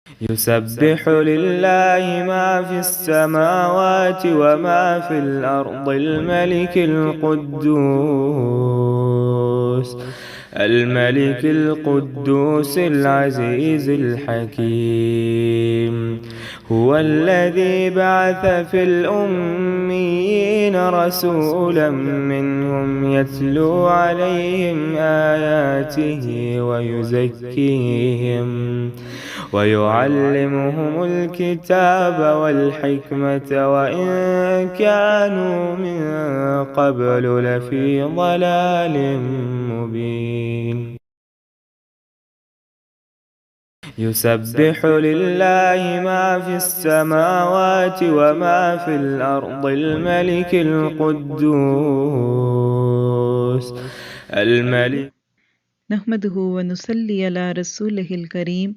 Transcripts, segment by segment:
يسبح لله ما في السماوات وما في الأرض الملك القدوس العزيز الحكيم. هو الذي بعث في الأميين رسولا منهم يتلو عليهم آياته ويعلمهم الكتاب والحكمة وإن كانوا من قبل لفي ضلال مبين. يسبح لله ما في السماوات وما في الأرض الملك نحمده ونصلي على رسوله الكريم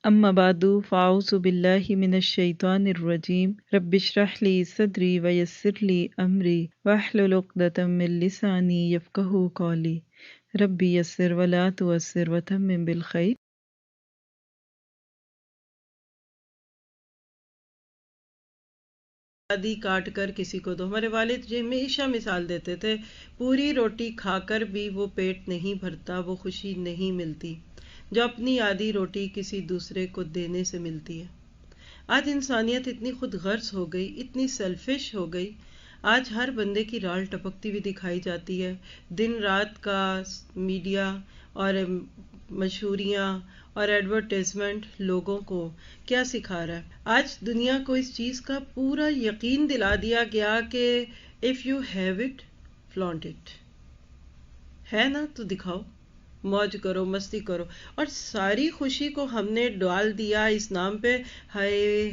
اما بعد فاعوذ بالله من الشیطان الرجیم رب اشرح لي صدري ويسر لي امري واحلل عقدة من لساني يفقهوا قولي رب يسر ولا تعسر وتمم بالخير۔ آدھی کاٹ کر کسی کو دو۔ ہمارے والد جی ہمیشہ مثال دیتے تھے، پوری روٹی کھا کر بھی وہ پیٹ نہیں بھرتا، وہ خوشی نہیں ملتی جو اپنی آدھی روٹی کسی دوسرے کو دینے سے ملتی ہے۔ آج انسانیت اتنی خود غرض ہو گئی، اتنی سیلفش ہو گئی، آج ہر بندے کی رال ٹپکتی ہوئی دکھائی جاتی ہے۔ دن رات کا میڈیا اور مشہوریاں اور ایڈورٹائزمنٹ لوگوں کو کیا سکھا رہا ہے؟ آج دنیا کو اس چیز کا پورا یقین دلا دیا گیا کہ if you have it, flaunt it۔ ہے نا تو دکھاؤ، موج کرو، مستی کرو، اور ساری خوشی کو ہم نے ڈال دیا اس نام پہ ہے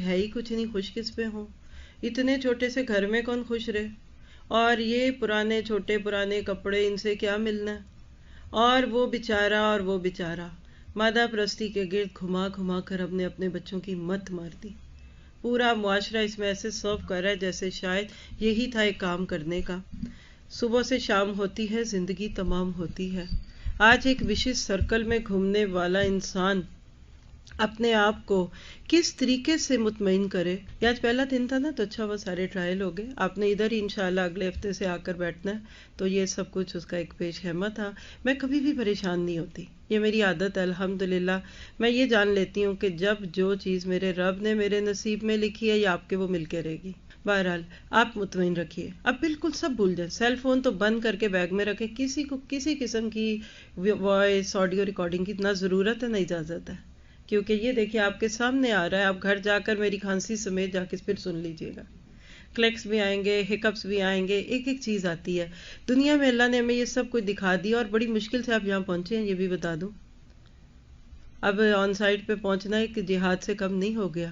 ہی کچھ نہیں، خوش کس پہ ہوں؟ اتنے چھوٹے سے گھر میں کون خوش رہے؟ اور یہ پرانے چھوٹے پرانے کپڑے، ان سے کیا ملنا ہے؟ اور وہ بیچارہ مادہ پرستی کے گرد گھما گھما کر اپنے بچوں کی مت مار دی۔ پورا معاشرہ اس میں ایسے سرو کر رہا ہے جیسے شاید یہی تھا ایک کام کرنے کا۔ صبح سے شام ہوتی ہے، زندگی تمام ہوتی ہے۔ آج ایک وشیش سرکل میں گھومنے والا انسان اپنے آپ کو کس طریقے سے مطمئن کرے؟ یہ آج پہلا دن تھا نا، تو اچھا وہ سارے ٹرائل ہو گئے، آپ نے ادھر ہی انشاءاللہ اگلے ہفتے سے آ کر بیٹھنا ہے، تو یہ سب کچھ اس کا ایک پیش خیمہ تھا۔ میں کبھی بھی پریشان نہیں ہوتی، یہ میری عادت ہے الحمدللہ۔ میں یہ جان لیتی ہوں کہ جب جو چیز میرے رب نے میرے نصیب میں لکھی ہے، یہ آپ کے وہ مل کے رہے گی۔ بہرحال آپ مطمئن رکھیے، اب بالکل سب بھول جائیں، سیل فون تو بند کر کے بیگ میں رکھیں، کسی کو کسی قسم کی وائس آڈیو ریکارڈنگ کی نہ ضرورت ہے نہ اجازت ہے، کیونکہ یہ دیکھیں آپ کے سامنے آ رہا ہے۔ آپ گھر جا کر میری کھانسی سمیت جا کے پھر سن لیجئے گا، کلیکس بھی آئیں گے، ہکپس بھی آئیں گے، ایک ایک چیز آتی ہے دنیا میں۔ اللہ نے ہمیں یہ سب کچھ دکھا دیا، اور بڑی مشکل سے آپ یہاں پہنچے ہیں، یہ بھی بتا دوں۔ اب آن سائٹ پہ پہنچنا ایک جہاد سے کم نہیں ہو گیا۔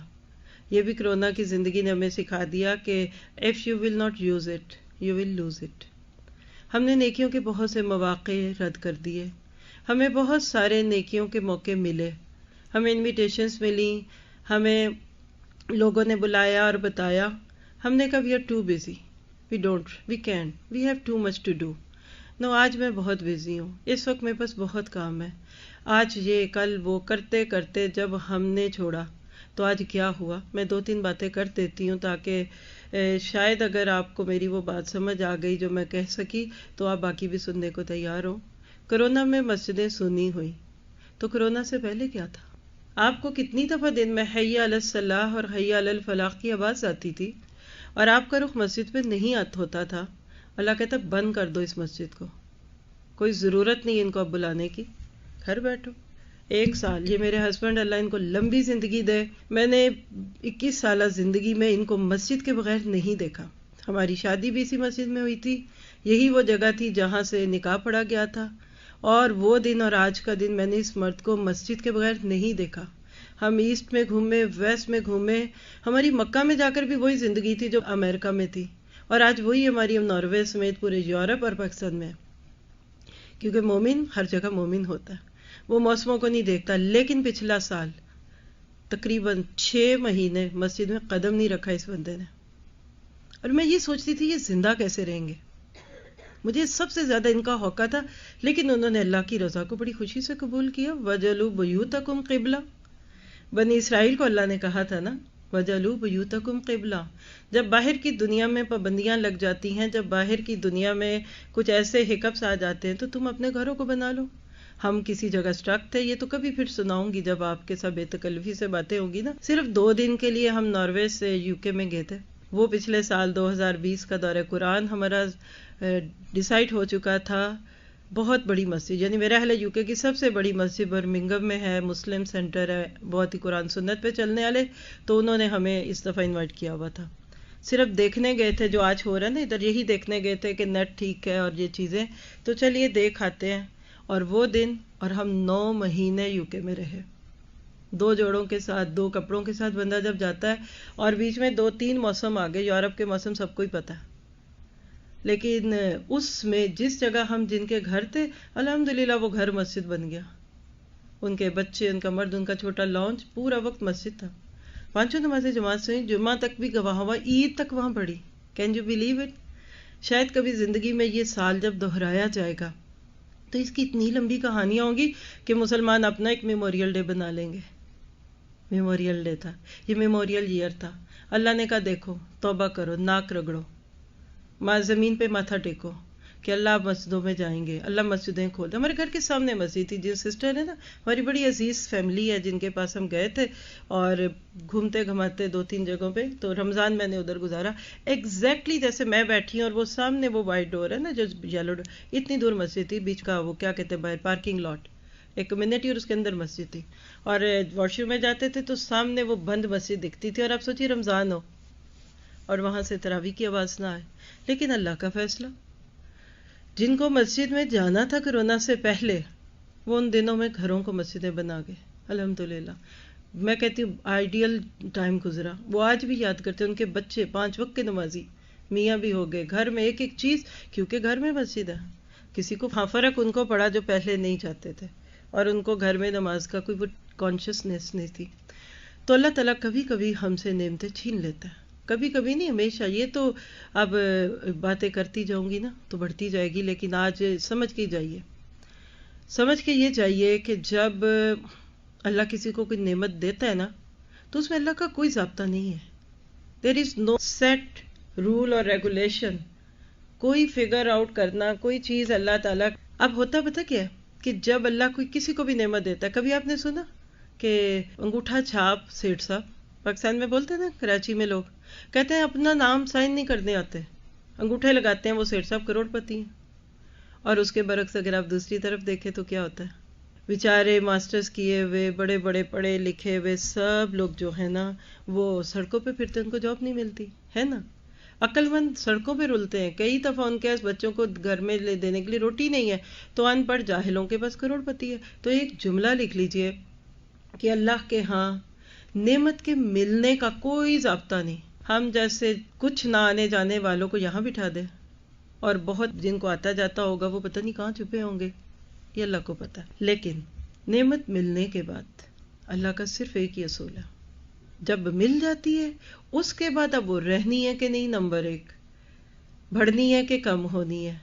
یہ بھی کرونا کی زندگی نے ہمیں سکھا دیا کہ if you will not use it, you will lose it۔ ہم نے نیکیوں کے بہت سے مواقع رد کر دیے، ہمیں بہت سارے نیکیوں کے موقع ملے، ہمیں انویٹیشنز ملی، ہمیں لوگوں نے بلایا اور بتایا، ہم نے کہا we are too busy, we can't, we have too much to do۔ نو آج میں بہت بیزی ہوں، اس وقت میرے پاس بہت کام ہے، آج یہ کل وہ کرتے کرتے جب ہم نے چھوڑا تو آج کیا ہوا۔ میں 2-3 باتیں کر دیتی ہوں تاکہ شاید اگر آپ کو میری وہ بات سمجھ آ گئی جو میں کہہ سکی تو آپ باقی بھی سننے کو تیار ہو۔ کرونا میں مسجدیں سنی ہوئی، تو کرونا سے پہلے کیا تھا؟ آپ کو کتنی دفعہ دن میں حی علی الصلاح اور حی علی الفلاح کی آواز آتی تھی اور آپ کا رخ مسجد پہ نہیں ہوتا تھا؟ اللہ کہتا بند کر دو اس مسجد کو، کوئی ضرورت نہیں ان کو اب بلانے کی، گھر بیٹھو۔ 1 سال، یہ میرے ہسبینڈ اللہ ان کو لمبی زندگی دے، میں نے 21 سالہ زندگی میں ان کو مسجد کے بغیر نہیں دیکھا۔ ہماری شادی بھی اسی مسجد میں ہوئی تھی، یہی وہ جگہ تھی جہاں سے نکاح پڑھا گیا تھا، اور وہ دن اور آج کا دن میں نے اس مرد کو مسجد کے بغیر نہیں دیکھا۔ ہم ایسٹ میں گھومے، ویسٹ میں گھومے، ہماری مکہ میں جا کر بھی وہی زندگی تھی جو امریکہ میں تھی، اور آج وہی ہماری ناروے سمیت پورے یورپ اور پاکستان میں ہے، کیونکہ مومن ہر جگہ مومن ہوتا ہے، وہ موسموں کو نہیں دیکھتا۔ لیکن پچھلا سال تقریباً 6 مہینے مسجد میں قدم نہیں رکھا اس بندے نے، اور میں یہ سوچتی تھی یہ زندہ کیسے رہیں گے۔ مجھے سب سے زیادہ ان کا ہوقہ تھا، لیکن انہوں نے اللہ کی رضا کو بڑی خوشی سے قبول کیا۔ وَجَعَلُوا بُيُوتَكُمْ قِبْلَةً، بنی اسرائیل کو اللہ نے کہا تھا نا وَجَعَلُوا بُيُوتَكُمْ قِبْلَةً. جب باہر کی دنیا میں پابندیاں لگ جاتی ہیں، جب باہر کی دنیا میں کچھ ایسے ہکپس آ جاتے ہیں تو تم اپنے گھروں کو بنا لو. ہم کسی جگہ اسٹرک تھے، یہ تو کبھی پھر سناؤں گی جب آپ کے ساتھ بے تکلفی سے باتیں ہوگی نا. صرف 2 دن کے لیے ہم ناروے سے UK میں گئے تھے. وہ پچھلے سال 2020 کا دورہ قرآن ہمارا ڈیسائیڈ ہو چکا تھا. بہت بڑی مسجد، یعنی میرا اہل UK کی سب سے بڑی مسجد برمنگھم میں ہے، مسلم سینٹر ہے، بہت ہی قرآن سنت پہ چلنے والے. تو انہوں نے ہمیں اس دفعہ انوائٹ کیا ہوا تھا. صرف دیکھنے گئے تھے جو آج ہو رہا ہے نا ادھر، یہی دیکھنے گئے تھے کہ نیٹ ٹھیک ہے اور یہ چیزیں، تو چلیے دیکھ آتے ہیں. اور وہ دن، اور ہم 9 مہینے UK میں رہے. 2 جوڑوں کے ساتھ، 2 کپڑوں کے ساتھ بندہ جب جاتا ہے، اور بیچ میں 2-3 موسم آ گئے. یورپ کے موسم سب کو ہی پتہ ہے، لیکن اس میں جس جگہ ہم جن کے گھر تھے، الحمدللہ وہ گھر مسجد بن گیا. ان کے بچے، ان کا مرد، ان کا چھوٹا لانچ پورا وقت مسجد تھا. 5 نمازیں جماعت سے ہوئی، جمعہ تک بھی گواہ ہوا، عید تک وہاں پڑھی. Can you believe it? شاید کبھی زندگی میں یہ سال جب دہرایا جائے گا تو اس کی اتنی لمبی کہانیاں ہوں گی کہ مسلمان اپنا ایک میموریل ڈے بنا لیں گے. میموریل ڈے تھا، یہ میموریل ایئر تھا. اللہ نے کہا دیکھو، توبہ کرو، ناک رگڑو، زمین پہ ماتھا ٹیکو کہ اللہ مسجدوں میں جائیں گے، اللہ مسجدیں کھول دیں. ہمارے گھر کے سامنے مسجد تھی، جن سسٹر ہے نا، ہماری بڑی عزیز فیملی ہے جن کے پاس ہم گئے تھے اور گھومتے گھماتے 2-3 جگہوں پہ. تو رمضان میں نے ادھر گزارا. ایگزیکٹلی جیسے میں بیٹھی ہوں اور وہ سامنے وہ وائٹ ڈور ہے نا جو یلو ڈور، اتنی دور مسجد تھی. بیچ کا وہ کیا کہتے ہیں باہر پارکنگ لاٹ، ایک کمیونٹی اور اس کے اندر مسجد تھی. اور واش روم میں جاتے تھے تو سامنے وہ بند مسجد دکھتی تھی. اور آپ سوچیے رمضان ہو اور وہاں سے تراویح کی آواز نہ آئے. لیکن اللہ کا فیصلہ، جن کو مسجد میں جانا تھا کرونا سے پہلے، وہ ان دنوں میں گھروں کو مسجدیں بنا گئے. الحمدللہ میں کہتی ہوں آئیڈیل ٹائم گزرا. وہ آج بھی یاد کرتے ہیں، ان کے بچے 5 وقت کے نمازی، میاں بھی ہو گئے، گھر میں ایک ایک چیز، کیونکہ گھر میں مسجد ہے. کسی کو فرق ان کو پڑا جو پہلے نہیں چاہتے تھے، اور ان کو گھر میں نماز کا کوئی کانشیسنیس نہیں تھی. تو اللہ تعالیٰ کبھی کبھی ہم سے نعمتیں چھین لیتا ہے، کبھی کبھی نہیں، ہمیشہ. یہ تو اب باتیں کرتی جاؤں گی نا تو بڑھتی جائے گی، لیکن آج سمجھ کے جائیے، سمجھ کے یہ جائیے کہ جب اللہ کسی کو کوئی نعمت دیتا ہے نا تو اس میں اللہ کا کوئی ضابطہ نہیں ہے. دیر از نو سیٹ رول اور ریگولیشن. کوئی فگر آؤٹ کرنا کوئی چیز اللہ تعالیٰ. اب ہوتا پتہ کیا ہے کہ جب اللہ کوئی کسی کو بھی نعمت دیتا ہے، کبھی آپ نے سنا کہ انگوٹھا چھاپ سیٹھ صاحب، پاکستان میں بولتے ہیں نا، کراچی میں لوگ کہتے ہیں اپنا نام سائن نہیں کرنے آتے، انگوٹھے لگاتے ہیں، وہ سیٹھ صاحب کروڑ پتی ہیں. اور اس کے برعکس اگر آپ دوسری طرف دیکھیں تو کیا ہوتا ہے، بیچارے ماسٹرز کیے ہوئے، بڑے بڑے پڑھے لکھے ہوئے سب لوگ جو ہے نا وہ سڑکوں پہ پھرتے، ان کو جاب نہیں ملتی ہے نا. عقل مند سڑکوں پہ رولتے ہیں. کئی دفعہ ان کے پاس بچوں کو گھر میں لے دینے کے لیے روٹی نہیں ہے تو ان پڑھ جاہلوں کے پاس کروڑ پتی ہے. تو ایک جملہ لکھ لیجئے کہ اللہ کے ہاں نعمت کے ملنے کا کوئی ضابطہ نہیں. ہم جیسے کچھ نہ آنے جانے والوں کو یہاں بٹھا دے، اور بہت جن کو آتا جاتا ہوگا وہ پتہ نہیں کہاں چھپے ہوں گے، یہ اللہ کو پتہ. لیکن نعمت ملنے کے بعد اللہ کا صرف ایک ہی اصول ہے، جب مل جاتی ہے اس کے بعد اب وہ رہنی ہے کہ نہیں، نمبر 1 بڑھنی ہے کہ کم ہونی ہے،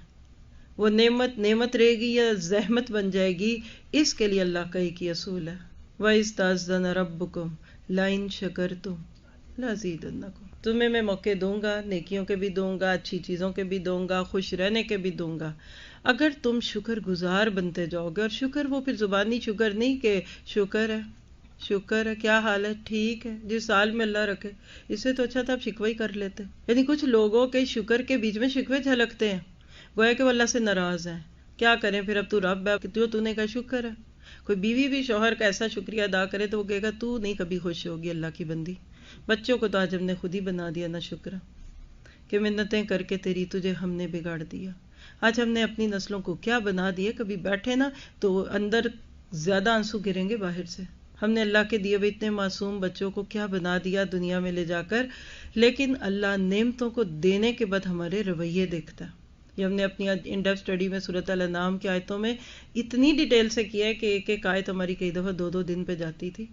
وہ نعمت رہے گی یا زحمت بن جائے گی، اس کے لیے اللہ کا ایک ہی اصول ہے. وَإِذْ تَأَذَّنَ رَبُّكُمْ لَئِن شَكَرْتُمْ لَأَزِيدَنَّكُمْ. تمہیں میں موقع دوں گا، نیکیوں کے بھی دوں گا، اچھی چیزوں کے بھی دوں گا، خوش رہنے کے بھی دوں گا، اگر تم شکر گزار بنتے جاؤ گے. اور شکر وہ پھر زبانی شکر نہیں کہ شکر ہے شکر ہے، کیا حال ہے، ٹھیک ہے، جس حال میں اللہ رکھے. اس سے تو اچھا تھا آپ شکوہ ہی کر لیتے. یعنی کچھ لوگوں کے شکر کے بیچ میں شکوے جھلکتے ہیں، گویا کہ وہ اللہ سے ناراض ہیں. کیا کریں پھر، اب تو رب ہے، تو نے کہا شکر ہے. کوئی بیوی بھی شوہر کا ایسا شکریہ ادا کرے تو وہ کہے گا تو نہیں کبھی خوش ہوگی اللہ کی بندی. بچوں کو تو آج ہم نے خود ہی بنا دیا نا شکر کہ منتیں کر کے تیری تجھے ہم نے بگاڑ دیا. آج ہم نے اپنی نسلوں کو کیا بنا دیا، کبھی بیٹھے نا تو اندر زیادہ آنسو گریں گے باہر سے. ہم نے اللہ کے دیے ہوئے اتنے معصوم بچوں کو کیا بنا دیا دنیا میں لے جا کر. لیکن اللہ نعمتوں کو دینے کے بعد ہمارے رویے دیکھتا ہے. یہ ہم نے اپنی ان ڈیپتھ اسٹڈی میں سورۃ الانعام کی آیتوں میں اتنی ڈیٹیل سے کیا ہے کہ ایک ایک آیت ہماری کئی دفعہ 2-2 دن پہ جاتی تھی.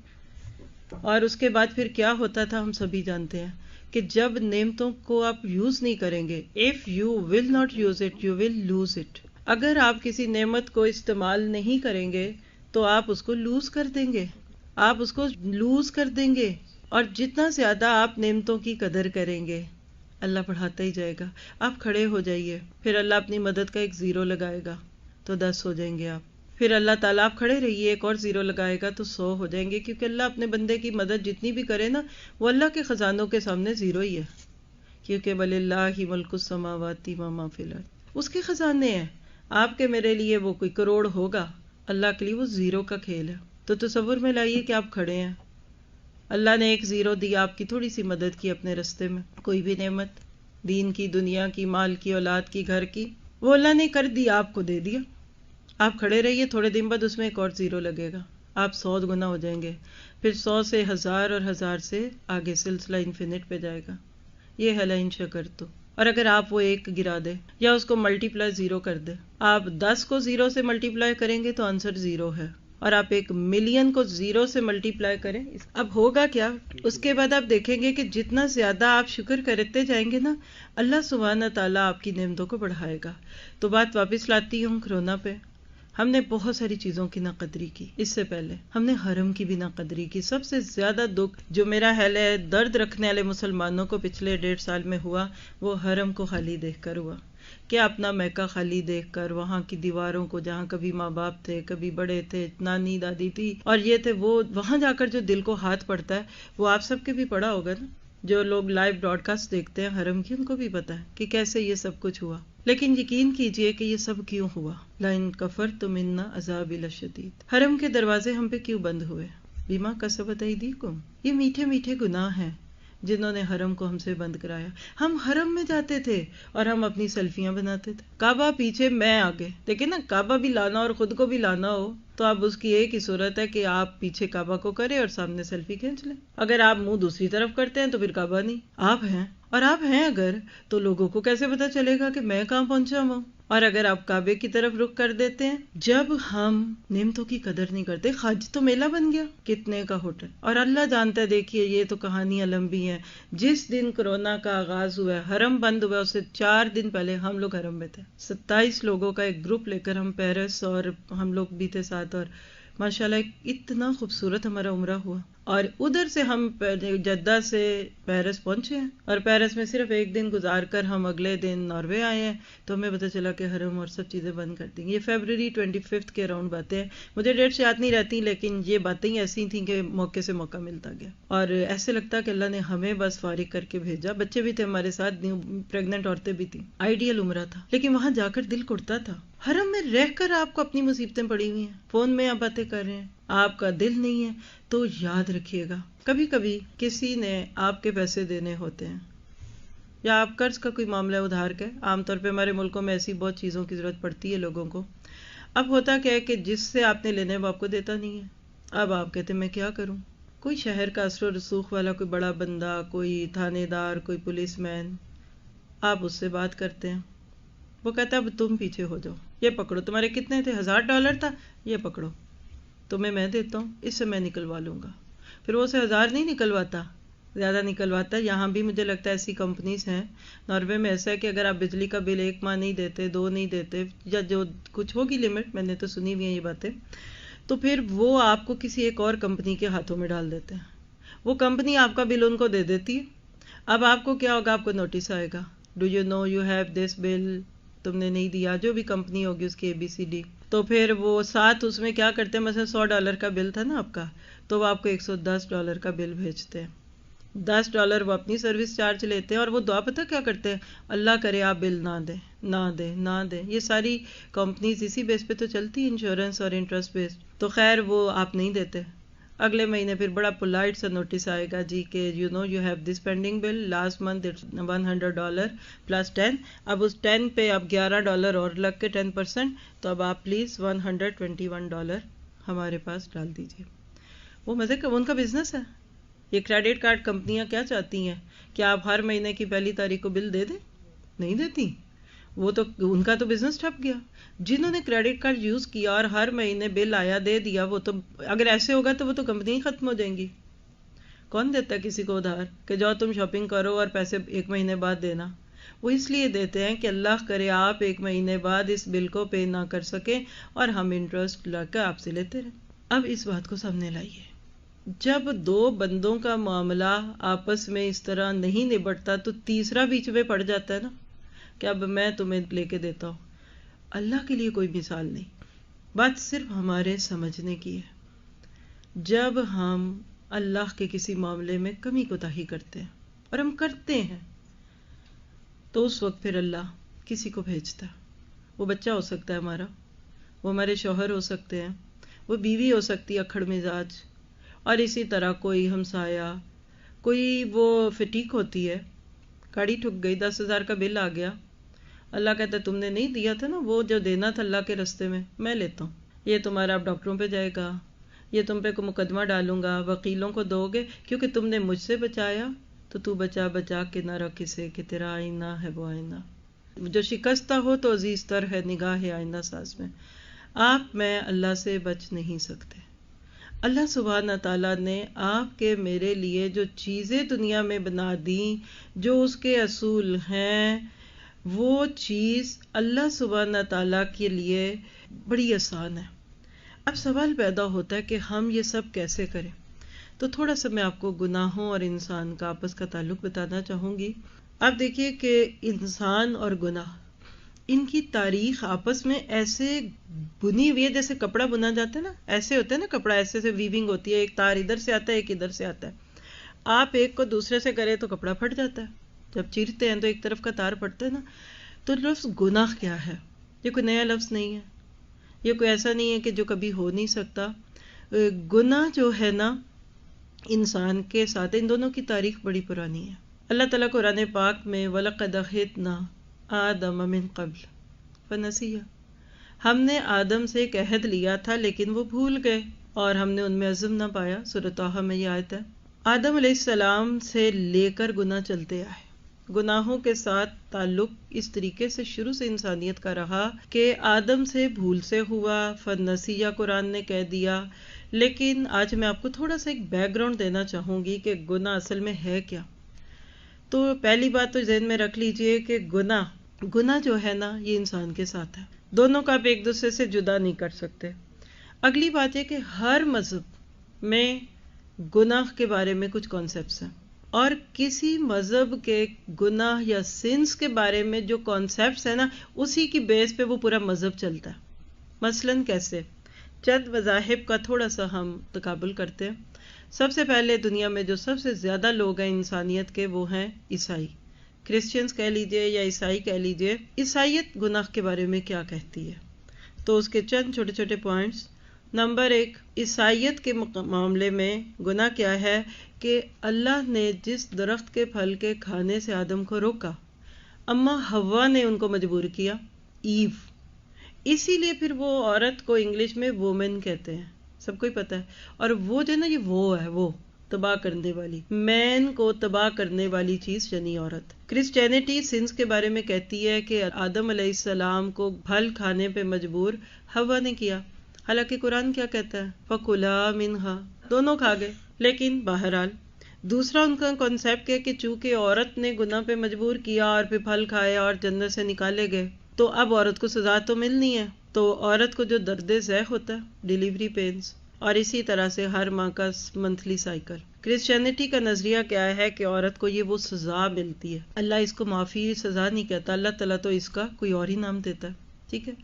اور اس کے بعد پھر کیا ہوتا تھا ہم سبھی جانتے ہیں کہ جب نعمتوں کو آپ یوز نہیں کریں گے، if you will not use it you will lose it. اگر آپ کسی نعمت کو استعمال نہیں کریں گے تو آپ اس کو لوز کر دیں گے. آپ اس کو لوز کر دیں گے، اور جتنا زیادہ آپ نعمتوں کی قدر کریں گے اللہ بڑھاتا ہی جائے گا. آپ کھڑے ہو جائیے، پھر اللہ اپنی مدد کا ایک 0 لگائے گا تو 10 ہو جائیں گے آپ. پھر اللہ تعالیٰ آپ کھڑے رہیے، ایک اور 0 لگائے گا تو 100 ہو جائیں گے، کیونکہ اللہ اپنے بندے کی مدد جتنی بھی کرے نا وہ اللہ کے خزانوں کے سامنے 0 ہی ہے. کیونکہ وَلِلَّهِ مُلْكُ السَّمَاوَاتِ وَمَا فِي الْأَرْضِ، اس کے خزانے ہیں. آپ کے میرے لیے وہ کوئی کروڑ ہوگا، اللہ کے لیے وہ 0 کا کھیل ہے. تو تصور میں لائیے کہ آپ کھڑے ہیں، اللہ نے ایک 0 دیا، آپ کی تھوڑی سی مدد کی اپنے رستے میں، کوئی بھی نعمت دین کی، دنیا کی، مال کی، اولاد کی، گھر کی، وہ اللہ نے کر دی، آپ کو دے دیا. آپ کھڑے رہیے، تھوڑے دن بعد اس میں ایک اور 0 لگے گا، آپ 100 گنا ہو جائیں گے، پھر 100 سے 1000 اور 1000 سے آگے سلسلہ انفینٹ پہ جائے گا. یہ ہے لئن شکرتم. اور اگر آپ وہ ایک گرا دے یا اس کو ملٹی پلائی 0 کر دے، آپ 10 کو 0 سے ملٹی پلائی کریں گے تو آنسر 0 ہے، اور آپ 1,000,000 کو 0 سے ملٹی پلائی کریں، اب ہوگا کیا؟ اس کے بعد آپ دیکھیں گے کہ جتنا زیادہ آپ شکر کرتے جائیں گے نا، اللہ سبحانہ تعالیٰ آپ کی نعمتوں کو بڑھائے گا. تو بات واپس لاتی ہوں کرونا پہ. ہم نے بہت ساری چیزوں کی ناقدری کی. اس سے پہلے ہم نے حرم کی بھی ناقدری کی. سب سے زیادہ دکھ جو میرا حل ہے درد رکھنے والے مسلمانوں کو پچھلے 1.5 سال میں ہوا، وہ حرم کو خالی دیکھ کر ہوا. کہ اپنا میکہ خالی دیکھ کر، وہاں کی دیواروں کو جہاں کبھی ماں باپ تھے، کبھی بڑے تھے، نانی دادی تھی اور یہ تھے، وہ وہاں جا کر جو دل کو ہاتھ پڑتا ہے وہ آپ سب کے بھی پڑا ہوگا نا. جو لوگ لائیو براڈ کاسٹ دیکھتے ہیں حرم کی، ان کو بھی پتا ہے کہ کیسے یہ سب کچھ ہوا. لیکن یقین کیجئے کہ یہ سب کیوں ہوا. لَإِن كَفَرْتُمْ إِنَّ عَذَابِي لَشَدِيدٌ. حرم کے دروازے ہم پہ کیوں بند ہوئے؟ بِمَا كَسَبَتْ أَيْدِيكُمْ. یہ میٹھے میٹھے گناہ ہیں جنہوں نے حرم کو ہم سے بند کرایا. ہم حرم میں جاتے تھے اور ہم اپنی سیلفیاں بناتے تھے، کعبہ پیچھے میں آگے. دیکھیں نا، کعبہ بھی لانا اور خود کو بھی لانا ہو تو اب اس کی ایک ہی صورت ہے کہ آپ پیچھے کعبہ کو کریں اور سامنے سیلفی کھینچ لیں. اگر آپ منہ دوسری طرف کرتے ہیں تو پھر کعبہ نہیں، آپ ہیں. اور آپ ہیں اگر تو لوگوں کو کیسے پتا چلے گا کہ میں کہاں پہنچا ہوں؟ اور اگر آپ کعبے کی طرف رخ کر دیتے ہیں، جب ہم نعمتوں کی قدر نہیں کرتے، حج تو میلہ بن گیا، کتنے کا ہوٹل. اور اللہ جانتا ہے، دیکھیے یہ تو کہانیاں لمبی ہیں. جس دن کورونا کا آغاز ہوا ہے، حرم بند ہوا، اس سے 4 دن پہلے ہم لوگ حرم میں تھے. 27 لوگوں کا ایک گروپ لے کر ہم پیرس، اور ہم لوگ بھی تھے ساتھ، اور ماشاءاللہ اتنا خوبصورت ہمارا عمرہ ہوا. اور ادھر سے ہم جدہ سے پیرس پہنچے ہیں، اور پیرس میں صرف 1 دن گزار کر ہم اگلے دن ناروے آئے ہیں. تو ہمیں پتہ چلا کہ حرم اور سب چیزیں بند کر دیں. یہ فیبرری 25 کے اراؤنڈ باتیں ہیں، مجھے ڈیٹس یاد نہیں رہتی، لیکن یہ باتیں ہی ایسی تھیں کہ موقع سے موقع ملتا گیا. اور ایسے لگتا کہ اللہ نے ہمیں بس فارغ کر کے بھیجا. بچے بھی تھے ہمارے ساتھ، پریگننٹ عورتیں بھی تھیں. آئیڈیل عمرہ تھا، لیکن وہاں جا کر دل کڑتا تھا. حرم میں رہ کر آپ کو اپنی مصیبتیں پڑی ہوئی ہیں، فون میں آپ باتیں کر رہے ہیں، آپ کا دل نہیں ہے. تو یاد رکھیے گا، کبھی کبھی کسی نے آپ کے پیسے دینے ہوتے ہیں، یا آپ قرض کا کوئی معاملہ ادھار کے. عام طور پہ ہمارے ملکوں میں ایسی بہت چیزوں کی ضرورت پڑتی ہے لوگوں کو. اب ہوتا کیا ہے کہ جس سے آپ نے لینے وہ آپ کو دیتا نہیں ہے. اب آپ کہتے ہیں میں کیا کروں؟ کوئی شہر کا اثر و رسوخ والا کوئی بڑا بندہ، کوئی تھانے دار، کوئی پولیس مین، آپ اس سے بات کرتے ہیں. وہ کہتا ہے اب تم پیچھے ہو جاؤ، یہ پکڑو، تمہارے کتنے تھے؟ $1000 تھا، یہ پکڑو، تمہیں میں دیتا ہوں، اس سے میں نکلوا لوں گا. پھر وہ سے 1000 نہیں نکلواتا، زیادہ نکلواتا. یہاں بھی مجھے لگتا ہے ایسی کمپنیز ہیں. ناروے میں ایسا ہے کہ اگر آپ بجلی کا بل 1 ماہ نہیں دیتے، 2 نہیں دیتے، یا جو کچھ ہوگی لمٹ، میں نے تو سنی ہوئی ہیں یہ باتیں، تو پھر وہ آپ کو کسی ایک اور کمپنی کے ہاتھوں میں ڈال دیتے ہیں. وہ کمپنی آپ کا بل ان کو دے دیتی ہے. اب آپ کو کیا ہوگا؟ آپ کو نوٹس آئے گا، do you know you have this bill, تم نے نہیں دیا، جو بھی کمپنی ہوگی اس کی ABCD. تو پھر وہ ساتھ اس میں کیا کرتے ہیں، مثلا $100 کا بل تھا نا آپ کا، تو وہ آپ کو $110 کا بل بھیجتے ہیں. $10 وہ اپنی سروس چارج لیتے ہیں، اور وہ دعا پتہ کیا کرتے ہیں، اللہ کرے آپ بل نہ دیں، نہ دیں، نہ دیں. یہ ساری کمپنیز اسی بیس پہ تو چلتی، انشورنس اور انٹرسٹ بیس. تو خیر وہ آپ نہیں دیتے. اگلے مہینے پھر بڑا پولائٹ سا نوٹس آئے گا جی کہ you know you have this pending bill, last month it's $100 plus 10. اب اس 10 پہ اب $11 اور لگ کے 10%، تو اب آپ پلیز $121 ہمارے پاس ڈال دیجیے. وہ مزے کا ان کا بزنس ہے. یہ کریڈٹ کارڈ کمپنیاں کیا چاہتی ہیں کہ آپ ہر مہینے کی پہلی تاریخ کو بل دے دیں؟ نہیں دیتی. وہ تو ان کا تو بزنس ٹھپ گیا. جنہوں نے کریڈٹ کارڈ یوز کیا اور ہر مہینے بل آیا دے دیا، وہ تو اگر ایسے ہوگا تو وہ تو کمپنی ہی ختم ہو جائیں گی. کون دیتا ہے کسی کو ادھار کہ جاؤ تم شاپنگ کرو اور پیسے 1 مہینے بعد دینا؟ وہ اس لیے دیتے ہیں کہ اللہ کرے آپ 1 مہینے بعد اس بل کو پے نہ کر سکیں اور ہم انٹرسٹ لا کر آپ سے لیتے رہیں. اب اس بات کو سامنے لائیے جب دو بندوں کا معاملہ آپس میں اس طرح نہیں نبٹتا تو تیسرا بیچ میں پڑ جاتا ہے نا کہ اب میں تمہیں لے کے دیتا ہوں. اللہ کے لیے کوئی مثال نہیں. بات صرف ہمارے سمجھنے کی ہے. جب ہم اللہ کے کسی معاملے میں کمی کوتاہی کرتے ہیں اور ہم کرتے ہیں تو اس وقت پھر اللہ کسی کو بھیجتا ہے. وہ بچہ ہو سکتا ہے ہمارا، وہ ہمارے شوہر ہو سکتے ہیں، وہ بیوی ہو سکتی ہے اکھڑ مزاج، اور اسی طرح کوئی ہمسایہ، کوئی وہ فٹیک ہوتی ہے، گاڑی ٹھک گئی، 10,000 کا بل آ گیا، اللہ کہتا ہے تم نے نہیں دیا تھا نا، وہ جو دینا تھا اللہ کے رستے میں لیتا ہوں، یہ تمہارا اب ڈاکٹروں پہ جائے گا، یہ تم پہ کوئی مقدمہ ڈالوں گا، وکیلوں کو دو گے، کیونکہ تم نے مجھ سے بچایا تو تو بچا بچا کے نہ رکھ اسے کہ تیرا آئینہ ہے وہ آئینہ. جو شکستہ ہو تو عزیز تر ہے نگاہ آئینہ ساز میں. آپ میں اللہ سے بچ نہیں سکتے. اللہ سبحانہ تعالیٰ نے آپ کے میرے لیے جو چیزیں دنیا میں بنا دیں، جو اس کے اصول ہیں، وہ چیز اللہ سبحانہ تعالیٰ کے لیے بڑی آسان ہے. اب سوال پیدا ہوتا ہے کہ ہم یہ سب کیسے کریں. تو تھوڑا سا میں آپ کو گناہوں اور انسان کا آپس کا تعلق بتانا چاہوں گی. آپ دیکھیے کہ انسان اور گناہ، ان کی تاریخ آپس میں ایسے بنی ہوئی ہے جیسے کپڑا بنا جاتا ہے نا، ایسے ہوتا ہے نا کپڑا، ایسے سے ویونگ ہوتی ہے، ایک تار ادھر سے آتا ہے ایک ادھر سے آتا ہے. آپ ایک کو دوسرے سے کرے تو کپڑا پھٹ جاتا ہے، جب چیرتے ہیں تو ایک طرف کا تار پھٹتا ہے نا. تو لفظ گناہ کیا ہے؟ یہ کوئی نیا لفظ نہیں ہے، یہ کوئی ایسا نہیں ہے کہ جو کبھی ہو نہیں سکتا. گناہ جو ہے نا انسان کے ساتھ، ان دونوں کی تاریخ بڑی پرانی ہے. اللہ تعالیٰ قرآن پاک میں وَلَقَدْ أَخِذْنَا آدَمَ مِنْ قَبْلِ فَنَسِيَ، ہم نے آدم سے ایک عہد لیا تھا لیکن وہ بھول گئے اور ہم نے ان میں عزم نہ پایا. سورۃ طٰہٰ میں یہ آیت ہے. آدم علیہ السلام سے لے کر گناہ چلتے آئے. گناہوں کے ساتھ تعلق اس طریقے سے شروع سے انسانیت کا رہا کہ آدم سے بھول سے ہوا، فنسیہ قرآن نے کہہ دیا. لیکن آج میں آپ کو تھوڑا سا ایک بیک گراؤنڈ دینا چاہوں گی کہ گناہ اصل میں ہے کیا. تو پہلی بات تو ذہن میں رکھ لیجئے کہ گناہ جو ہے نا یہ انسان کے ساتھ ہے، دونوں کا آپ ایک دوسرے سے جدا نہیں کر سکتے. اگلی بات یہ کہ ہر مذہب میں گناہ کے بارے میں کچھ کانسیپٹس ہیں، اور کسی مذہب کے گناہ یا سنس کے بارے میں جو کانسیپٹس ہیں نا اسی کی بیس پہ وہ پورا مذہب چلتا ہے. مثلاً کیسے؟ چند مذاہب کا تھوڑا سا ہم تقابل کرتے ہیں. سب سے پہلے دنیا میں جو سب سے زیادہ لوگ ہیں انسانیت کے وہ ہیں عیسائی. کرسچنز کہہ لیجئے یا عیسائی کہہ لیجئے. عیسائیت گناہ کے بارے میں کیا کہتی ہے؟ تو اس کے چند چھوٹے چھوٹے پوائنٹس. نمبر 1، عیسائیت کے معاملے میں گناہ کیا ہے کہ اللہ نے جس درخت کے پھل کے کھانے سے آدم کو روکا، اما حوا نے ان کو مجبور کیا، ایو. اسی لیے پھر وہ عورت کو انگلش میں وومن کہتے ہیں، سب کو ہی پتہ ہے. اور وہ جو ہے نا یہ وہ ہے، وہ تباہ کرنے والی، مین کو تباہ کرنے والی چیز یعنی عورت. کرسچینٹی سنس کے بارے میں کہتی ہے کہ آدم علیہ السلام کو پھل کھانے پہ مجبور حوا نے کیا، حالانکہ قرآن کیا کہتا ہے؟ فَكُلَا مِنْهَا، دونوں کھا گئے. لیکن بہرحال دوسرا ان کا کانسیپٹ ہے کہ چونکہ عورت نے گناہ پہ مجبور کیا اور پھر پھل کھائے اور جنت سے نکالے گئے تو اب عورت کو سزا تو ملنی ہے. تو عورت کو جو درد ذیح ہوتا ہے، ڈیلیوری پینز، اور اسی طرح سے ہر ماہ کا منتھلی سائیکل. کرسچینٹی کا نظریہ کیا ہے کہ عورت کو یہ وہ سزا ملتی ہے. اللہ اس کو معافی سزا نہیں کہتا، اللہ تعالیٰ تو اس کا کوئی اور ہی نام دیتا ہے. ٹھیک ہے.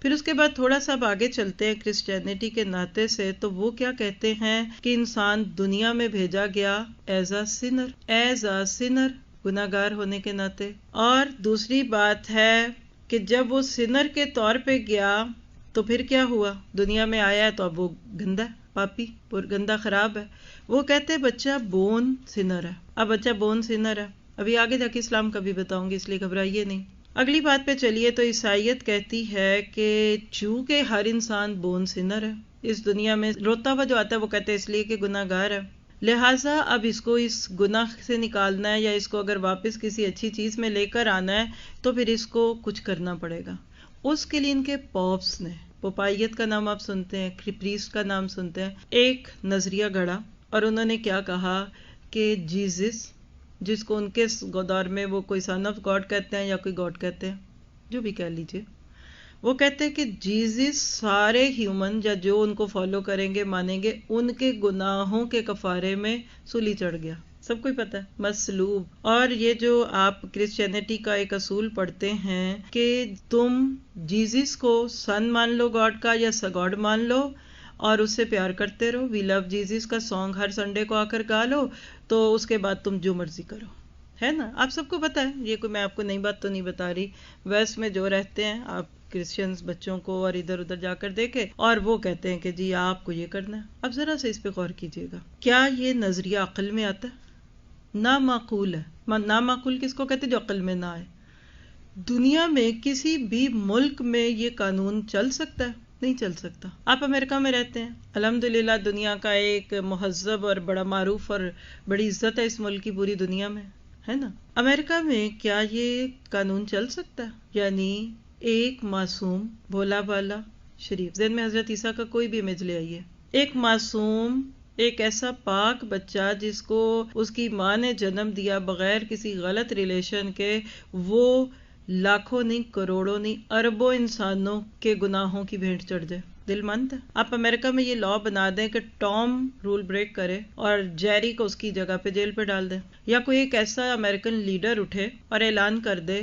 پھر اس کے بعد تھوڑا سا آگے چلتے ہیں کرسچینٹی کے ناطے سے، تو وہ کیا کہتے ہیں کہ انسان دنیا میں بھیجا گیا ایز اے سنر، گناہگار ہونے کے ناطے. اور دوسری بات ہے کہ جب وہ سنر کے طور پہ گیا تو پھر کیا ہوا؟ دنیا میں آیا ہے تو اب وہ گندا ہے، پاپی، گندا خراب ہے. وہ کہتے بچہ بون سنر ہے. اب بچہ بون سنر ہے، ابھی آگے جا کے اسلام کا بھی بتاؤں گی، اس لیے گھبرائیے نہیں. اگلی بات پہ چلیے. تو عیسائیت کہتی ہے کہ چونکہ ہر انسان بون سنر ہے، اس دنیا میں روتا ہوا جو آتا ہے وہ کہتے ہیں اس لیے کہ گناہ گار ہے، لہٰذا اب اس کو اس گناہ سے نکالنا ہے، یا اس کو اگر واپس کسی اچھی چیز میں لے کر آنا ہے تو پھر اس کو کچھ کرنا پڑے گا. اس کے لیے ان کے پوپس نے، پوپائیت کا نام آپ سنتے ہیں، پریسٹ کا نام سنتے ہیں، ایک نظریہ گھڑا. اور انہوں نے کیا کہا کہ جیزس، جس کو ان کے دور میں وہ کوئی سن آف گاڈ کہتے ہیں یا کوئی گاڈ کہتے ہیں، جو بھی کہہ لیجئے، وہ کہتے ہیں کہ جیزس سارے ہیومن یا جو ان کو فالو کریں گے مانیں گے ان کے گناہوں کے کفارے میں سولی چڑھ گیا. سب کو ہی پتا ہے مصلوب. اور یہ جو آپ کرسچینٹی کا ایک اصول پڑھتے ہیں کہ تم جیزس کو سن مان لو گاڈ کا یا گاڈ مان لو اور اس سے پیار کرتے رہو. وی لو جیزس کا سانگ ہر سنڈے کو آ کر گا لو تو اس کے بعد تم جو مرضی کرو. ہے نا؟ آپ سب کو پتا ہے. یہ کوئی میں آپ کو نئی بات تو نہیں بتا رہی. ویسٹ میں جو رہتے ہیں آپ کرسچنز بچوں کو اور ادھر ادھر جا کر دیکھے اور وہ کہتے ہیں کہ جی آپ کو یہ کرنا ہے. اب ذرا سے اس پہ غور کیجئے گا. کیا یہ نظریہ عقل میں آتا ہے؟ نامعقول ہے. نامعقول کس کو کہتے ہیں؟ جو عقل میں نہ آئے. دنیا میں کسی بھی ملک میں یہ قانون چل سکتا ہے؟ نہیں چل سکتا. آپ امریکہ میں رہتے ہیں، الحمدللہ دنیا کا ایک مہذب اور بڑا معروف اور بڑی عزت ہے اس ملک کی پوری دنیا میں، ہے نا؟ امریکہ میں کیا یہ قانون چل سکتا ہے؟ یعنی ایک معصوم بھولا بالا شریف، ذہن میں حضرت عیسیٰ کا کوئی بھی امیج لے آئیے، ایک معصوم، ایک ایسا پاک بچہ جس کو اس کی ماں نے جنم دیا بغیر کسی غلط ریلیشن کے، وہ لاکھوں نہیں کروڑوں نہیں اربوں انسانوں کے گناہوں کی بھینٹ چڑھ جائے. دل مانتا ہے؟ آپ امریکہ میں یہ لا بنا دیں کہ ٹام رول بریک کرے اور جیری کو اس کی جگہ پہ جیل پہ ڈال دیں، یا کوئی ایک ایسا امریکن لیڈر اٹھے اور اعلان کر دے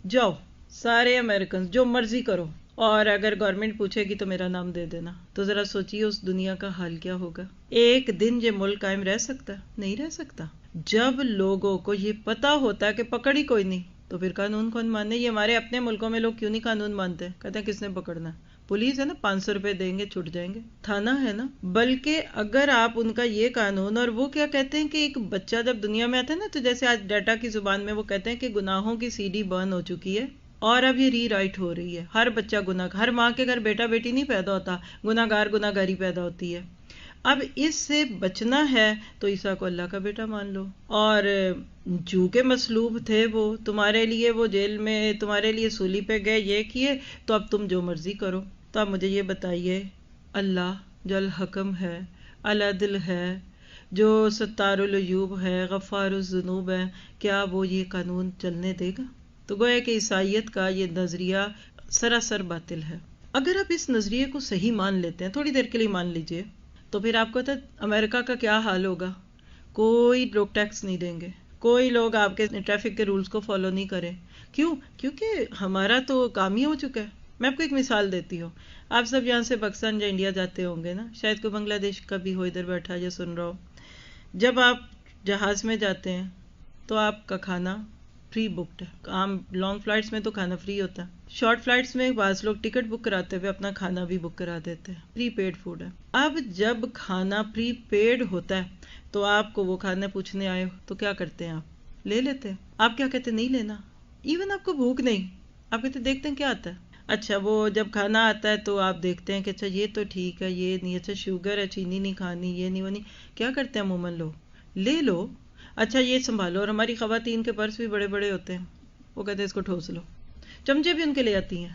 جاؤ سارے امریکن جو مرضی کرو، اور اگر گورنمنٹ پوچھے گی تو میرا نام دے دینا. تو ذرا سوچیے اس دنیا کا حال کیا ہوگا. ایک دن یہ ملک قائم رہ سکتا؟ نہیں رہ سکتا. جب لوگوں کو یہ پتا ہوتا ہے کہ پکڑ ہی کوئی نہیں تو پھر قانون کون مانے. یہ ہمارے اپنے ملکوں میں لوگ کیوں نہیں قانون مانتے؟ کہتے ہیں کس نے پکڑنا ہے؟ پولیس ہے نا، 500 روپے دیں گے چھٹ جائیں گے. تھانہ ہے نا. بلکہ اگر آپ ان کا یہ قانون، اور وہ کیا کہتے ہیں کہ ایک بچہ جب دنیا میں آتا ہے نا تو جیسے آج ڈیٹا کی زبان میں وہ کہتے ہیں کہ گناہوں کی سی ڈی برن ہو چکی ہے اور اب یہ ری رائٹ ہو رہی ہے. ہر بچہ گناہ، ہر ماں کے گھر بیٹا بیٹی نہیں پیدا ہوتا، گناہ گاری پیدا ہوتی ہے. اب اس سے بچنا ہے تو عیسیٰ کو اللہ کا بیٹا مان لو. اور چونکہ مصلوب تھے وہ تمہارے لیے، وہ جیل میں تمہارے لیے سولی پہ گئے، یہ کیے، تو اب تم جو مرضی کرو. تو اب مجھے یہ بتائیے، اللہ جو الحکم ہے، العدل ہے، جو ستار العیوب ہے، غفار الذنوب ہے، کیا وہ یہ قانون چلنے دے گا؟ تو گویا کہ عیسائیت کا یہ نظریہ سراسر باطل ہے. اگر آپ اس نظریے کو صحیح مان لیتے ہیں، تھوڑی دیر کے لیے مان لیجئے، تو پھر آپ کو پتا امریکہ کا کیا حال ہوگا. کوئی لوگ ٹیکس نہیں دیں گے، کوئی لوگ آپ کے ٹریفک کے رولز کو فالو نہیں کریں. کیوں؟ کیونکہ ہمارا تو کام ہی ہو چکا ہے. میں آپ کو ایک مثال دیتی ہوں. آپ سب یہاں سے پاکستان یا انڈیا جاتے ہوں گے نا، شاید کوئی بنگلہ دیش کا بھی ہو ادھر بیٹھا یا سن رہا ہو. جب آپ جہاز میں جاتے ہیں تو آپ کا کھانا فری بکڈ ہے. عام لانگ فلائٹس میں تو کھانا فری ہوتا ہے. شارٹ فلائٹس میں بعض لوگ ٹکٹ بک کراتے ہوئے اپنا کھانا بھی بک کرا دیتے ہیں. پری پیڈ فوڈ ہے. اب جب کھانا پری پیڈ ہوتا ہے تو آپ کو وہ کھانا پوچھنے آئے ہو تو کیا کرتے ہیں؟ آپ لے لیتے ہیں. آپ کیا کہتے ہیں؟ نہیں لینا. ایون آپ کو بھوک نہیں، آپ کہتے دیکھتے ہیں کیا آتا ہے. اچھا وہ جب کھانا آتا ہے تو آپ دیکھتے ہیں کہ اچھا یہ تو ٹھیک ہے، یہ نہیں، اچھا شوگر ہے، چینی نہیں کھانی، یہ نہیں وہ نہیں. کیا کرتے ہیں عموماً لوگ؟ لے لو. اچھا یہ سنبھالو. اور ہماری خواتین کے پرس بھی بڑے بڑے ہوتے ہیں، وہ کہتے ہیں اس کو ٹھوس لو. چمچے بھی ان کے لے آتی ہیں.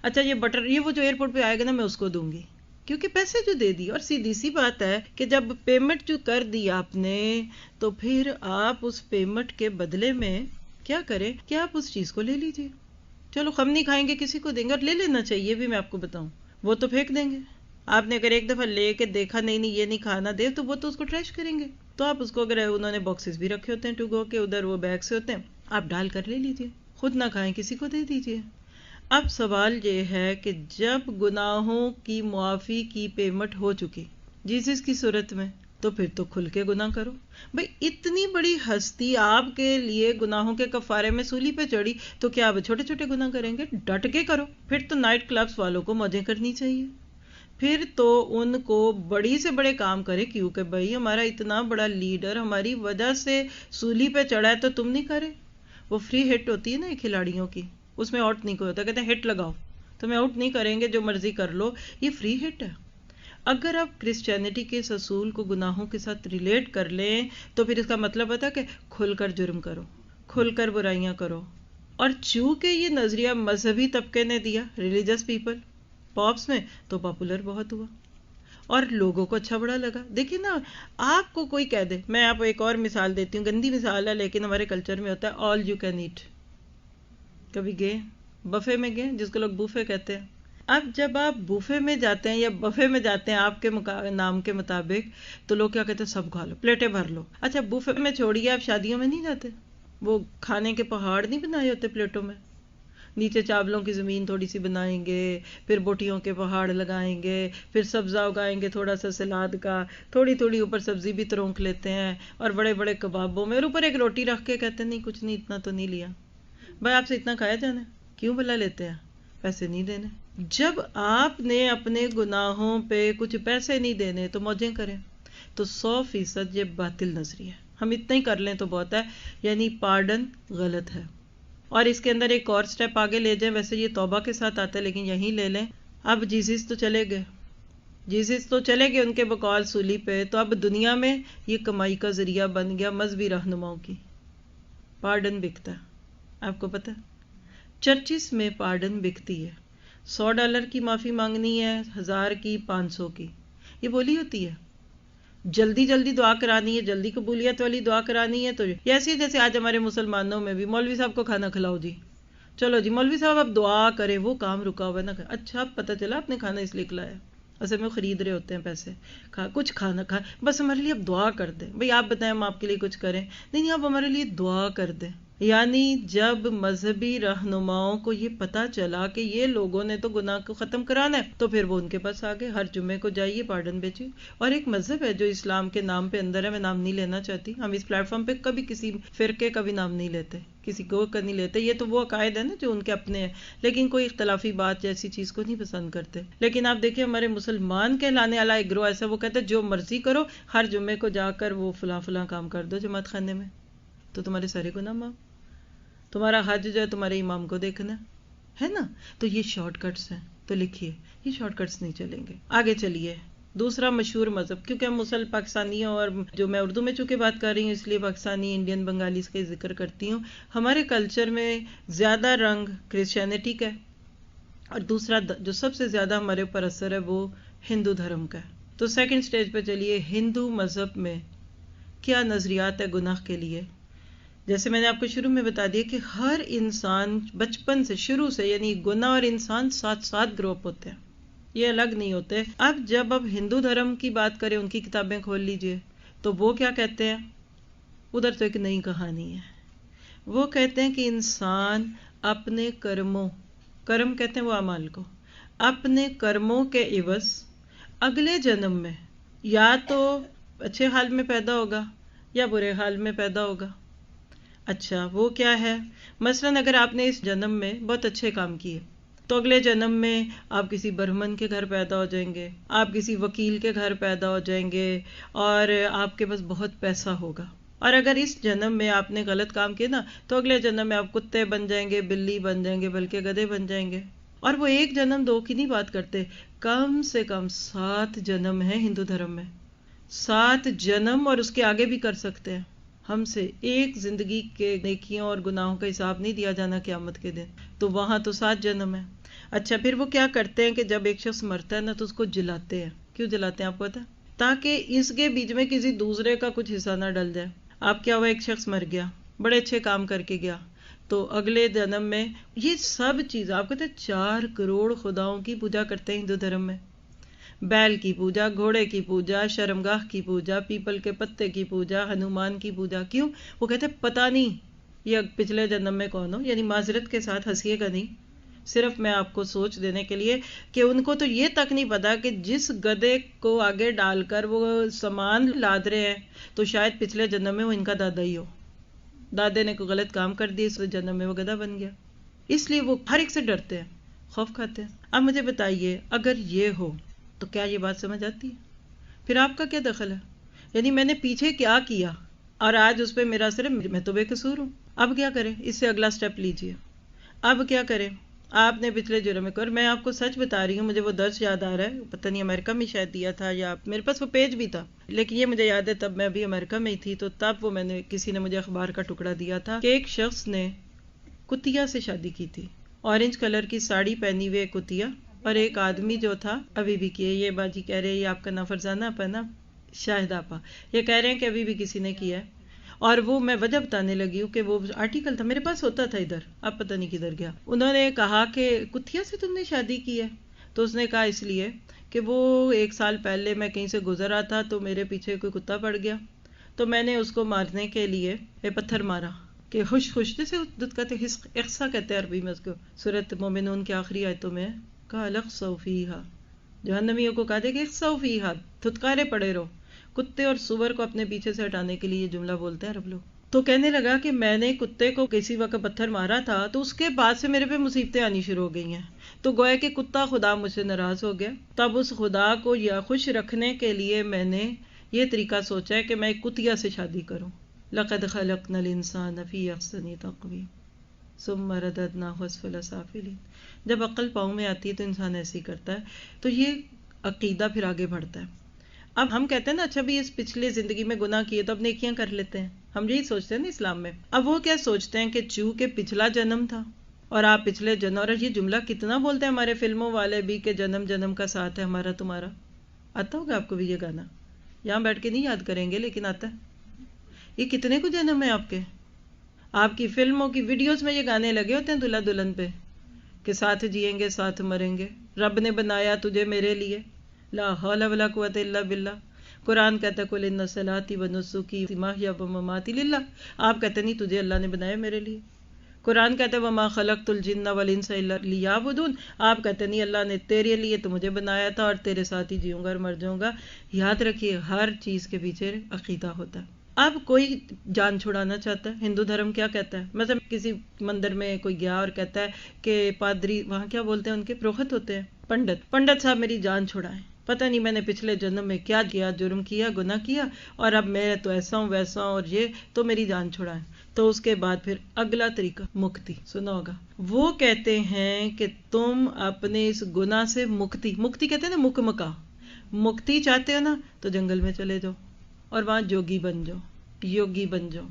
اچھا یہ بٹر، یہ وہ جو ایئرپورٹ پہ آئے گا نا میں اس کو دوں گی، کیونکہ پیسے جو دے دی. اور سیدھی سی بات ہے کہ جب پیمنٹ جو کر دی آپ نے تو پھر آپ اس پیمنٹ کے بدلے میں کیا کریں کہ آپ اس چیز کو لے لیجئے. چلو ہم نہیں کھائیں گے، کسی کو دیں گے. اور لے لینا چاہیے بھی، میں آپ کو بتاؤں. وہ تو پھینک دیں گے. آپ نے اگر ایک دفعہ لے کے دیکھا نہیں یہ نہیں کھانا دے تو وہ تو اس کو ٹریش کریں گے. تو آپ اس کو، اگر انہوں نے باکسز بھی رکھے ہوتے ہیں ٹو گو کے، ادھر وہ بیگ سے ہوتے ہیں، آپ ڈال کر لے لیجئے. خود نہ کھائیں، کسی کو دے دیجئے. اب سوال یہ ہے کہ جب گناہوں کی معافی کی پیمنٹ ہو چکی جیسس کی صورت میں، تو پھر تو کھل کے گناہ کرو. بھئی اتنی بڑی ہستی آپ کے لیے گناہوں کے کفارے میں سولی پہ چڑھی، تو کیا اب چھوٹے چھوٹے گناہ کریں گے؟ ڈٹ کے کرو. پھر تو نائٹ کلبز والوں کو موجیں کرنی چاہیے. پھر تو ان کو بڑی سے بڑے کام کرے، کیونکہ بھئی ہمارا اتنا بڑا لیڈر ہماری وجہ سے سولی پہ چڑھا ہے تو تم نہیں کرے. وہ فری ہٹ ہوتی ہے نا کھلاڑیوں کی، اس میں آؤٹ نہیں کوئی ہوتا. کہتے ہیں ہٹ لگاؤ، تو میں آؤٹ نہیں کریں گے، جو مرضی کر لو. یہ فری ہٹ ہے. اگر آپ کرسچینٹی کے اس اصول کو گناہوں کے ساتھ ریلیٹ کر لیں تو پھر اس کا مطلب ہوتا ہے کہ کھل کر جرم کرو، کھل کر برائیاں کرو. اور چونکہ یہ نظریہ مذہبی طبقے نے دیا، ریلیجس پیپل، پاپس میں، تو پاپولر بہت ہوا اور لوگوں کو اچھا بڑا لگا. دیکھیں نا، آپ کو کوئی کہہ دے، میں آپ کو ایک اور مثال دیتی ہوں، گندی مثال ہے لیکن ہمارے کلچر میں ہوتا ہے، آل یو کین ایٹ. کبھی گئے بفے میں گئے جس کو لوگ بوفے کہتے ہیں. اب جب آپ بوفے میں جاتے ہیں یا بفے میں جاتے ہیں آپ کے نام کے مطابق تو لوگ کیا کہتے ہیں سب کھا لو پلیٹیں بھر لو. اچھا بوفے میں چھوڑیے آپ شادیوں میں نہیں جاتے وہ کھانے کے پہاڑ نہیں بنائے ہوتے پلیٹوں میں نیچے چاولوں کی زمین تھوڑی سی بنائیں گے پھر بوٹیوں کے پہاڑ لگائیں گے پھر سبزہ اگائیں گے تھوڑا سا سلاد کا تھوڑی تھوڑی اوپر سبزی بھی ترونک لیتے ہیں اور بڑے بڑے کبابوں میں اور اوپر ایک روٹی رکھ کے کہتے ہیں نہیں کچھ نہیں اتنا تو نہیں لیا. بھائی آپ سے اتنا کھایا جانا ہے کیوں بھلا لیتے ہیں پیسے نہیں دینے. جب آپ نے اپنے گناہوں پہ کچھ پیسے نہیں دینے تو موجیں کریں تو 100% یہ باطل نظریہ ہے. ہم اتنا ہی کر لیں تو بہت ہے یعنی پارڈن غلط ہے. اور اس کے اندر ایک اور سٹیپ آگے لے جائیں ویسے یہ توبہ کے ساتھ آتا ہے لیکن یہیں لے لیں. اب جیسس تو چلے گئے ان کے بقول سولی پہ تو اب دنیا میں یہ کمائی کا ذریعہ بن گیا مذہبی رہنماؤں کی. پارڈن بکتا ہے آپ کو پتہ چرچز میں پارڈن بکتی ہے. $100 کی معافی مانگنی ہے 1000 کی 500 کی یہ بولی ہوتی ہے. جلدی جلدی دعا کرانی ہے جلدی قبولیت والی دعا کرانی ہے تو ایسے جیسے آج ہمارے مسلمانوں میں بھی مولوی صاحب کو کھانا کھلاؤ جی چلو جی مولوی صاحب اب دعا کریں وہ کام رکا ہوا ہے نا. اچھا پتہ چلا آپ نے کھانا اس لیے کھلایا اصل میں خرید رہے ہوتے ہیں پیسے کچھ کھانا کھا بس ہمارے لیے اب دعا کر دیں. بھئی آپ بتائیں ہم آپ کے لیے کچھ کریں نہیں آپ ہمارے لیے دعا کر دیں. یعنی جب مذہبی رہنماؤں کو یہ پتا چلا کہ یہ لوگوں نے تو گناہ کو ختم کرانا ہے تو پھر وہ ان کے پاس آگے ہر جمعے کو جائیے پارڈن بیچیے. اور ایک مذہب ہے جو اسلام کے نام پہ اندر ہے میں نام نہیں لینا چاہتی ہم اس پلیٹ فارم پہ کبھی کسی فرقے کا بھی نام نہیں لیتے کسی کو کا نہیں لیتے یہ تو وہ عقائد ہے نا جو ان کے اپنے ہیں لیکن کوئی اختلافی بات جیسی چیز کو نہیں پسند کرتے. لیکن آپ دیکھیں ہمارے مسلمان کہلانے والا ایک گروہ ایسا وہ کہتے ہیں جو مرضی کرو ہر جمعے کو جا کر وہ فلاں فلاں کام کر دو جماعت خانے میں تو تمہارے سارے گناہ معاف. تمہارا حج جو ہے تمہارے امام کو دیکھنا ہے نا. تو یہ شارٹ کٹس ہیں تو لکھیے یہ شارٹ کٹس نہیں چلیں گے. آگے چلیے دوسرا مشہور مذہب کیونکہ ہم پاکستانیوں اور جو میں اردو میں چونکہ بات کر رہی ہوں اس لیے پاکستانی انڈین بنگالیز کا ذکر کرتی ہوں. ہمارے کلچر میں زیادہ رنگ کرسچینٹی کا ہے اور دوسرا جو سب سے زیادہ ہمارے اوپر اثر ہے وہ ہندو دھرم کا ہے. تو سیکنڈ سٹیج پہ چلیے ہندو مذہب میں کیا نظریات ہے گناہ کے لیے. جیسے میں نے آپ کو شروع میں بتا دیا کہ ہر انسان بچپن سے شروع سے یعنی گناہ اور انسان ساتھ گروپ ہوتے ہیں یہ الگ نہیں ہوتے. اب جب ہندو دھرم کی بات کریں ان کی کتابیں کھول لیجئے تو وہ کیا کہتے ہیں ادھر تو ایک نئی کہانی ہے. وہ کہتے ہیں کہ انسان اپنے کرم کہتے ہیں وہ اعمال کو اپنے کرموں کے عوض اگلے جنم میں یا تو اچھے حال میں پیدا ہوگا یا برے حال میں پیدا ہوگا. اچھا وہ کیا ہے مثلاً اگر آپ نے اس جنم میں بہت اچھے کام کیے تو اگلے جنم میں آپ کسی برہمن کے گھر پیدا ہو جائیں گے آپ کسی وکیل کے گھر پیدا ہو جائیں گے اور آپ کے پاس بہت پیسہ ہوگا. اور اگر اس جنم میں آپ نے غلط کام کیا نا تو اگلے جنم میں آپ کتے بن جائیں گے بلی بن جائیں گے بلکہ گدھے بن جائیں گے. اور وہ ایک جنم 2 کی نہیں بات کرتے کم سے کم 7 جنم ہیں ہندو دھرم میں 7 جنم اور اس کے آگے بھی کر سکتے ہیں. ہم سے ایک زندگی کے نیکیوں اور گناہوں کا حساب نہیں دیا جانا قیامت کے دن تو وہاں تو 7 جنم ہے. اچھا پھر وہ کیا کرتے ہیں کہ جب ایک شخص مرتا ہے نا تو اس کو جلاتے ہیں. کیوں جلاتے ہیں آپ کو پتا ہے تاکہ اس کے بیچ میں کسی دوسرے کا کچھ حصہ نہ ڈل جائے. آپ کیا ہوا ایک شخص مر گیا بڑے اچھے کام کر کے گیا تو اگلے جنم میں یہ سب چیز آپ کہتے ہیں 4 کروڑ خداؤں کی پوجا کرتے ہیں ہندو دھرم میں. بیل کی پوجا گھوڑے کی پوجا شرمگاہ کی پوجا پیپل کے پتے کی پوجا ہنومان کی پوجا. کیوں وہ کہتے ہیں پتہ نہیں یہ پچھلے جنم میں کون ہو. یعنی معذرت کے ساتھ ہنسیے گا نہیں صرف میں آپ کو سوچ دینے کے لیے کہ ان کو تو یہ تک نہیں پتا کہ جس گدھے کو آگے ڈال کر وہ سامان لاد رہے ہیں تو شاید پچھلے جنم میں وہ ان کا دادا ہی ہو. دادے نے کوئی غلط کام کر دیا اس جنم میں وہ گدھا بن گیا. اس لیے وہ ہر ایک سے ڈرتے ہیں خوف کھاتے ہیں. اب مجھے بتائیے اگر یہ ہو تو کیا یہ بات سمجھ آتی ہے پھر آپ کا کیا دخل ہے. یعنی میں نے پیچھے کیا کیا اور آج اس پہ میرا صرف میں تو بے قصور ہوں. اب کیا کریں اس سے اگلا سٹیپ لیجئے. اب کیا کریں آپ نے پچھلے جرم میں کر میں آپ کو سچ بتا رہی ہوں مجھے وہ درس یاد آ رہا ہے پتہ نہیں امریکہ میں شاید دیا تھا یا میرے پاس وہ پیج بھی تھا لیکن یہ مجھے یاد ہے تب میں بھی امریکہ میں ہی تھی تو تب وہ میں نے کسی نے مجھے اخبار کا ٹکڑا دیا تھا کہ ایک شخص نے کتیا سے شادی کی تھی. اورنج کلر کی ساڑی پہنی ہوئی کتیا اور ایک آدمی جو تھا ابھی بھی کیے یہ باجی کہہ رہے ہیں یہ آپ کا نا فرزانہ آپا نا شاہد آپا یہ کہہ رہے ہیں کہ ابھی بھی کسی نے کیا ہے. اور وہ میں وجہ بتانے لگی ہوں کہ وہ آرٹیکل تھا میرے پاس ہوتا تھا ادھر، اب پتہ نہیں کدھر گیا. انہوں نے کہا کہ کتیا سے تم نے شادی کی ہے؟ تو اس نے کہا اس لیے کہ وہ 1 سال پہلے میں کہیں سے گزر رہا تھا تو میرے پیچھے کوئی کتا پڑ گیا، تو میں نے اس کو مارنے کے لیے پتھر مارا کہ خوش جیسے کہتے اقصا کہتے ہیں عربی میں اس کو. سورۃ مومنون کی آخری آیتوں میں کہا اخسؤ فیہا، جہنمیوں کو کہا دے کہ اخسؤ فیہا، دھتکارے پڑے رہو. کتے اور سور کو اپنے پیچھے سے ہٹانے کے لیے یہ جملہ بولتے ہیں عرب لوگ. تو کہنے لگا کہ میں نے کتے کو کسی وقت پتھر مارا تھا تو اس کے بعد سے میرے پہ مصیبتیں آنی شروع ہو گئی ہیں. تو گویا کہ کتا خدا مجھ سے ناراض ہو گیا. تب اس خدا کو یا خوش رکھنے کے لیے میں نے یہ طریقہ سوچا ہے کہ میں ایک کتیا سے شادی کروں. لقد خلقنا الانسان فی احسن تقویم ثم رددناہ اسفل سافلین. جب عقل پاؤں میں آتی ہے تو انسان ایسے ہی کرتا ہے. تو یہ عقیدہ پھر آگے بڑھتا ہے. اب ہم کہتے ہیں نا اچھا بھی اس پچھلے زندگی میں گناہ کیے تو اب نیکیاں کر لیتے ہیں، ہم یہی سوچتے ہیں نا اسلام میں. اب وہ کیا سوچتے ہیں کہ چونکہ پچھلا جنم تھا اور آپ پچھلے جنم، اور یہ جملہ کتنا بولتے ہیں ہمارے فلموں والے بھی کہ جنم جنم کا ساتھ ہے ہمارا تمہارا. آتا ہوگا آپ کو بھی یہ گانا، یہاں بیٹھ کے نہیں یاد کریں گے لیکن آتا ہے. یہ کتنے کو جنم ہے آپ کے؟ آپ کی فلموں کی ویڈیوز میں یہ گانے لگے ہوتے ہیں دلہا دلہن پہ کہ ساتھ جئیں گے ساتھ مریں گے، رب نے بنایا تجھے میرے لیے، لا حول ولا قوت الا باللہ. قرآن کہتا ہے قل ان صلاتی و نسکی ومحیائی و مماتی للہ. آپ کہتے نہیں تجھے اللہ نے بنایا میرے لیے. قرآن کہتا ہے وما خلقت الجن والانس الا لیعبدون. آپ کہتے نہیں اللہ نے تیرے لیے تو مجھے بنایا تھا اور تیرے ساتھ ہی جیوں گا اور مر جاؤں گا. یاد رکھیے ہر چیز کے پیچھے عقیدہ ہوتا ہے. اب کوئی جان چھڑانا چاہتا ہے، ہندو دھرم کیا کہتا ہے، مثلا کسی مندر میں کوئی گیا اور کہتا ہے کہ پادری، وہاں کیا بولتے ہیں ان کے پروہت ہوتے ہیں، پنڈت صاحب میری جان چھڑائیں، پتہ نہیں میں نے پچھلے جنم میں کیا کیا، جرم کیا، گناہ کیا، اور اب میں تو ایسا ہوں ویسا ہوں اور یہ تو میری جان چھڑائیں. تو اس کے بعد پھر اگلا طریقہ مکتی سنا ہوگا. وہ کہتے ہیں کہ تم اپنے اس گناہ سے مکتی کہتے ہیں نا، مکمکا، مکتی چاہتے ہو نا تو جنگل میں چلے جاؤ اور وہاں جوگی بن جاؤ، یوگی بن جاؤ.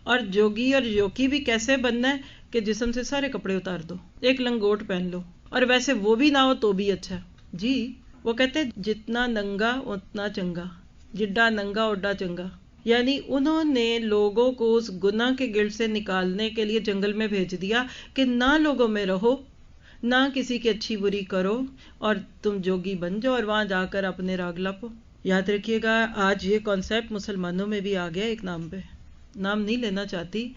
اور جوگی اور یوگی بھی کیسے بننا ہے کہ جسم سے سارے کپڑے اتار دو، ایک لنگوٹ پہن لو، اور ویسے وہ بھی نہ ہو تو بھی اچھا. جی وہ کہتے ہیں جتنا ننگا اتنا چنگا، جڈا ننگا اوڈا چنگا. یعنی انہوں نے لوگوں کو اس گناہ کے گرد سے نکالنے کے لیے جنگل میں بھیج دیا کہ نہ لوگوں میں رہو، نہ کسی کی اچھی بری کرو، اور تم جوگی بن جاؤ اور وہاں جا کر اپنے راگ لپو. یاد رکھیے گا آج یہ کانسیپٹ مسلمانوں میں بھی آ گیا ایک نام پہ، نام نہیں لینا چاہتی،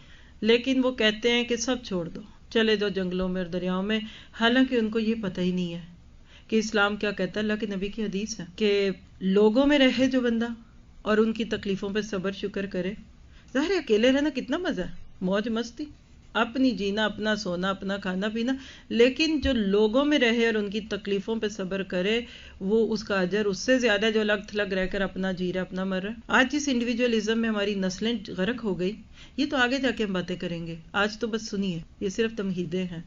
لیکن وہ کہتے ہیں کہ سب چھوڑ دو، چلے جاؤ جنگلوں میں اور دریاؤں میں. حالانکہ ان کو یہ پتہ ہی نہیں ہے کہ اسلام کیا کہتا ہے. اللہ کے نبی کی حدیث ہے کہ لوگوں میں رہے جو بندہ اور ان کی تکلیفوں پہ صبر شکر کرے. ظاہر ہے اکیلے رہنا کتنا مزہ ہے، موج مستی، اپنی جینا، اپنا سونا، اپنا کھانا پینا، لیکن جو لوگوں میں رہے اور ان کی تکلیفوں پہ صبر کرے وہ اس کا اجر اس سے زیادہ جو الگ تھلگ رہ کر اپنا جی رہا، اپنا مر رہا. آج جس انڈیویجولزم میں ہماری نسلیں غرق ہو گئی، یہ تو آگے جا کے ہم باتیں کریں گے، آج تو بس سنیے، یہ صرف تمہیدیں ہیں.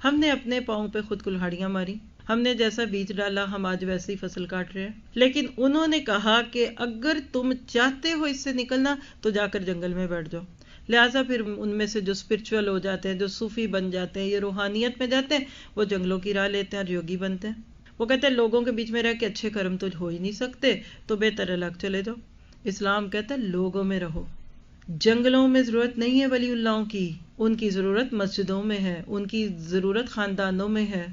ہم نے اپنے پاؤں پہ خود کلہاڑیاں ماری، ہم نے جیسا بیج ڈالا ہم آج ویسے ہی فصل کاٹ رہے ہیں. لیکن انہوں نے کہا کہ اگر تم چاہتے ہو اس سے نکلنا تو جا کر جنگل میں بیٹھ جاؤ. لہٰذا پھر ان میں سے جو اسپرچول ہو جاتے ہیں، جو صوفی بن جاتے ہیں، یہ روحانیت میں جاتے ہیں، وہ جنگلوں کی راہ لیتے ہیں اور یوگی بنتے ہیں. وہ کہتے ہیں لوگوں کے بیچ میں رہ کے اچھے کرم تو ہو ہی نہیں سکتے، تو بہتر الگ چلے جاؤ. اسلام کہتا ہے لوگوں میں رہو، جنگلوں میں ضرورت نہیں ہے ولی اللہ کی، ان کی ضرورت مسجدوں میں ہے، ان کی ضرورت خاندانوں میں ہے،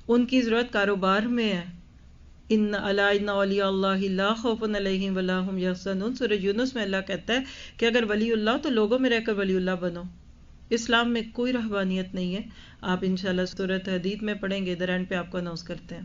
ان کی ضرورت کاروبار میں ہے. ان اولیاء اللہ لا خوف علیہم ولا ہم یحزنون. سورہ یونس میں اللہ کہتا ہے کہ اگر ولی اللہ تو لوگوں میں رہ کر ولی اللہ بنو. اسلام میں کوئی رہبانیت نہیں ہے. آپ انشاءاللہ سورہ حدید میں پڑھیں گے، ادھر اینڈ پہ آپ کو اناؤنس کرتے ہیں.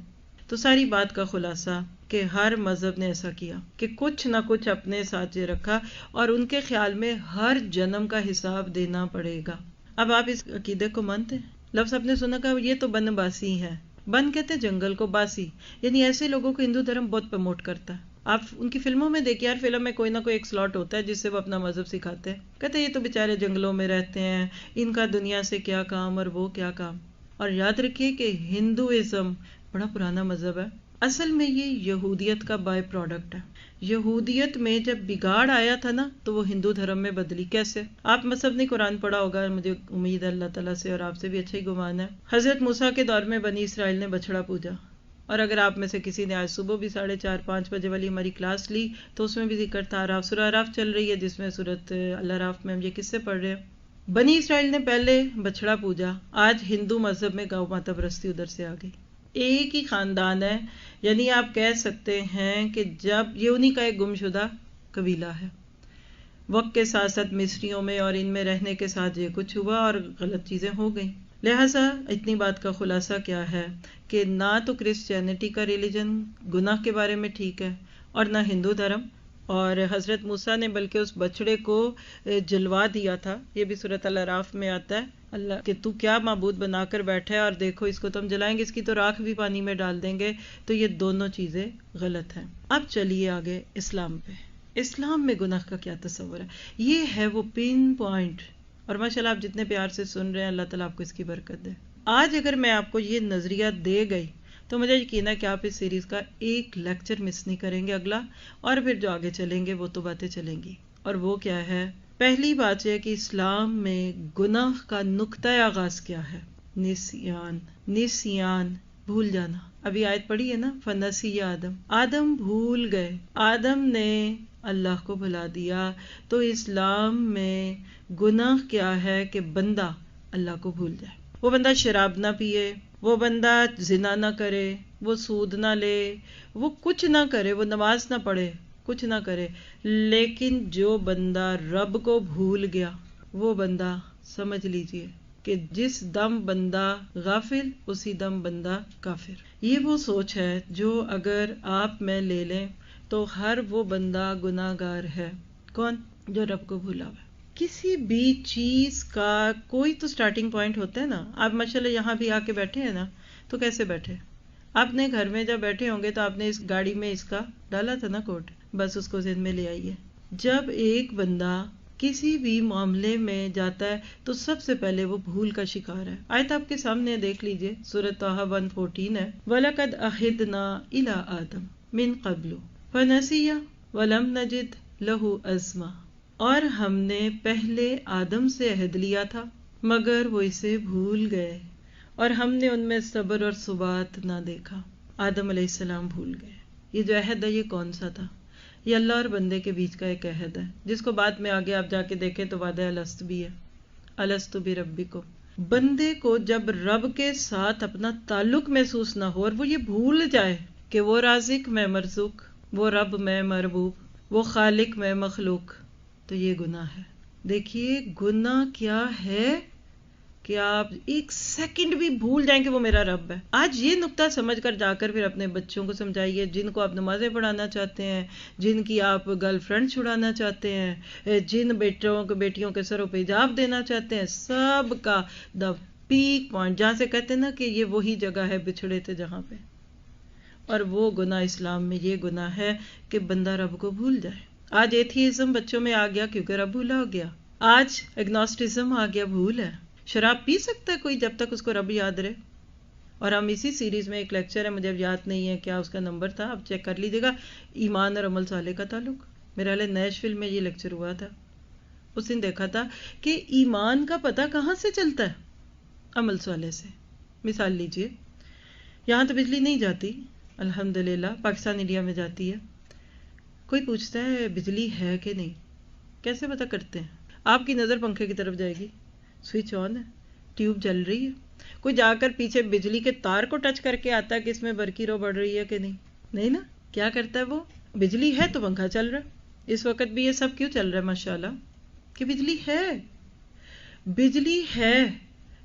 تو ساری بات کا خلاصہ کہ ہر مذہب نے ایسا کیا کہ کچھ نہ کچھ اپنے ساتھ یہ رکھا، اور ان کے خیال میں ہر جنم کا حساب دینا پڑے گا. اب آپ اس عقیدے کو مانتے ہیں؟ لفظ آپ نے سنا کہ یہ تو بن باسی ہے. بن کہتے ہیں جنگل کو، باسی یعنی ایسے لوگوں کو ہندو دھرم بہت پروموٹ کرتا ہے. آپ ان کی فلموں میں دیکھیے، ہر فلم میں کوئی نہ کوئی ایک سلاٹ ہوتا ہے جس سے وہ اپنا مذہب سکھاتے ہیں. کہتے ہیں یہ تو بیچارے جنگلوں میں رہتے ہیں، ان کا دنیا سے کیا کام اور وہ کیا کام. اور یاد رکھیے کہ ہندوازم بڑا پرانا مذہب ہے. اصل میں یہ یہودیت کا بائی پروڈکٹ ہے. یہودیت میں جب بگاڑ آیا تھا نا تو وہ ہندو دھرم میں بدلی. کیسے؟ آپ مذہب نہیں قرآن پڑھا ہوگا، مجھے امید ہے اللہ تعالیٰ سے اور آپ سے بھی اچھا ہی گمان ہے. حضرت موسیٰ کے دور میں بنی اسرائیل نے بچڑا پوجا، اور اگر آپ میں سے کسی نے آج صبح بھی 4:30-5 بجے والی ہماری کلاس لی تو اس میں بھی ذکر تھا اعراف، سورہ اعراف چل رہی ہے جس میں سورۃ الاعراف میں ہم یہ قصے پڑھ رہے ہیں۔ بنی اسرائیل نے پہلے بچڑا پوجا، آج ہندو مذہب میں گاؤ ماتا پرستی ادھر سے آ گئی۔ ایک ہی خاندان ہے، یعنی آپ کہہ سکتے ہیں کہ جب یہ انہی کا ایک گمشدہ قبیلہ ہے۔ وقت کے ساتھ ساتھ مصریوں میں اور ان میں رہنے کے ساتھ یہ کچھ ہوا اور غلط چیزیں ہو گئیں۔ لہٰذا اتنی بات کا خلاصہ کیا ہے کہ نہ تو کرسچینٹی کا ریلیجن گناہ کے بارے میں ٹھیک ہے اور نہ ہندو دھرم، اور حضرت موسیٰ نے بلکہ اس بچڑے کو جلوا دیا تھا، یہ بھی سورۃ الاعراف میں آتا ہے، اللہ کہ تو کیا معبود بنا کر بیٹھا ہے اور دیکھو اس کو تو ہم جلائیں گے، اس کی تو راکھ بھی پانی میں ڈال دیں گے۔ تو یہ دونوں چیزیں غلط ہیں۔ اب چلیے آگے اسلام پہ۔ اسلام میں گناہ کا کیا تصور ہے؟ یہ ہے وہ پن پوائنٹ، اور ماشاءاللہ آپ جتنے پیار سے سن رہے ہیں اللہ تعالیٰ آپ کو اس کی برکت دے۔ آج اگر میں آپ کو یہ نظریہ دے گئی تو مجھے یقین ہے کہ آپ اس سیریز کا ایک لیکچر مس نہیں کریں گے اگلا، اور پھر جو آگے چلیں گے وہ تو باتیں چلیں گی۔ اور وہ کیا ہے؟ پہلی بات یہ کہ اسلام میں گناہ کا نقطۂ آغاز کیا ہے؟ نسیان، بھول جانا۔ ابھی آیت پڑھی ہے نا، فنسی آدم، آدم بھول گئے، آدم نے اللہ کو بھلا دیا۔ تو اسلام میں گناہ کیا ہے کہ بندہ اللہ کو بھول جائے۔ وہ بندہ شراب نہ پیے، وہ بندہ زنا نہ کرے، وہ سود نہ لے، وہ کچھ نہ کرے، وہ نماز نہ پڑھے، کچھ نہ کرے، لیکن جو بندہ رب کو بھول گیا وہ بندہ سمجھ لیجئے کہ جس دم بندہ غافل اسی دم بندہ کافر۔ یہ وہ سوچ ہے جو اگر آپ میں لے لیں تو ہر وہ بندہ گناہ گار ہے۔ کون؟ جو رب کو بھولا ہوا ہے۔ کسی بھی چیز کا کوئی تو سٹارٹنگ پوائنٹ ہوتا ہے نا۔ آپ ماشاءاللہ یہاں بھی آ کے بیٹھے ہیں نا، تو کیسے بیٹھے؟ آپ نے گھر میں جب بیٹھے ہوں گے تو آپ نے اس گاڑی میں اس کا ڈالا تھا نا کوڈ، بس اس کو ذہن میں لے آئیے۔ جب ایک بندہ کسی بھی معاملے میں جاتا ہے تو سب سے پہلے وہ بھول کا شکار ہے۔ آیت آپ کے سامنے دیکھ لیجئے، سورۃ طٰہٰ 114 ہے، وَلَقَدْ عَهِدْنَا إِلَىٰ آدَمَ مِن قَبْلُ فَنَسِیَ وَلَمْ نَجِدْ لَهُ عَزْمًا، اور ہم نے پہلے آدم سے عہد لیا تھا مگر وہ اسے بھول گئے اور ہم نے ان میں صبر اور ثبات نہ دیکھا۔ آدم علیہ السلام بھول گئے۔ یہ جو عہد ہے یہ کون سا تھا؟ یہ اللہ اور بندے کے بیچ کا ایک عہد ہے، جس کو بعد میں آگے آپ جا کے دیکھیں تو وعدہ الست بھی ہے، الست بربکم۔ بندے کو جب رب کے ساتھ اپنا تعلق محسوس نہ ہو اور وہ یہ بھول جائے کہ وہ رازق میں مرزوق، وہ رب میں مربوب، وہ خالق میں مخلوق، تو یہ گناہ ہے۔ دیکھیے گناہ کیا ہے کہ آپ ایک سیکنڈ بھی بھول جائیں کہ وہ میرا رب ہے۔ آج یہ نقطہ سمجھ کر جا کر پھر اپنے بچوں کو سمجھائیے، جن کو آپ نمازیں پڑھانا چاہتے ہیں، جن کی آپ گرل فرینڈ چھڑانا چاہتے ہیں، جن بیٹیوں کے سروں پہ حجاب دینا چاہتے ہیں، سب کا دا پیک پوائنٹ جہاں سے کہتے ہیں نا کہ یہ وہی جگہ ہے بچھڑے تھے جہاں پہ، اور وہ گناہ اسلام میں یہ گناہ ہے کہ بندہ رب کو بھول جائے۔ آج ایتھیزم بچوں میں آ گیا کیونکہ رب بھولا ہو گیا، آج ایگنوسٹزم آ گیا، بھول ہے۔ شراب پی سکتا ہے کوئی جب تک اس کو رب یاد رہے؟ اور ہم اسی سیریز میں ایک لیکچر ہے، مجھے اب یاد نہیں ہے کیا اس کا نمبر تھا، آپ چیک کر لیجیے گا، ایمان اور عمل صالح کا تعلق۔ میرا حال نیشویل میں یہ لیکچر ہوا تھا، اس دن دیکھا تھا کہ ایمان کا پتہ کہاں سے چلتا ہے؟ عمل صالح سے۔ مثال لیجیے، یہاں تو بجلی نہیں جاتی الحمدللہ، پاکستان انڈیا میں جاتی ہے، کوئی پوچھتا ہے بجلی ہے کہ نہیں، کیسے پتہ کرتے ہیں؟ آپ کی نظر پنکھے کی طرف جائے گی، سوئچ آن ہے، ٹیوب جل رہی ہے، کوئی جا کر پیچھے بجلی کے تار کو ٹچ کر کے آتا ہے کہ اس میں برقی رو بڑھ رہی ہے کہ نہیں؟ نہیں نا، کیا کرتا ہے وہ؟ بجلی ہے تو پنکھا چل رہا ہے۔ اس وقت بھی یہ سب کیوں چل رہا ہے؟ ماشاءاللہ کہ بجلی ہے، بجلی ہے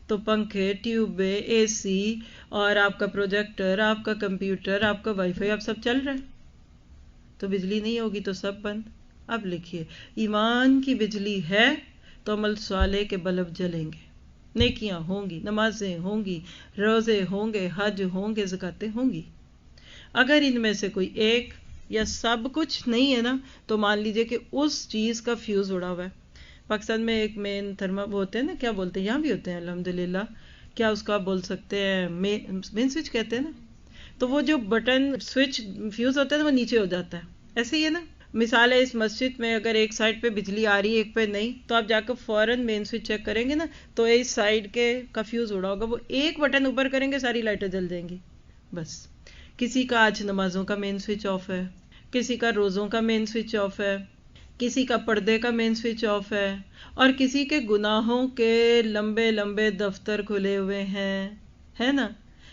تو پنکھے، ٹیوبیں، اے سی اور آپ کا پروجیکٹر، آپ کا کمپیوٹر، آپ کا وائی فائی، آپ سب چل رہا ہے۔ تو بجلی نہیں ہوگی تو سب بند۔ اب لکھیے، ایمان کی بجلی ہے تو عمل صالح کے بلب جلیں گے، نیکیاں ہوں گی، نمازیں ہوں گی، روزے ہوں گے، حج ہوں گے، زکاتیں ہوں گی۔ اگر ان میں سے کوئی ایک یا سب کچھ نہیں ہے نا تو مان لیجئے کہ اس چیز کا فیوز اڑا ہوا ہے۔ پاکستان میں ایک مین تھرما وہ ہوتے ہیں نا، کیا بولتے ہیں، یہاں بھی ہوتے ہیں الحمدللہ، کیا اس کا بول سکتے ہیں، مین سوئچ کہتے ہیں نا، تو وہ جو بٹن سوئچ فیوز ہوتا ہے نا وہ نیچے ہو جاتا ہے، ایسے ہی ہے نا۔ مثال ہے، اس مسجد میں اگر ایک سائڈ پہ بجلی آ رہی ہے ایک پہ نہیں، تو آپ جا کر فوراً مین سوئچ چیک کریں گے نا تو اس سائڈ کے کا فیوز اڑا ہوگا، وہ ایک بٹن اوپر کریں گے ساری لائٹیں جل جائیں گی۔ بس کسی کا آج نمازوں کا مین سوئچ آف ہے، کسی کا روزوں کا مین سوئچ آف ہے، کسی کا پردے کا مین سوئچ آف ہے، اور کسی کے گناہوں کے لمبے لمبے دفتر کھلے ہوئے ہیں، ہے نا؟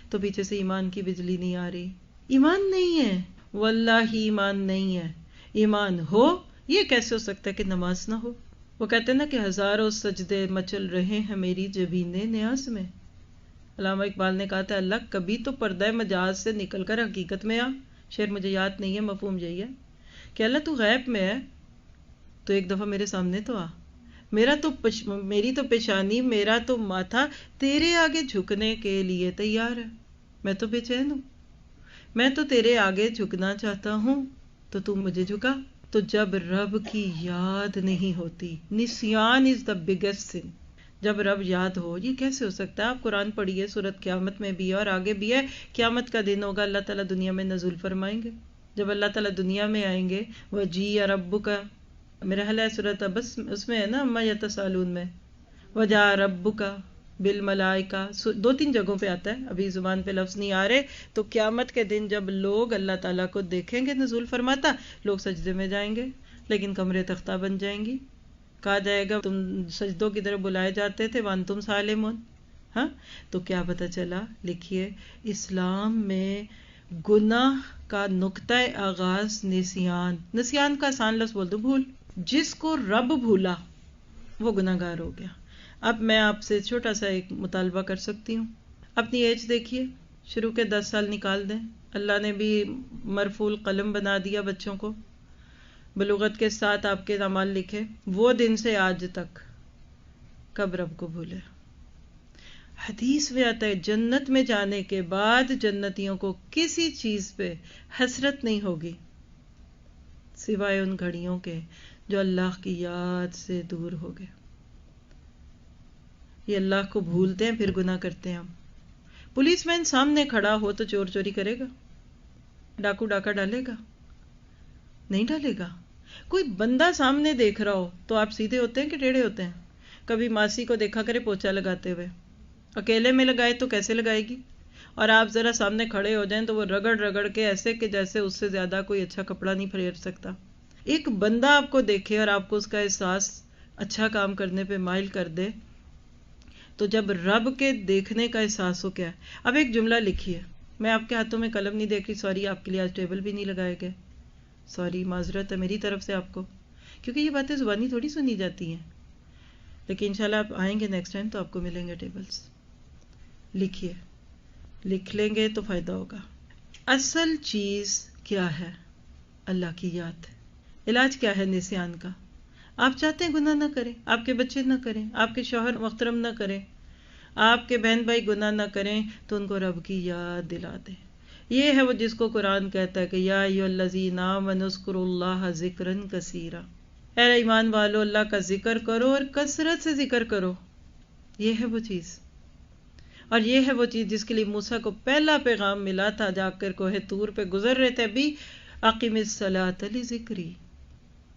تو پیچھے سے ایمان کی بجلی نہیں آ رہی. ایمان نہیں ہے، واللہ ایمان نہیں ہے. ایمان ہو، یہ کیسے ہو سکتا ہے کہ نماز نہ ہو؟ وہ کہتے ہیں نا کہ ہزاروں سجدے مچل رہے ہیں میری جبینے نیاز میں. علامہ اقبال نے کہا تھا اللہ کبھی تو پردہ مجاز سے نکل کر حقیقت میں آ. شعر مجھے یاد نہیں ہے، مفہوم یہی ہے کہ اللہ تو غیب میں ہے، تو ایک دفعہ میرے سامنے تو آ. میری تو پیشانی، میرا تو ماتھا تیرے آگے جھکنے کے لیے تیار ہے. میں تو بے چین ہوں، میں تو تیرے آگے جھکنا چاہتا ہوں، تو مجھے جھکا. تو جب رب کی یاد نہیں ہوتی، نسیان از دا بگیسٹ سن. جب رب یاد ہو، یہ کیسے ہو سکتا ہے؟ آپ قرآن پڑھیے، سورۃ قیامت میں بھی ہے اور آگے بھی ہے. قیامت کا دن ہوگا، اللہ تعالیٰ دنیا میں نزول فرمائیں گے. جب اللہ تعالیٰ دنیا میں آئیں گے، وَجِیَ رَبُّکَ، میرا حال ہے سورۃ بس اس میں ہے نا، اما یتسالون میں، وَجَاءَ رَبُّکَ بالملائکہ، 2-3 جگہوں پہ آتا ہے، ابھی زبان پہ لفظ نہیں آ رہے. تو قیامت کے دن جب لوگ اللہ تعالیٰ کو دیکھیں گے نزول فرماتا، لوگ سجدے میں جائیں گے، لیکن کمرے تختہ بن جائیں گی. کہا جائے گا تم سجدوں کی طرف بلائے جاتے تھے وانتم سالمون. ہاں، تو کیا پتہ چلا؟ لکھیے، اسلام میں گناہ کا نقطۂ آغاز نسیان. نسیان کا آسان لفظ بول دوں، بھول. جس کو رب بھولا وہ گناہ گار ہو گیا. اب میں آپ سے چھوٹا سا ایک مطالبہ کر سکتی ہوں. اپنی ایج دیکھیے، شروع کے 10 سال نکال دیں. اللہ نے بھی مرفوع القلم بنا دیا بچوں کو، بلوغت کے ساتھ آپ کے اعمال لکھے. وہ دن سے آج تک کب رب کو بھولے؟ حدیث میں آتا ہے جنت میں جانے کے بعد جنتیوں کو کسی چیز پہ حسرت نہیں ہوگی سوائے ان گھڑیوں کے جو اللہ کی یاد سے دور ہو گئے. یہ اللہ کو بھولتے ہیں پھر گناہ کرتے ہیں. ہم پولیس مین سامنے کھڑا ہو تو چور چوری کرے گا؟ ڈاکو ڈاکہ ڈالے گا؟ نہیں ڈالے گا. کوئی بندہ سامنے دیکھ رہا ہو تو آپ سیدھے ہوتے ہیں کہ ٹیڑھے ہوتے ہیں؟ کبھی ماسی کو دیکھا کرے پوچھا لگاتے ہوئے، اکیلے میں لگائے تو کیسے لگائے گی؟ اور آپ ذرا سامنے کھڑے ہو جائیں تو وہ رگڑ رگڑ کے ایسے کہ جیسے اس سے زیادہ کوئی اچھا کپڑا نہیں پھیر سکتا. ایک بندہ آپ کو دیکھے اور آپ کو اس کا احساس اچھا کام کرنے پہ مائل کر دے، تو جب رب کے دیکھنے کا احساس ہو کیا ہے. اب ایک جملہ لکھیے، میں آپ کے ہاتھوں میں قلم نہیں دیکھ رہی، سوری، آپ کے لیے آج ٹیبل بھی نہیں لگائے گئے، سوری، معذرت ہے میری طرف سے آپ کو، کیونکہ یہ باتیں زبانی تھوڑی سنی جاتی ہیں. لیکن انشاءاللہ آپ آئیں گے نیکسٹ ٹائم تو آپ کو ملیں گے ٹیبلز. لکھیے، لکھ لیں گے تو فائدہ ہوگا. اصل چیز کیا ہے؟ اللہ کی یاد. علاج کیا ہے نسیان کا؟ آپ چاہتے ہیں گناہ نہ کریں، آپ کے بچے نہ کریں، آپ کے شوہر محترم نہ کریں، آپ کے بہن بھائی گناہ نہ کریں، تو ان کو رب کی یاد دلا دیں. یہ ہے وہ جس کو قرآن کہتا ہے کہ یا ایھا الذین آمنوا اذکروا اللہ ذکرا کثیرا. اے ایمان والو، اللہ کا ذکر کرو اور کثرت سے ذکر کرو. یہ ہے وہ چیز، اور یہ ہے وہ چیز جس کے لیے موسیٰ کو پہلا پیغام ملا تھا. جا کر کوہ طور پہ گزر رہے تھے ابھی، اقم الصلاۃ لذکری،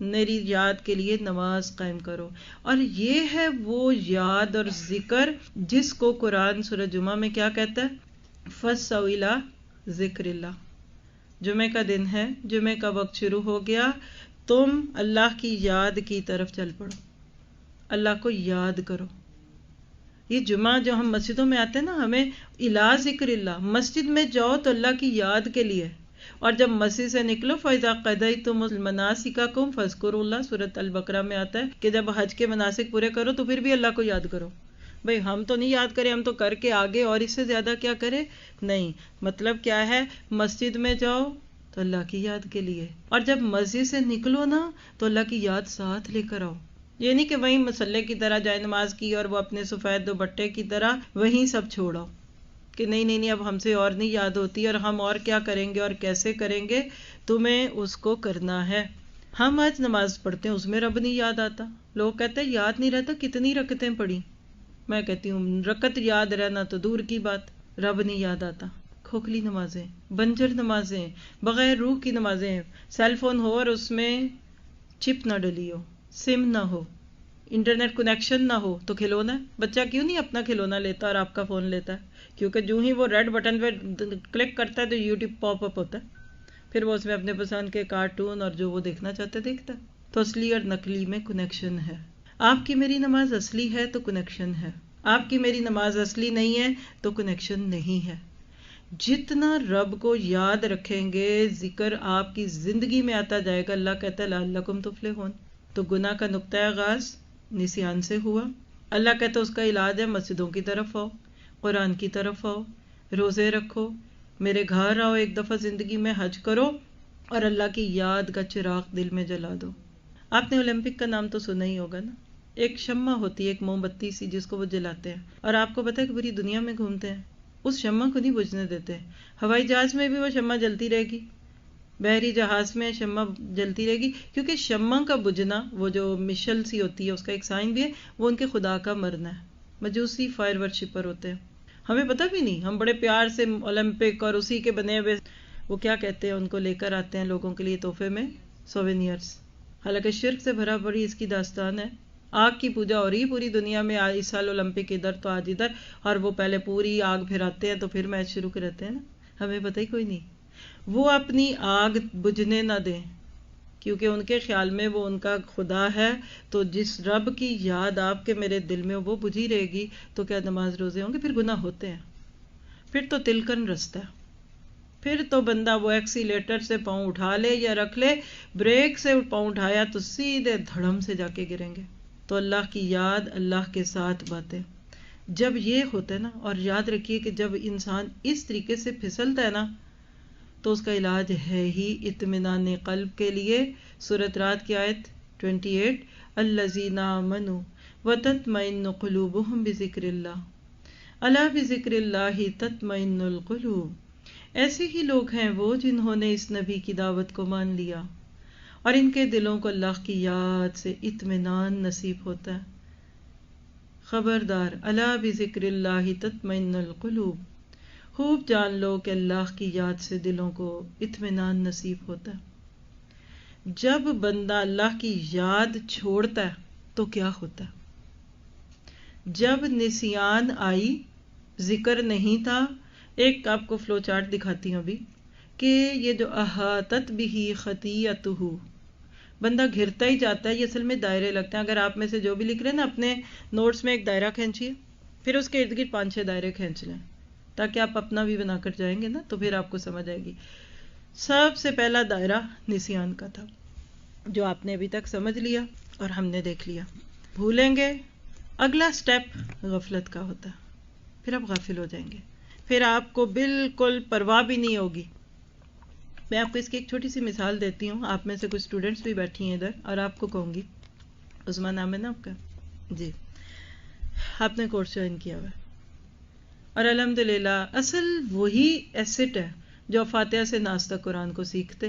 میری یاد کے لیے نماز قائم کرو. اور یہ ہے وہ یاد اور ذکر جس کو قرآن سورہ جمعہ میں کیا کہتا ہے؟ فَاسْعَوْا إِلَىٰ ذِکْرِ اللَّهِ. جمعے کا دن ہے، جمعے کا وقت شروع ہو گیا، تم اللہ کی یاد کی طرف چل پڑو، اللہ کو یاد کرو. یہ جمعہ جو ہم مسجدوں میں آتے ہیں نا، ہمیں اِلَىٰ ذِکْرِ اللَّهِ، مسجد میں جاؤ تو اللہ کی یاد کے لیے، اور جب مسجد سے نکلو فَإِذَا قَضَيْتُمُ مَنَاسِكَكُمْ فَاذْكُرُوا اللَّهَ. سورۃ البقرہ میں آتا ہے کہ جب حج کے مناسک پورے کرو تو پھر بھی اللہ کو یاد کرو. بھئی ہم تو نہیں یاد کریں، ہم تو کر کے آگے اور اس سے زیادہ کیا کرے؟ نہیں. مطلب کیا ہے؟ مسجد میں جاؤ تو اللہ کی یاد کے لیے، اور جب مسجد سے نکلو نا تو اللہ کی یاد ساتھ لے کر آؤ. یہ نہیں کہ وہیں مسلح کی طرح جائے نماز کی اور وہ اپنے سفید دوپٹے کی طرح وہیں سب چھوڑو کہ نہیں اب ہم سے اور نہیں یاد ہوتی اور ہم اور کیا کریں گے اور کیسے کریں گے. تمہیں اس کو کرنا ہے. ہم آج نماز پڑھتے ہیں، اس میں رب نہیں یاد آتا. لوگ کہتے ہیں یاد نہیں رہتا، کتنی رکعتیں پڑھی. میں کہتی ہوں رکعت یاد رہنا تو دور کی بات، رب نہیں یاد آتا. کھوکھلی نمازیں، بنجر نمازیں، بغیر روح کی نمازیں، سیل فون ہو اور اس میں چپ نہ ڈلی ہو، سم نہ ہو، انٹرنیٹ کنیکشن نہ ہو تو کھلونا ہے. بچہ کیوں نہیں اپنا کھلونا لیتا اور آپ کا فون لیتا ہے؟ کیونکہ جو ہی وہ ریڈ بٹن پہ کلک کرتا ہے تو یوٹیوب پاپ اپ ہوتا ہے، پھر وہ اس میں اپنے پسند کے کارٹون اور جو وہ دیکھنا چاہتا ہے دیکھتا ہے. تو اصلی اور نقلی میں کنیکشن ہے. آپ کی میری نماز اصلی ہے تو کنیکشن ہے، آپ کی میری نماز اصلی نہیں ہے تو کنیکشن نہیں ہے. جتنا رب کو یاد رکھیں گے ذکر آپ کی زندگی میں آتا جائے گا. اللہ کہتا ہے لعلکم تفلحون. تو گناہ کا نقطہ آغاز نسیان سے ہوا. اللہ کہتا ہے اس کا علاج ہے مسجدوں کی طرف آؤ، قرآن کی طرف آؤ، روزے رکھو، میرے گھر آؤ، ایک دفعہ زندگی میں حج کرو اور اللہ کی یاد کا چراغ دل میں جلا دو. آپ نے اولمپک کا نام تو سنا ہی ہوگا نا. ایک شمع ہوتی ہے، ایک موم بتی سی جس کو وہ جلاتے ہیں، اور آپ کو پتہ ہے کہ پوری دنیا میں گھومتے ہیں، اس شمع کو نہیں بجھنے دیتے. ہوائی جہاز میں بھی وہ شمع جلتی رہے گی، بحری جہاز میں شمع جلتی رہے گی، کیونکہ شمع کا بجھنا، وہ جو مشل سی ہوتی ہے اس کا ایک سائن بھی ہے، وہ ان کے خدا کا مرنا ہے. مجوسی فائر ورشپر ہوتے ہیں، ہمیں پتہ بھی نہیں، ہم بڑے پیار سے اولمپک اور اسی کے بنے ہوئے وہ کیا کہتے ہیں ان کو لے کر آتے ہیں لوگوں کے لیے تحفے میں، سووینئرز. حالانکہ شرک سے بھرا پڑی اس کی داستان ہے. آگ کی پوجا ہو رہی ہے پوری دنیا میں، اس سال اولمپک ادھر تو آج ادھر، اور وہ پہلے پوری آگ پھراتے ہیں تو پھر میچ شروع کرتے ہیں نا. ہمیں پتہ ہی کوئی نہیں. وہ اپنی آگ بجھنے نہ دیں، کیونکہ ان کے خیال میں وہ ان کا خدا ہے. تو جس رب کی یاد آپ کے میرے دل میں وہ بجھی رہے گی تو کیا نماز روزے ہوں گے؟ پھر گناہ ہوتے ہیں، پھر تو تلکن رستہ ہے. پھر تو بندہ وہ ایکسیلیٹر سے پاؤں اٹھا لے یا رکھ لے، بریک سے پاؤں اٹھایا تو سیدھے دھڑم سے جا کے گریں گے. تو اللہ کی یاد، اللہ کے ساتھ باتیں، جب یہ ہوتا ہے نا، اور یاد رکھیے کہ جب انسان اس طریقے سے پھسلتا ہے نا تو اس کا علاج ہے ہی اطمینان قلب کے لیے. سورۃ رات کی آیت 28، الذین آمنوا وتطمئن قلوبہم بذکر اللہ، الا بذکر اللہ تطمئن القلوب. ایسے ہی لوگ ہیں وہ جنہوں نے اس نبی کی دعوت کو مان لیا اور ان کے دلوں کو اللہ کی یاد سے اطمینان نصیب ہوتا ہے. خبردار، الا بذکر اللہ تطمئن القلوب، خوب جان لو کہ اللہ کی یاد سے دلوں کو اطمینان نصیب ہوتا ہے. جب بندہ اللہ کی یاد چھوڑتا ہے تو کیا ہوتا ہے؟ جب نسیان آئی، ذکر نہیں تھا. ایک آپ کو فلو چارٹ دکھاتی ہوں ابھی، کہ یہ جو احاطت بہ خطیئتہ، بندہ گھرتا ہی جاتا ہے. یہ اصل میں دائرے لگتے ہیں. اگر آپ میں سے جو بھی لکھ رہے ہیں نا اپنے نوٹس میں ایک دائرہ کھینچیے، پھر اس کے ارد گرد 5-6 دائرے کھینچ لیں تاکہ آپ اپنا بھی بنا کر جائیں گے نا تو پھر آپ کو سمجھ آئے گی. سب سے پہلا دائرہ نسیان کا تھا، جو آپ نے ابھی تک سمجھ لیا اور ہم نے دیکھ لیا. بھولیں گے، اگلا سٹیپ غفلت کا ہوتا ہے، پھر آپ غافل ہو جائیں گے، پھر آپ کو بالکل پرواہ بھی نہیں ہوگی. میں آپ کو اس کی ایک چھوٹی سی مثال دیتی ہوں. آپ میں سے کچھ اسٹوڈنٹس بھی بیٹھی ہیں ادھر، اور آپ کو کہوں گی، عثمہ نام ہے نا آپ کا؟ جی، آپ نے کورس جوائن کیا ہوا ہے اور الحمدللہ اصل وہی ایسٹ ہے جو فاتحہ سے ناس تک قرآن کو سیکھتے.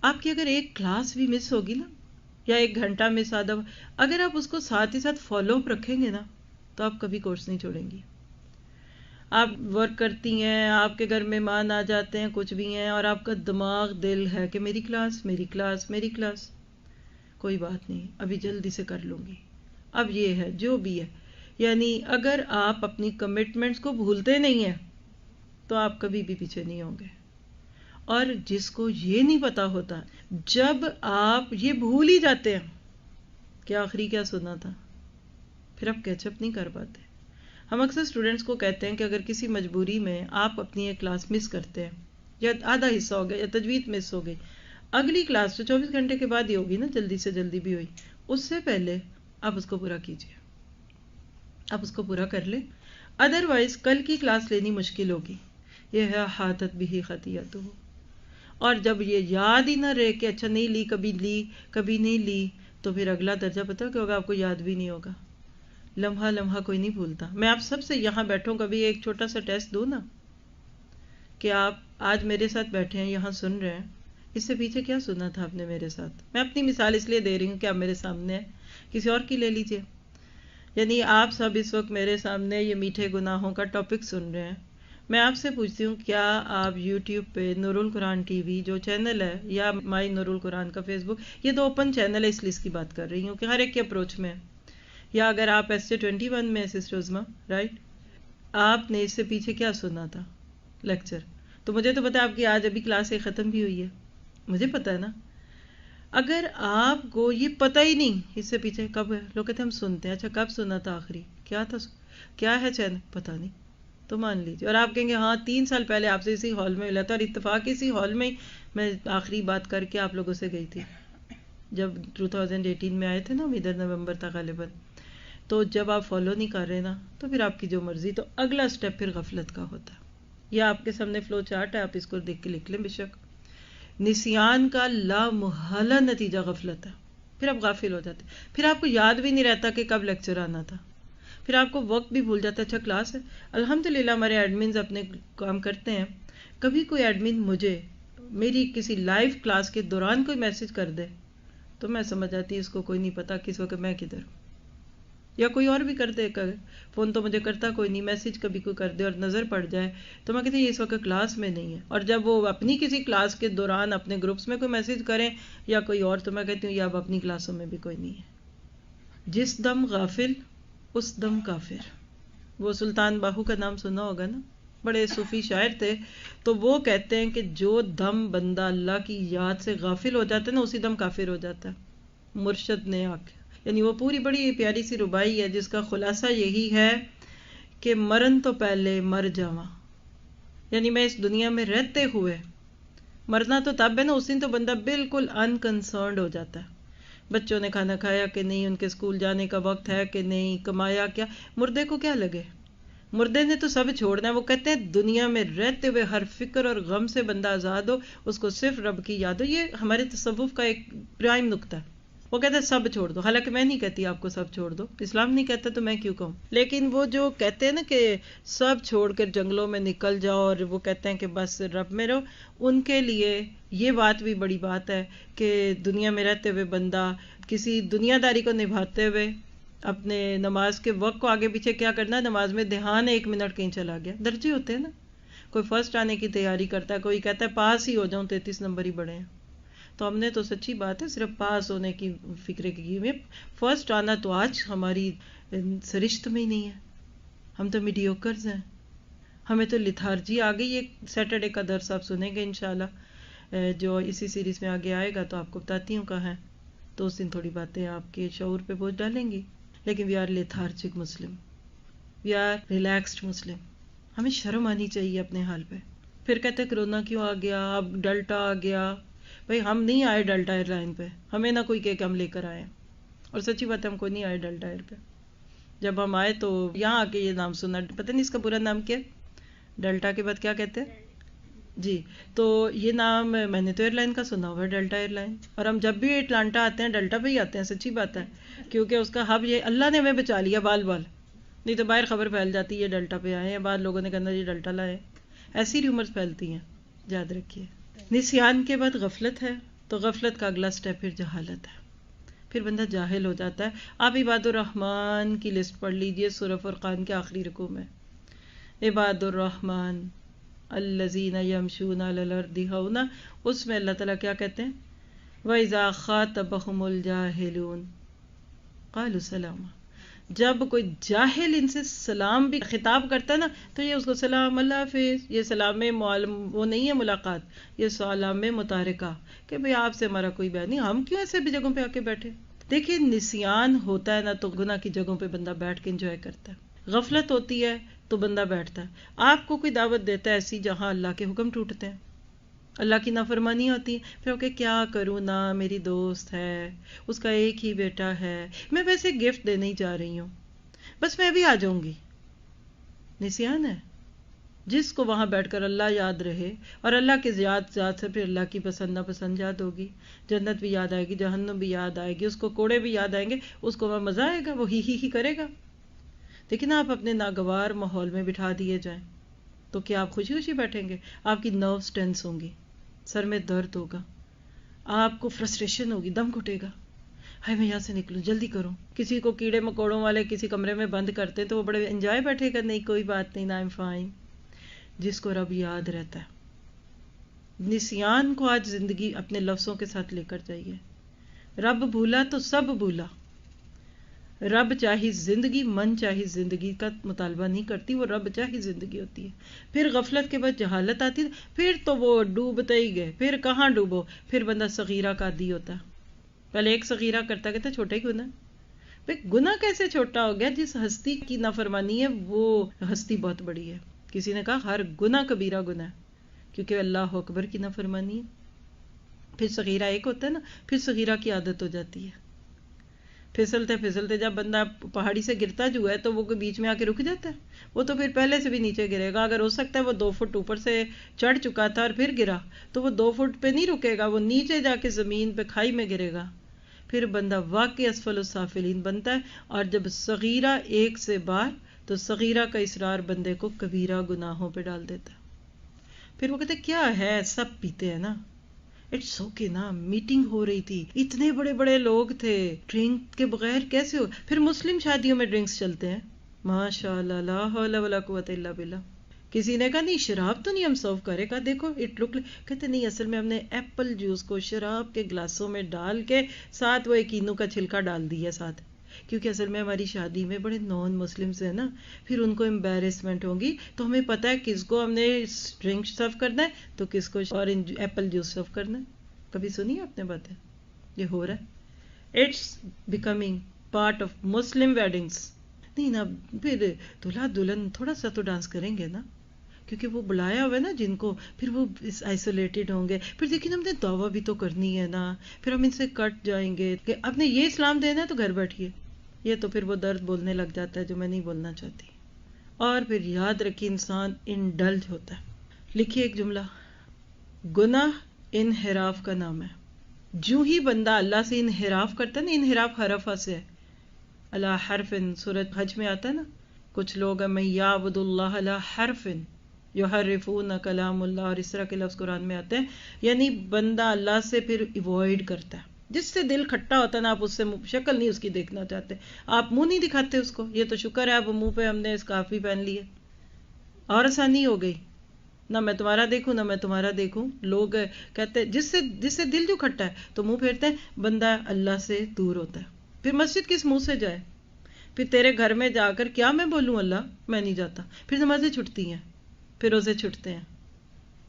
آپ کی اگر ایک کلاس بھی مس ہوگی نا، یا 1 گھنٹہ مس آدھا، اگر آپ اس کو ساتھ ہی ساتھ فالو اپ رکھیں گے نا تو آپ کبھی کورس نہیں چھوڑیں گی. آپ ورک کرتی ہیں، آپ کے گھر مہمان آ جاتے ہیں، کچھ بھی ہیں، اور آپ کا دماغ دل ہے کہ میری کلاس میری کلاس میری کلاس. کوئی بات نہیں، ابھی جلدی سے کر لوں گی. اب یہ ہے جو بھی ہے، یعنی اگر آپ اپنی کمٹمنٹس کو بھولتے نہیں ہیں تو آپ کبھی بھی پیچھے نہیں ہوں گے. اور جس کو یہ نہیں پتا ہوتا، جب آپ یہ بھول ہی جاتے ہیں کہ آخری کیا سنا تھا، پھر آپ کیچ اپ نہیں کر پاتے. ہم اکثر اسٹوڈنٹس کو کہتے ہیں کہ اگر کسی مجبوری میں آپ اپنی ایک کلاس مس کرتے ہیں، یا آدھا حصہ ہو گیا، یا تجوید مس ہو گئی، اگلی کلاس تو 24 گھنٹے کے بعد ہی ہوگی نا، جلدی سے جلدی بھی ہوئی، اس سے پہلے آپ اس کو پورا کیجیے، آپ اس کو پورا کر لیں. ادروائز کل کی کلاس لینی مشکل ہوگی. یہ ہے احاطت بہ خطیئتہ. اور جب یہ یاد ہی نہ رہے کہ اچھا نہیں لی، کبھی نہیں لی، تو پھر اگلا درجہ پتہ کیا ہوگا؟ آپ کو یاد بھی نہیں ہوگا. لمحہ لمحہ کوئی نہیں بھولتا. میں آپ سب سے یہاں بیٹھوں کبھی ایک چھوٹا سا ٹیسٹ دوں نا، کہ آپ آج میرے ساتھ بیٹھے ہیں، یہاں سن رہے ہیں، اس سے پیچھے کیا سنا تھا آپ نے میرے ساتھ؟ میں اپنی مثال اس لیے دے رہی ہوں کہ آپ میرے سامنے ہیں، کسی اور کی لے لیجئے. یعنی آپ سب اس وقت میرے سامنے یہ میٹھے گناہوں کا ٹاپک سن رہے ہیں. میں آپ سے پوچھتی ہوں، کیا آپ یوٹیوب پہ نور القرآن ٹی وی جو چینل ہے، یا مائی نور القرآن کا فیس بک، یہ 2 اوپن چینل ہے، اس لیے اس کی بات کر رہی ہوں کہ ہر ایک کے اپروچ میں ہے. یا اگر آپ SJ21 میں سسٹر عظمیٰ رائٹ، آپ نے اس سے پیچھے کیا سنا تھا لیکچر، تو مجھے تو پتا ہے آپ کی آج ابھی کلاس ایک ختم بھی ہوئی ہے، مجھے پتا ہے نا. اگر آپ کو یہ پتہ ہی نہیں اس سے پیچھے کب ہے، لوگ کہتے ہیں ہم سنتے ہیں، اچھا کب سنا تھا آخری، کیا تھا، کیا ہے چین، پتہ نہیں، تو مان لیجیے. اور آپ کہیں گے ہاں 3 سال پہلے آپ سے اسی ہال میں ملا تھا، اور اتفاق اسی ہال میں میں آخری بات کر کے آپ لوگوں سے گئی تھی جب 2018 میں آئے تھے نا، ادھر نومبر تھا غالباً. تو جب آپ فالو نہیں کر رہے نا تو پھر آپ کی جو مرضی، تو اگلا سٹیپ پھر غفلت کا ہوتا ہے. یہ آپ کے سامنے فلو چارٹ ہے، آپ اس کو دیکھ کے لکھ لیں. بے شک نسیان کا لا محالہ نتیجہ غفلت ہے. پھر آپ غافل ہو جاتے، پھر آپ کو یاد بھی نہیں رہتا کہ کب لیکچر آنا تھا، پھر آپ کو وقت بھی بھول جاتا ہے. اچھا کلاس ہے، الحمدللہ ہمارے ایڈمنز اپنے کام کرتے ہیں. کبھی کوئی ایڈمن مجھے میری کسی لائیو کلاس کے دوران کوئی میسج کر دے تو میں سمجھ جاتی اس کو کوئی نہیں پتا کس وقت میں کدھر ہوں، یا کوئی اور بھی کر دے. فون تو مجھے کرتا کوئی نہیں، میسج کبھی کوئی کر دے اور نظر پڑ جائے تو میں کہتی یہ اس وقت کلاس میں نہیں ہے. اور جب وہ اپنی کسی کلاس کے دوران اپنے گروپس میں کوئی میسج کریں یا کوئی اور، تو میں کہتی ہوں یہ اب اپنی کلاسوں میں بھی کوئی نہیں ہے. جس دم غافل اس دم کافر. وہ سلطان باہو کا نام سنا ہوگا نا، بڑے صوفی شاعر تھے. تو وہ کہتے ہیں کہ جو دم بندہ اللہ کی یاد سے غافل ہو جاتا ہے نا اسی دم کافر ہو جاتا ہے. مرشد نے آنکھ، یعنی وہ پوری بڑی پیاری سی ربائی ہے جس کا خلاصہ یہی ہے کہ مرن تو پہلے مر جاواں، یعنی میں اس دنیا میں رہتے ہوئے، مرنا تو تب ہے نا اس دن تو بندہ بالکل انکنسرنڈ ہو جاتا ہے. بچوں نے کھانا کھایا کہ نہیں، ان کے اسکول جانے کا وقت ہے کہ نہیں، کمایا کیا. مردے کو کیا لگے، مردے نے تو سب چھوڑنا ہے. وہ کہتے ہیں دنیا میں رہتے ہوئے ہر فکر اور غم سے بندہ آزاد ہو، اس کو صرف رب کی یاد ہو. یہ ہمارے تصوف کا ایک پرائم نقطہ ہے. وہ کہتے ہیں سب چھوڑ دو، حالانکہ میں نہیں کہتی آپ کو سب چھوڑ دو، اسلام نہیں کہتا تو میں کیوں کہوں. لیکن وہ جو کہتے ہیں نا کہ سب چھوڑ کر جنگلوں میں نکل جاؤ، اور وہ کہتے ہیں کہ بس رب میں رہو، ان کے لیے یہ بات بھی بڑی بات ہے کہ دنیا میں رہتے ہوئے بندہ کسی دنیا داری کو نبھاتے ہوئے اپنے نماز کے وقت کو آگے پیچھے کیا کرنا، نماز میں دھیان 1 منٹ کہیں چلا گیا. درجے ہوتے ہیں نا، کوئی فرسٹ آنے کی تیاری کرتا ہے، کوئی کہتا ہے پاس ہی ہو جاؤں 33 نمبر ہی بڑے ہیں. تو ہم نے تو سچی بات ہے صرف پاس ہونے کی فکر کی ہوئی، فرسٹ آنا تو آج ہماری سرشت میں ہی نہیں ہے. ہم تو میڈیوکرز ہیں، ہمیں تو لتھارجی آ گئی. ایک سیٹرڈے کا درس آپ سنیں گے انشاءاللہ، جو اسی سیریز میں آگے آئے گا تو آپ کو بتاتی ہوں کہاں ہے، تو اس دن تھوڑی باتیں آپ کے شعور پہ بوجھ ڈالیں گی. لیکن we are lethargic Muslim, we are relaxed Muslim. ہمیں شرم آنی چاہیے اپنے حال پہ. پھر کہتے ہیں کرونا کیوں آ گیا، اب ڈیلٹا آ گیا. بھائی ہم نہیں آئے ڈیلٹا ایئر لائن پہ، ہمیں نہ کوئی کہ ہم لے کر آئے، اور سچی بات ہے ہم کوئی نہیں آئے ڈیلٹا ایئر پہ. جب ہم آئے تو یہاں آ کے یہ نام سنا، پتہ نہیں اس کا پورا نام کیا، ڈیلٹا کے بعد کیا کہتے ہیں جی. تو یہ نام میں نے تو ایئر لائن کا سنا ہوا ہے، ڈیلٹا ایئر لائن. اور ہم جب بھی اٹلانٹا آتے ہیں ڈیلٹا پہ ہی آتے ہیں، سچی بات ہے، کیونکہ اس کا ہب یہ، اللہ نے ہمیں بچا لیا بال بال، نہیں تو باہر خبر پھیل جاتی ہے ڈیلٹا پہ آئے ہیں، بعد لوگوں نے کہنا یہ ڈیلٹا لائے. ایسی ریومرز پھیلتی ہیں، یاد رکھیے. نسیان کے بعد غفلت ہے، تو غفلت کا اگلا سٹیپ پھر جہالت ہے، پھر بندہ جاہل ہو جاتا ہے. آپ عباد الرحمن کی لسٹ پڑھ لیجئے سورہ فرقان کے آخری رکوع میں. عباد الرحمن الذین یمشون علی الارض ہونا، اس میں اللہ تعالیٰ کیا کہتے ہیں، وَإِذَا خَاطَبَهُمُ الْجَاهِلُونَ قَالُوا سَلَامًا. جب کوئی جاہل ان سے سلام بھی خطاب کرتا ہے نا تو یہ اس کو سلام اللہ حافظ، یہ سلام وہ نہیں ہے ملاقات، یہ سلام متارکہ کہ بھئی آپ سے ہمارا کوئی بیان نہیں، ہم کیوں ایسے بھی جگہوں پہ آ کے بیٹھے. دیکھیں نسیان ہوتا ہے نا تو گناہ کی جگہوں پہ بندہ بیٹھ کے انجوائے کرتا ہے. غفلت ہوتی ہے تو بندہ بیٹھتا ہے. آپ کو کوئی دعوت دیتا ہے ایسی جہاں اللہ کے حکم ٹوٹتے ہیں، اللہ کی نافرمانی ہوتی ہے، پھر کہ کیا کروں نا، میری دوست ہے، اس کا ایک ہی بیٹا ہے، میں ویسے گفٹ دینے ہی جا رہی ہوں، بس میں بھی آ جاؤں گی. نسیان ہے. جس کو وہاں بیٹھ کر اللہ یاد رہے اور اللہ کی یاد سے پھر اللہ کی پسند ناپسند یاد ہوگی، جنت بھی یاد آئے گی، جہنم بھی یاد آئے گی، اس کو کوڑے بھی یاد آئیں گے، اس کو وہاں مزہ آئے گا، وہ ہی کرے گا. لیکن آپ اپنے ناگوار ماحول میں بٹھا دیے جائیں تو کیا آپ خوشی خوشی بیٹھیں گے؟ آپ کی نروز ٹینس ہوں گی، سر میں درد ہوگا، آپ کو فرسٹریشن ہوگی، دم گھٹے گا، ہائے میں یہاں سے نکلوں، جلدی کروں. کسی کو کیڑے مکوڑوں والے کسی کمرے میں بند کرتے تو وہ بڑے انجوائے بیٹھے گا، نہیں کوئی بات نہیں، آئی ایم فائن. جس کو رب یاد رہتا ہے. نسیان کو آج زندگی اپنے لفظوں کے ساتھ لے کر جائیے. رب بھولا تو سب بھولا. رب چاہی زندگی، من چاہی زندگی کا مطالبہ نہیں کرتی، وہ رب چاہی زندگی ہوتی ہے. پھر غفلت کے بعد جہالت آتی ہے، پھر تو وہ ڈوبتے ہی گئے. پھر کہاں ڈوبو، پھر بندہ صغیرہ کا عادی ہوتا ہے. پہلے ایک صغیرہ کرتا کہتا چھوٹا ہی گناہ. بھئی گناہ کیسے چھوٹا ہو گیا؟ جس ہستی کی نافرمانی ہے وہ ہستی بہت بڑی ہے. کسی نے کہا ہر گناہ کبیرہ گناہ ہے، کیونکہ اللہ اکبر کی نافرمانی ہے. پھر صغیرہ ایک ہوتا ہے نا، پھر صغیرہ کی عادت ہو جاتی ہے. پھسلتے پھسلتے جب بندہ پہاڑی سے گرتا جو ہے تو وہ بیچ میں آ کے رک جاتا ہے. وہ تو پھر پہلے سے بھی نیچے گرے گا. اگر ہو سکتا ہے وہ 2 فٹ اوپر سے چڑھ چکا تھا اور پھر گرا تو وہ 2 فٹ پہ نہیں رکے گا، وہ نیچے جا کے زمین پہ کھائی میں گرے گا. پھر بندہ واقعی اسفل السافلین بنتا ہے. اور جب صغیرہ ایک سے بار، تو صغیرہ کا اصرار بندے کو کبیرہ گناہوں پہ ڈال دیتا ہے. پھر وہ کہتے کیا ہے، سب پیتے ہیں نا، اٹس اوکے نا. میٹنگ ہو رہی تھی، اتنے بڑے بڑے لوگ تھے، ڈرنک کے بغیر کیسے ہو؟ پھر مسلم شادیوں میں ڈرنکس چلتے ہیں، ماشاء اللہ، لا حول ولا قوت الا باللہ. کسی نے کہا نہیں شراب تو نہیں ہم سرو کرے. کہا دیکھو اٹ لک، کہتے نہیں اصل میں ہم نے ایپل جوس کو شراب کے گلاسوں میں ڈال کے ساتھ وہ ایک اینو کا چھلکا ڈال دیا ساتھ، کیونکہ اصل میں ہماری شادی میں بڑے نان مسلمز ہیں نا، پھر ان کو امبیرسمنٹ ہوگی. تو ہمیں پتہ ہے کس کو ہم نے ڈرنک سرو کرنا ہے تو کس کو اورنج ایپل جوس سرو کرنا ہے. کبھی سنی آپ نے باتیں؟ یہ ہو رہا ہے. It's becoming part of Muslim weddings. نہیں نا، پھر دلہا دلہن تھوڑا سا تو ڈانس کریں گے نا، کیونکہ وہ بلایا ہوا ہے نا جن کو، پھر وہ آئسولیٹڈ ہوں گے. پھر دیکھیں ہم نے دعویٰ بھی تو کرنی ہے نا، پھر ہم ان سے کٹ جائیں گے کہ اب نے یہ اسلام دینا ہے تو گھر بیٹھیے. یہ تو پھر وہ درد بولنے لگ جاتا ہے جو میں نہیں بولنا چاہتی. اور پھر یاد رکھیے انسان انڈلج ہوتا ہے. لکھیے ایک جملہ، گناہ انحراف کا نام ہے. جو ہی بندہ اللہ سے انحراف کرتا ہے نا، انحراف حرف سے ہے، اللہ حرف، سورۃ حج میں آتا ہے نا، کچھ لوگ میں یعبد اللہ علی حرف یحرفون کلام اللہ، اور اس طرح کے لفظ قرآن میں آتے ہیں. یعنی بندہ اللہ سے پھر ایوائڈ کرتا ہے. جس سے دل کھٹا ہوتا ہے نا، آپ اس سے شکل نہیں اس کی دیکھنا چاہتے، آپ منہ نہیں دکھاتے اس کو. یہ تو شکر ہے اب منہ پہ ہم نے اسکارف پہن لی ہے، اور آسانی ہو گئی، نہ میں تمہارا دیکھوں نہ میں تمہارا دیکھوں. لوگ کہتے ہیں جس سے دل جو کھٹا ہے تو منہ پھیرتے ہیں، بندہ اللہ سے دور ہوتا ہے. پھر مسجد کس منہ سے جائے؟ پھر تیرے گھر میں جا کر کیا میں بولوں اللہ، میں نہیں جاتا. پھر نمازیں چھٹتی ہیں، پھر روزے چھٹتے ہیں،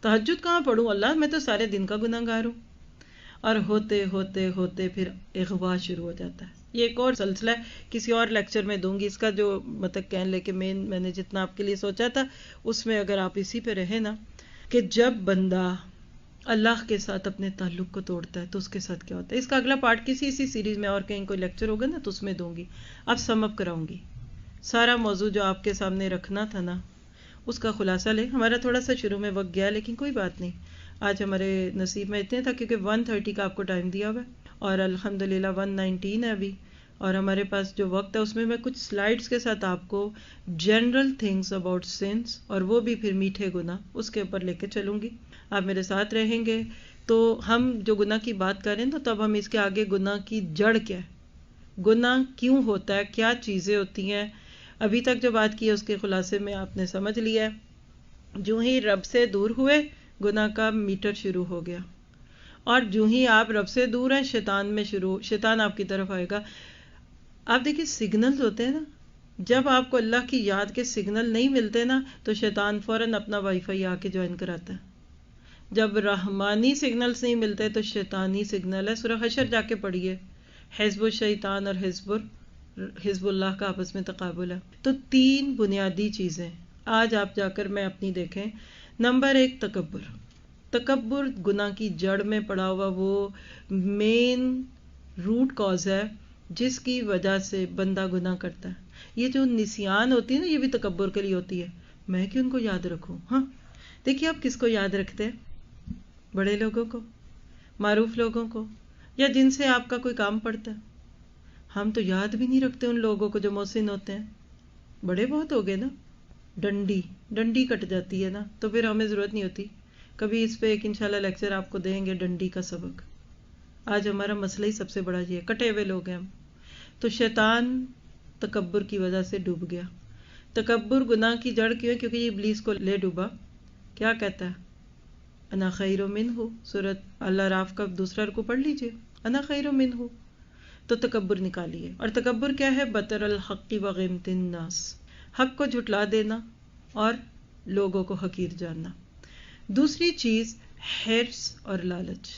تہجد کہاں پڑھوں اللہ، میں تو سارے دن کا گناہ گار ہوں. اور ہوتے ہوتے ہوتے پھر اغوا شروع ہو جاتا ہے. یہ ایک اور سلسلہ ہے، کسی اور لیکچر میں دوں گی اس کا جو مطلب کہنے لے کہ میں نے جتنا آپ کے لیے سوچا تھا اس میں اگر آپ اسی پہ رہے نا، کہ جب بندہ اللہ کے ساتھ اپنے تعلق کو توڑتا ہے تو اس کے ساتھ کیا ہوتا ہے. اس کا اگلا پارٹ اسی سیریز میں اور کہیں کوئی لیکچر ہوگا نا تو اس میں دوں گی. اب سم اپ کراؤں گی سارا موضوع جو آپ کے سامنے رکھنا تھا نا، اس کا خلاصہ لے. ہمارا تھوڑا سا شروع میں وقت گیا لیکن کوئی بات نہیں، آج ہمارے نصیب میں اتنے تھا کیونکہ 1:30 کا آپ کو ٹائم دیا ہوا ہے اور الحمدللہ 1:19 ہے ابھی. اور ہمارے پاس جو وقت ہے اس میں کچھ سلائیڈز کے ساتھ آپ کو جنرل تھنگس اباؤٹ سنس، اور وہ بھی پھر میٹھے گناہ، اس کے اوپر لے کے چلوں گی. آپ میرے ساتھ رہیں گے تو ہم جو گناہ کی بات کریں تو تب ہم اس کے آگے گناہ کی جڑ کیا ہے، گناہ کیوں ہوتا ہے، کیا چیزیں ہوتی ہیں. ابھی تک جو بات کی ہے اس کے خلاصے میں آپ نے سمجھ لیا ہے. جو ہی رب سے دور ہوئے گناہ کا میٹر شروع ہو گیا، اور جو ہی آپ رب سے دور ہیں شیطان آپ کی طرف آئے گا. آپ دیکھیں سگنلز ہوتے ہیں نا، جب آپ کو اللہ کی یاد کے سگنل نہیں ملتے نا تو شیطان فوراً اپنا وائی فائی آ کے جوائن کراتا ہے. جب رحمانی سگنلز نہیں ملتے تو شیطانی سگنل ہے. سورہ حشر جا کے پڑھیے، حزب الشیطان اور حزب اللہ کا آپس میں تقابل ہے. تو 3 بنیادی چیزیں آج آپ جا کر میں اپنی دیکھیں. نمبر 1 تکبر گناہ کی جڑ میں پڑا ہوا وہ مین روٹ کاز ہے جس کی وجہ سے بندہ گناہ کرتا ہے. یہ جو نسیان ہوتی ہے نا، یہ بھی تکبر کے لیے ہوتی ہے. میں کیوں ان کو یاد رکھوں؟ ہاں دیکھیے آپ کس کو یاد رکھتے ہیں، بڑے لوگوں کو، معروف لوگوں کو، یا جن سے آپ کا کوئی کام پڑتا ہے. ہم تو یاد بھی نہیں رکھتے ان لوگوں کو جو محسن ہوتے ہیں. بڑے بہت ہو گئے نا، ڈنڈی کٹ جاتی ہے نا تو پھر ہمیں ضرورت نہیں ہوتی. کبھی اس پہ ایک انشاءاللہ لیکچر آپ کو دیں گے، ڈنڈی کا سبق. آج ہمارا مسئلہ ہی سب سے بڑا یہ ہے، کٹے ہوئے لوگ ہیں ہم. تو شیطان تکبر کی وجہ سے ڈوب گیا. تکبر گناہ کی جڑ کیوں ہے؟ کیونکہ یہ ابلیس کو لے ڈوبا. کیا کہتا ہے؟ انا خیر منہ، سورۃ الاعراف کا 2 رکوع پڑھ لیجئے، انا خیر منہ. تو تکبر نکالیے. اور تکبر کیا ہے؟ بطر الحق و غمت الناس، حق کو جھٹلا دینا اور لوگوں کو حقیر جاننا. دوسری چیز حرص اور لالچ،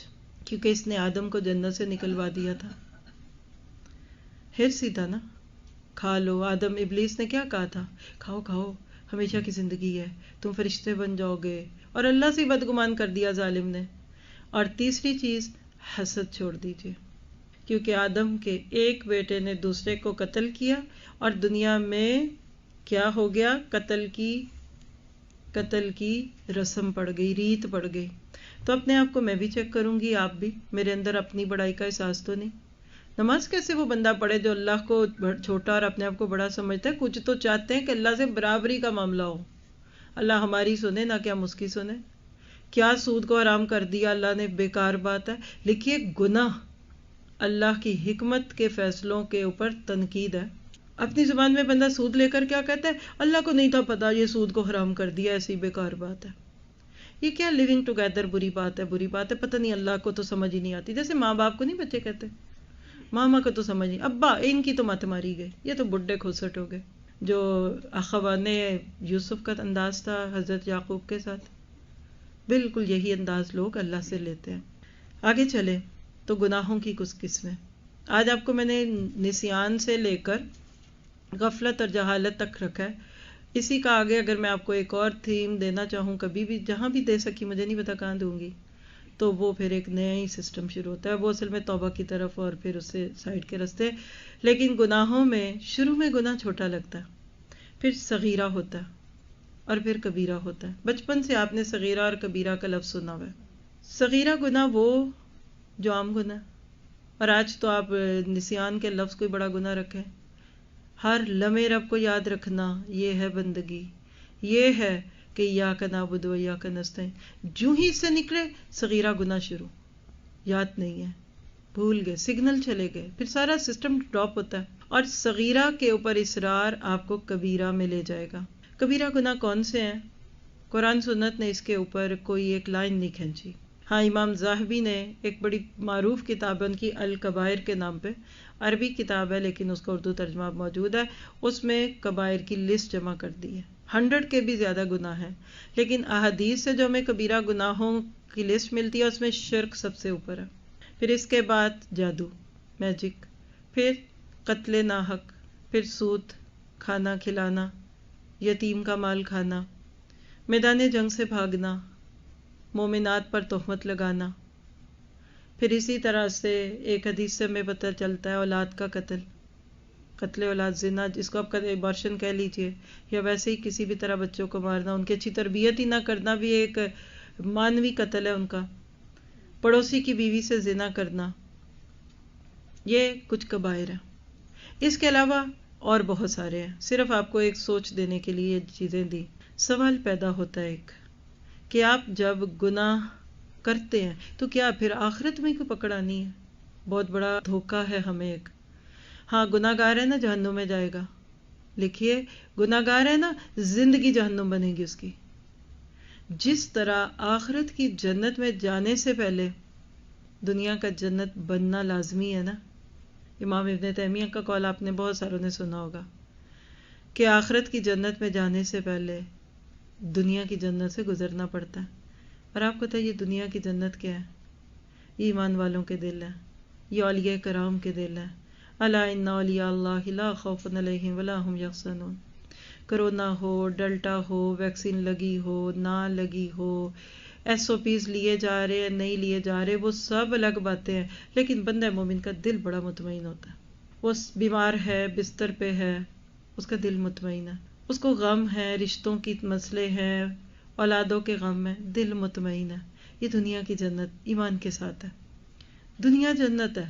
کیونکہ اس نے آدم کو جنت سے نکلوا دیا تھا. حرص ہی تھا نا، کھا لو. آدم ابلیس نے کیا کہا تھا؟ کھاؤ کھاؤ، ہمیشہ کی زندگی ہے، تم فرشتے بن جاؤ گے، اور اللہ سے بدگمان کر دیا ظالم نے. اور تیسری چیز حسد چھوڑ دیجیے، کیونکہ آدم کے ایک بیٹے نے دوسرے کو قتل کیا اور دنیا میں کیا ہو گیا؟ قتل کی رسم پڑ گئی، ریت پڑ گئی. تو اپنے آپ کو میں بھی چیک کروں گی، آپ بھی. میرے اندر اپنی بڑائی کا احساس تو نہیں. نماز کیسے وہ بندہ پڑھے جو اللہ کو چھوٹا اور اپنے آپ کو بڑا سمجھتا ہے؟ کچھ تو چاہتے ہیں کہ اللہ سے برابری کا معاملہ ہو. اللہ ہماری سنے نہ کہ ہم اس کی سنیں. کیا سود کو حرام کر دیا اللہ نے؟ بیکار بات ہے. لکھیے گناہ اللہ کی حکمت کے فیصلوں کے اوپر تنقید ہے. اپنی زبان میں بندہ سود لے کر کیا کہتا ہے؟ اللہ کو نہیں تھا پتا یہ سود کو حرام کر دیا، ایسی بیکار بات ہے. یہ کیا لیونگ ٹوگیدر بری بات ہے، بری بات ہے. پتہ نہیں اللہ کو تو سمجھ ہی نہیں آتی. جیسے ماں باپ کو نہیں بچے کہتے، ماما کو تو سمجھ نہیں، ابا ان کی تو مت ماری گئی، یہ تو بڈھے کھوسٹ ہو گئے. جو اخوان یوسف کا انداز تھا حضرت یعقوب کے ساتھ، بالکل یہی انداز لوگ اللہ سے لیتے ہیں. آگے چلیں تو گناہوں کی کچھ قسمیں. آج آپ کو میں نے نسیان سے لے کر غفلت اور جہالت تک رکھا ہے. اسی کا آگے اگر میں آپ کو ایک اور تھیم دینا چاہوں، کبھی بھی جہاں بھی دے سکی، مجھے نہیں پتا کہاں دوں گی، تو وہ پھر ایک نیا ہی سسٹم شروع ہوتا ہے. وہ اصل میں توبہ کی طرف اور پھر اس سے سائڈ کے رستے. لیکن گناہوں میں شروع میں گناہ چھوٹا لگتا ہے، پھر صغیرہ ہوتا ہے اور پھر کبیرہ ہوتا ہے. بچپن سے آپ نے صغیرہ اور کبیرہ کا لفظ سنا ہوا ہے. صغیرہ گناہ وہ جو عام گناہ، اور آج تو آپ نسیان کے لفظ کوئی بڑا گناہ رکھیں. ہر لمحے رب کو یاد رکھنا، یہ ہے بندگی، یہ ہے کہ ایاک نعبد و ایاک نستعین. جو ہی سے نکلے صغیرہ گناہ شروع، یاد نہیں ہے، بھول گئے، سگنل چلے گئے، پھر سارا سسٹم ڈراپ ہوتا ہے. اور صغیرہ کے اوپر اصرار آپ کو کبیرہ میں لے جائے گا. کبیرہ گناہ کون سے ہیں؟ قرآن سنت نے اس کے اوپر کوئی ایک لائن نہیں کھینچی. ہاں، امام زاہبی نے ایک بڑی معروف کتاب ان کی الکبائر کے نام پہ، عربی کتاب ہے لیکن اس کا اردو ترجمہ موجود ہے، اس میں کبائر کی لسٹ جمع کر دی ہے. 100 کے بھی زیادہ گناہ ہیں، لیکن احادیث سے جو ہمیں کبیرہ گناہوں کی لسٹ ملتی ہے اس میں شرک سب سے اوپر ہے. پھر اس کے بعد جادو، میجک، پھر قتل ناحق، پھر سود، کھانا کھلانا، یتیم کا مال کھانا، میدان جنگ سے بھاگنا، مومنات پر تہمت لگانا. پھر اسی طرح سے ایک حدیث سے ہمیں پتہ چلتا ہے اولاد کا قتل اولاد، زنا، جس کو آپ ابارشن کہہ لیجئے، یا ویسے ہی کسی بھی طرح بچوں کو مارنا، ان کی اچھی تربیت ہی نہ کرنا بھی ایک مانوی قتل ہے ان کا. پڑوسی کی بیوی سے زنا کرنا، یہ کچھ کبائر ہیں. اس کے علاوہ اور بہت سارے ہیں، صرف آپ کو ایک سوچ دینے کے لیے یہ چیزیں دی. سوال پیدا ہوتا ہے ایک کہ آپ جب گناہ کرتے ہیں تو کیا پھر آخرت میں کوئی پکڑا نہیں ہے؟ بہت بڑا دھوکہ ہے ہمیں ایک. ہاں، گناہ گار ہے نا جہنم میں جائے گا. لکھیے گناہ گار ہے نا، زندگی جہنم بنے گی اس کی. جس طرح آخرت کی جنت میں جانے سے پہلے دنیا کا جنت بننا لازمی ہے نا. امام ابن تیمیہ کا قول آپ نے بہت ساروں نے سنا ہوگا کہ آخرت کی جنت میں جانے سے پہلے دنیا کی جنت سے گزرنا پڑتا ہے. اور آپ کو پتہ ہے یہ دنیا کی جنت کیا ہے؟ یہ ایمان والوں کے دل ہے، یہ اولیاء کرام کے دل ہے. الا ان اولیاء اللہ لا خوف علیہم ولا هم یحزنون. کرونا ہو، ڈیلٹا ہو، ویکسین لگی ہو، نہ لگی ہو، SOPs لیے جا رہے ہیں، نہیں لیے جا رہے، وہ سب الگ باتیں ہیں، لیکن بندہ مومن کا دل بڑا مطمئن ہوتا ہے. وہ بیمار ہے، بستر پہ ہے، اس کا دل مطمئن ہے. اس کو غم ہے، رشتوں کی مسئلے ہیں، اولادوں کے غم ہے، دل مطمئن ہے. یہ دنیا کی جنت ایمان کے ساتھ ہے. دنیا جنت ہے،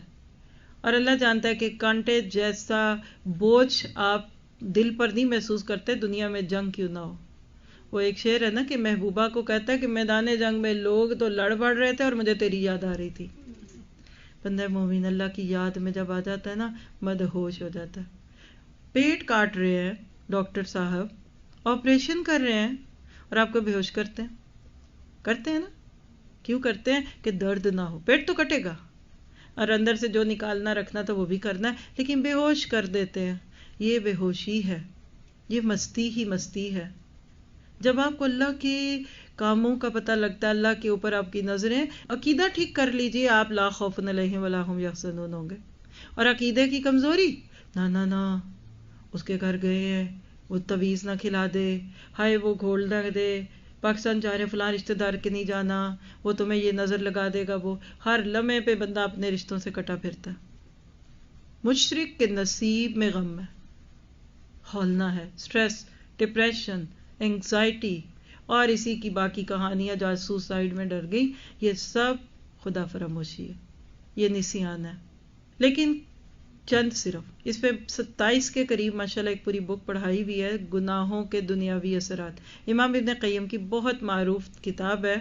اور اللہ جانتا ہے کہ کانٹے جیسا بوجھ آپ دل پر نہیں محسوس کرتے دنیا میں جنگ کیوں نہ ہو. وہ ایک شعر ہے نا کہ محبوبہ کو کہتا ہے کہ میدان جنگ میں لوگ تو لڑ بڑھ رہے تھے اور مجھے تیری یاد آ رہی تھی. بندہ مومن اللہ کی یاد میں جب آ جاتا ہے نا، مدہوش ہو جاتا ہے. پیٹ کاٹ رہے ہیں ڈاکٹر صاحب، آپریشن کر رہے ہیں، اور آپ کو بے ہوش کرتے ہیں نا. کیوں کرتے ہیں؟ کہ درد نہ ہو. پیٹ تو کٹے گا اور اندر سے جو نکالنا رکھنا تھا وہ بھی کرنا ہے، لیکن بے ہوش کر دیتے ہیں. یہ بے ہوشی ہے، یہ مستی ہی مستی ہے. جب آپ کو اللہ کے کاموں کا پتہ لگتا ہے، اللہ کے اوپر آپ کی نظریں، عقیدہ ٹھیک کر لیجئے، آپ لا خوف علیہم ولا ہم یحزنون ہوں گے. اور عقیدے کی کمزوری، نہ اس کے گھر گئے ہیں، وہ تویز نہ کھلا دے، ہائے وہ گھول نہ دے، پاکستان جا رہے فلاں رشتہ دار کے نہیں جانا، وہ تمہیں یہ نظر لگا دے گا. وہ ہر لمحے پہ بندہ اپنے رشتوں سے کٹا پھرتا ہے. مشرک کے نصیب میں غم ہے، ہولنا ہے، سٹریس، ڈپریشن، انگزائٹی اور اسی کی باقی کہانیاں جو آج سوسائڈ میں ڈر گئی، یہ سب خدا فراموشی ہے، یہ نسیان ہے. لیکن چند صرف اس پہ 27 کے قریب ماشاءاللہ ایک پوری بک پڑھائی بھی ہے، گناہوں کے دنیاوی اثرات. امام ابن قیم کی بہت معروف کتاب ہے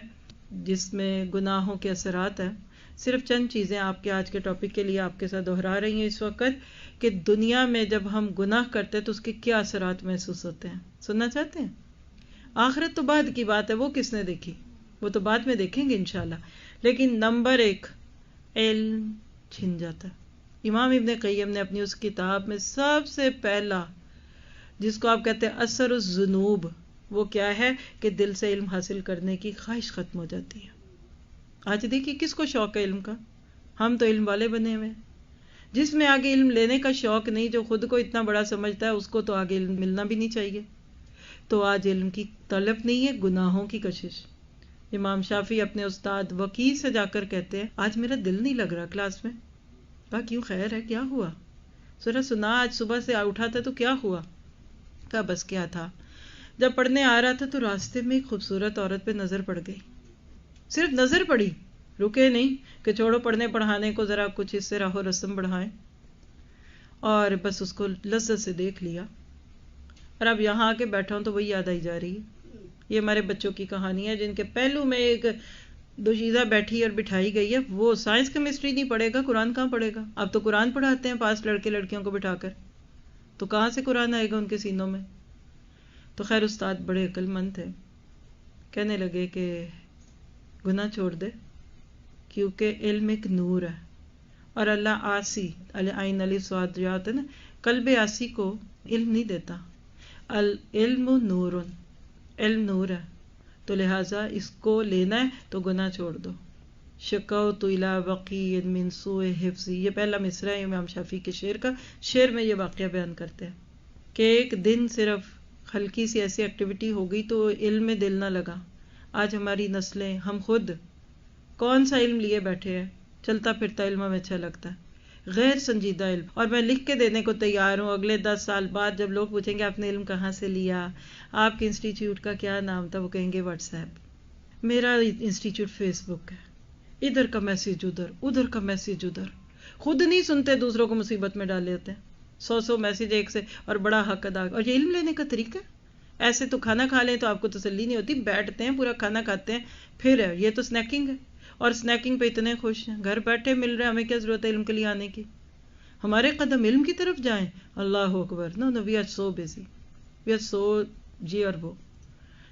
جس میں گناہوں کے اثرات ہیں. صرف چند چیزیں آپ کے آج کے ٹاپک کے لیے آپ کے ساتھ دہرا رہی ہیں اس وقت کہ دنیا میں جب ہم گناہ کرتے ہیں تو اس کے کیا اثرات محسوس ہوتے ہیں. سننا چاہتے ہیں؟ آخرت تو بعد کی بات ہے، وہ کس نے دیکھی، وہ تو بعد میں دیکھیں گے انشاءاللہ. لیکن نمبر 1 علم چھن جاتا ہے. امام ابن قیم نے اپنی اس کتاب میں سب سے پہلا جس کو آپ کہتے ہیں اثر الذنوب، وہ کیا ہے کہ دل سے علم حاصل کرنے کی خواہش ختم ہو جاتی ہے. آج دیکھیے کس کو شوق ہے علم کا، ہم تو علم والے بنے ہوئے. جس میں آگے علم لینے کا شوق نہیں، جو خود کو اتنا بڑا سمجھتا ہے، اس کو تو آگے علم ملنا بھی نہیں چاہیے. تو آج علم کی طلب نہیں ہے، گناہوں کی کشش. امام شافعی اپنے استاد وکیع سے جا کر کہتے ہیں آج میرا دل نہیں لگ رہا کلاس میں. کہا کیوں، خیر ہے، کیا ہوا؟ ذرا سنا، آج صبح سے اٹھا تھا تو کیا ہوا؟ کہا بس کیا تھا، جب پڑھنے آ رہا تھا تو راستے میں ایک خوبصورت عورت پہ نظر پڑ گئی. صرف نظر پڑی، رکے نہیں کہ چھوڑو پڑھنے پڑھانے کو، ذرا کچھ اس سے راہ و رسم بڑھائیں، اور بس اس کو لذت سے دیکھ لیا. اور اب یہاں آ کے بیٹھا ہوں تو وہی یاد آئی جا رہی ہے. یہ ہمارے بچوں کی کہانی ہے جن کے پہلو میں ایک دوشیزہ بیٹھی اور بٹھائی گئی ہے. وہ سائنس کیمسٹری نہیں پڑھے گا، قرآن کہاں پڑھے گا؟ اب تو قرآن پڑھاتے ہیں پاس لڑکے لڑکیوں کو بٹھا کر، تو کہاں سے قرآن آئے گا ان کے سینوں میں؟ تو خیر استاد بڑے عقل مند تھے، کہنے لگے کہ گناہ چھوڑ دے، کیونکہ علم ایک نور ہے. اور اللہ آسی عین علی سواد یات ہے نا، قلب آسی کو علم نہیں دیتا. العلم نور، علم نور ہے، تو لہٰذا اس کو لینا ہے تو گناہ چھوڑ دو. شکوت الی وقیع من سوء حفظی، یہ پہلا مصرع ہے امام شافعی کے شعر کا. شعر میں یہ واقعہ بیان کرتے ہیں کہ ایک دن صرف ہلکی سی ایسی ایکٹیویٹی ہو گئی تو علم میں دل نہ لگا. آج ہماری نسلیں، ہم خود کون سا علم لیے بیٹھے ہیں؟ چلتا پھرتا علم ہمیں اچھا لگتا ہے، غیر سنجیدہ علم. اور میں لکھ کے دینے کو تیار ہوں اگلے 10 سال بعد جب لوگ پوچھیں گے آپ نے علم کہاں سے لیا، آپ کے انسٹیٹیوٹ کا کیا نام تھا، وہ کہیں گے واٹس ایپ. میرا انسٹیٹیوٹ فیس بک ہے، ادھر کا میسیج ادھر کا میسیج ادھر. خود نہیں سنتے، دوسروں کو مصیبت میں ڈال لیتے ہیں. 100 میسیج ایک سے، اور بڑا حق ادا. اور یہ علم لینے کا طریقہ ہے. ایسے تو کھانا کھا لیں تو آپ کو تسلی نہیں ہوتی، بیٹھتے ہیں پورا کھانا کھاتے ہیں پھر ہے. یہ تو سنیکنگ ہے، اور سنیکنگ پہ اتنے خوش ہیں. گھر بیٹھے مل رہے ہیں، ہمیں کیا ضرورت ہے علم کے لیے آنے کی؟ ہمارے قدم علم کی طرف جائیں. اللہ اکبر. No we are so busy, we are so جی اور وہ.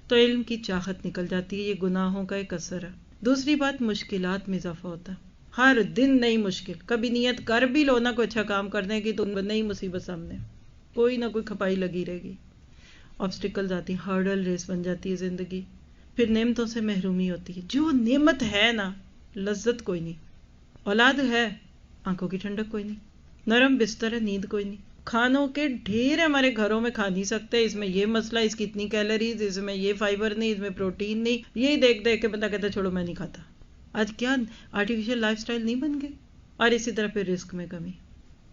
تو علم کی چاہت نکل جاتی ہے. یہ گناہوں کا ایک اثر ہے. دوسری بات، مشکلات میں اضافہ ہوتا ہے. ہر دن نئی مشکل. کبھی نیت کر بھی لو نا کوئی اچھا کام کرنے کی تو نئی مصیبت سامنے، کوئی نہ کوئی کھپائی لگی رہے گی. آبسٹیکلز آتی ہیں، ہرڈل ریس بن جاتی ہے زندگی. پھر نعمتوں سے محرومی ہوتی ہے. جو نعمت ہے نا، لذت کوئی نہیں. اولاد ہے، آنکھوں کی ٹھنڈک کوئی نہیں. نرم بستر ہے، نیند کوئی نہیں. کھانوں کے ڈھیر ہمارے گھروں میں کھا نہیں سکتے، اس میں یہ مسئلہ، اس کی اتنی کیلوریز، اس میں یہ فائبر نہیں، اس میں پروٹین نہیں. یہی دیکھ دیکھ کے بندہ کہتا ہے چھوڑو میں نہیں کھاتا. آج کیا آرٹیفیشل لائف سٹائل نہیں بن گئے. اور اسی طرح پھر رزق میں کمی.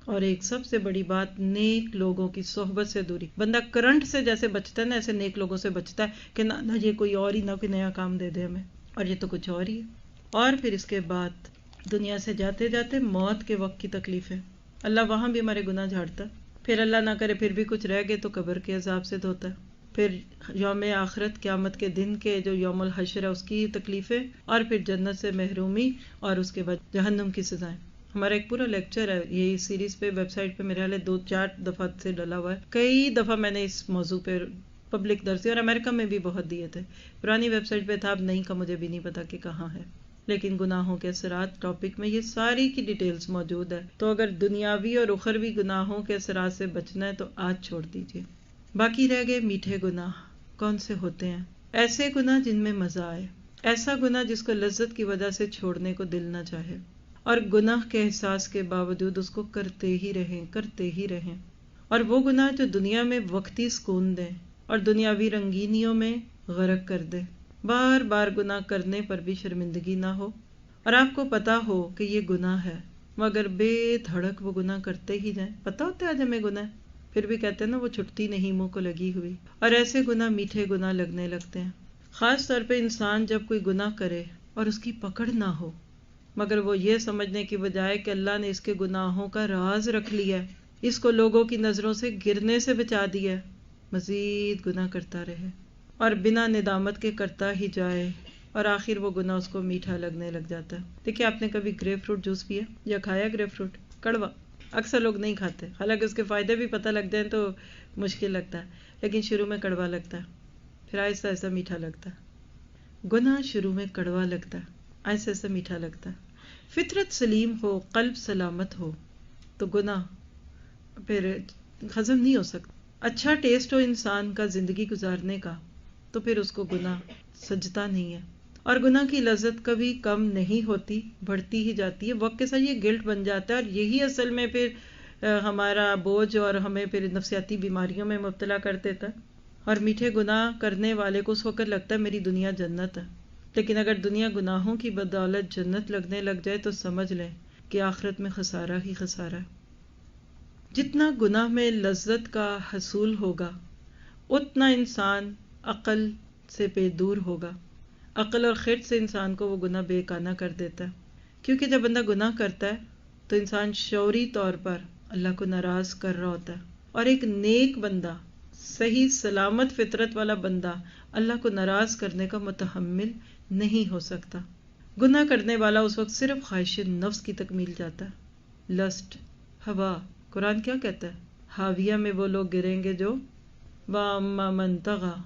اور ایک سب سے بڑی بات، نیک لوگوں کی صحبت سے دوری. بندہ کرنٹ سے جیسے بچتا ہے نا، ایسے نیک لوگوں سے بچتا ہے کہ نہ یہ کوئی اور ہی نہ کوئی نیا کام دے دے ہمیں، اور یہ تو کچھ اور ہی ہے. اور پھر اس کے بعد دنیا سے جاتے جاتے موت کے وقت کی تکلیفیں. اللہ وہاں بھی ہمارے گناہ جھاڑتا. پھر اللہ نہ کرے پھر بھی کچھ رہ گئے تو قبر کے عذاب سے دھوتا ہے. پھر یوم آخرت، قیامت کے دن کے جو یوم الحشر ہے اس کی تکلیفیں، اور پھر جنت سے محرومی، اور اس کے بعد جہنم کی سزائیں. ہمارا ایک پورا لیکچر ہے یہ سیریز پہ، ویب سائٹ پہ میرے حال 2-4 دفعہ سے ڈلا ہوا ہے. کئی دفعہ میں نے اس موضوع پہ پبلک درس، اور امریکہ میں بھی بہت دیے تھے. پرانی ویب سائٹ پہ تھا، اب نہیں کا مجھے بھی نہیں پتا کہ کہاں ہے. لیکن گناہوں کے اثرات ٹاپک میں یہ ساری کی ڈیٹیلز موجود ہے، تو اگر دنیاوی اور اخروی گناہوں کے اثرات سے بچنا ہے تو آج چھوڑ دیجیے۔ باقی رہ گئے میٹھے گناہ، کون سے ہوتے ہیں؟ ایسے گناہ جن میں مزہ آئے، ایسا گناہ جس کو لذت کی وجہ سے چھوڑنے کو دل نہ چاہے، اور گناہ کے احساس کے باوجود اس کو کرتے ہی رہیں، اور وہ گناہ جو دنیا میں وقتی سکون دیں اور دنیاوی رنگینیوں میں غرق کر دے، بار بار گناہ کرنے پر بھی شرمندگی نہ ہو، اور آپ کو پتا ہو کہ یہ گناہ ہے مگر بے دھڑک وہ گناہ کرتے ہی جائیں۔ پتا ہوتا ہے آج ہمیں گناہ، پھر بھی کہتے ہیں نا وہ چھٹتی نہیں منہ کو لگی ہوئی، اور ایسے گناہ میٹھے گناہ لگنے لگتے ہیں۔ خاص طور پہ انسان جب کوئی گناہ کرے اور اس کی پکڑ نہ ہو، مگر وہ یہ سمجھنے کی بجائے کہ اللہ نے اس کے گناہوں کا راز رکھ لیا ہے، اس کو لوگوں کی نظروں سے گرنے سے بچا دیا ہے، مزید گناہ کرتا رہے اور بنا ندامت کے کرتا ہی جائے، اور آخر وہ گناہ اس کو میٹھا لگنے لگ جاتا ہے۔ دیکھیں آپ نے کبھی گریپ فروٹ جوس پیا یا کھایا گریپ فروٹ؟ کڑوا، اکثر لوگ نہیں کھاتے، حالانکہ اس کے فائدے بھی پتہ لگ جائیں تو مشکل لگتا ہے، لیکن شروع میں کڑوا لگتا ہے، پھر آہستہ آہستہ میٹھا لگتا ہے۔ گناہ شروع میں کڑوا لگتا ہے، آہستہ آہستہ میٹھا لگتا ہے۔ فطرت سلیم ہو، قلب سلامت ہو تو گناہ پھر ہضم نہیں ہو سکتا۔ اچھا ٹیسٹ ہو انسان کا زندگی گزارنے کا تو پھر اس کو گناہ سجتا نہیں ہے، اور گناہ کی لذت کبھی کم نہیں ہوتی، بڑھتی ہی جاتی ہے، وقت کے ساتھ یہ گلٹ بن جاتا ہے، اور یہی اصل میں پھر ہمارا بوجھ اور ہمیں پھر نفسیاتی بیماریوں میں مبتلا کر دیتا ہے۔ اور میٹھے گناہ کرنے والے کو اس وقت لگتا ہے میری دنیا جنت ہے، لیکن اگر دنیا گناہوں کی بدولت جنت لگنے لگ جائے تو سمجھ لیں کہ آخرت میں خسارہ ہی خسارہ ہے۔ جتنا گناہ میں لذت کا حصول ہوگا اتنا انسان عقل سے بے دور ہوگا، عقل اور خرد سے انسان کو وہ گناہ بے گانہ کر دیتا ہے، کیونکہ جب بندہ گناہ کرتا ہے تو انسان شعوری طور پر اللہ کو ناراض کر رہا ہوتا ہے، اور ایک نیک بندہ، صحیح سلامت فطرت والا بندہ اللہ کو ناراض کرنے کا متحمل نہیں ہو سکتا۔ گناہ کرنے والا اس وقت صرف خواہش نفس کی تکمیل چاہتا ہے، لسٹ، ہوا۔ قرآن کیا کہتا ہے؟ حاویہ میں وہ لوگ گریں گے جو وَأَمَّا مَن طَغَىٰ،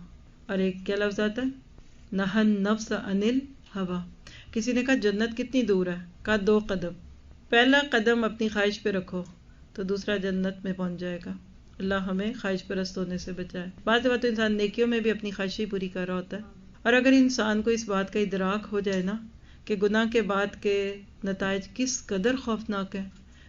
اور ایک کیا لفظ آتا ہے؟ نَهَى النَّفْسَ عَنِ الْهَوَىٰ۔ کسی نے کہا جنت کتنی دور ہے؟ کہا 2 قدم، پہلا قدم اپنی خواہش پہ رکھو تو دوسرا جنت میں پہنچ جائے گا۔ اللہ ہمیں خواہش پرست ہونے سے بچائے۔ بعض اوقات تو انسان نیکیوں میں بھی اپنی خواہش ہی پوری کر رہا ہوتا ہے، اور اگر انسان کو اس بات کا ادراک ہو جائے نا کہ گناہ کے بعد کے نتائج کس قدر خوفناک ہیں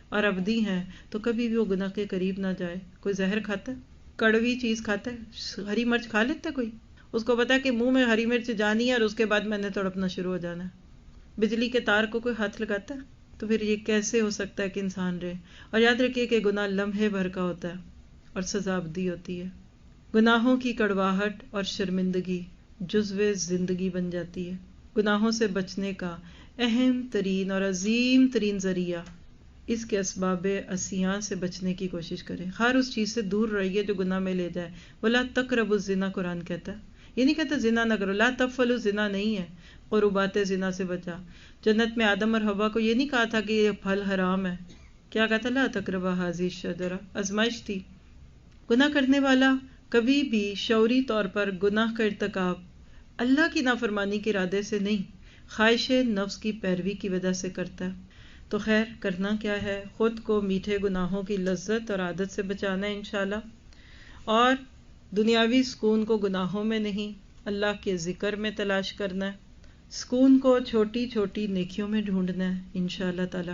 اور ابدی ہیں، تو کبھی بھی وہ گناہ کے قریب نہ جائے۔ کوئی زہر کھاتا ہے، کڑوی چیز کھاتا ہے، ہری مرچ کھا لیتا ہے کوئی، اس کو پتا ہے کہ منہ میں ہری مرچ جانی ہے اور اس کے بعد میں نے تڑپنا شروع ہو جانا ہے۔ بجلی کے تار کو کوئی ہاتھ لگاتا ہے؟ تو پھر یہ کیسے ہو سکتا ہے کہ انسان رہے؟ اور یاد رکھیے کہ گناہ لمحے بھر کا ہوتا ہے اور سزا ابدی ہوتی ہے۔ گناہوں کی کڑواہٹ اور شرمندگی جزو زندگی بن جاتی ہے۔ گناہوں سے بچنے کا اہم ترین اور عظیم ترین ذریعہ، اس کے اسباب عصیاں سے بچنے کی کوشش کریں۔ ہر اس چیز سے دور رہیے جو گناہ میں لے جائے۔ وَلَا تَقْرَبُوا الزِّنَا قرآن کہتا ہے، یہ نہیں کہتا زنا نہ کرو، لا تفعلوا زنا نہیں ہے، قربات زنا سے بچا۔ جنت میں آدم اور حوا کو یہ نہیں کہا تھا کہ یہ پھل حرام ہے، کیا کہا تھا؟ لا تقربا هذه الشجرہ، آزمائش تھی۔ گناہ کرنے والا کبھی بھی شعوری طور پر گناہ کا ارتکاب اللہ کی نافرمانی کے ارادے سے نہیں، خواہش نفس کی پیروی کی وجہ سے کرتا ہے۔ تو خیر کرنا کیا ہے؟ خود کو میٹھے گناہوں کی لذت اور عادت سے بچانا ہے انشاءاللہ، اور دنیاوی سکون کو گناہوں میں نہیں اللہ کے ذکر میں تلاش کرنا ہے، سکون کو چھوٹی چھوٹی نیکیوں میں ڈھونڈنا ہے انشاءاللہ تعالی۔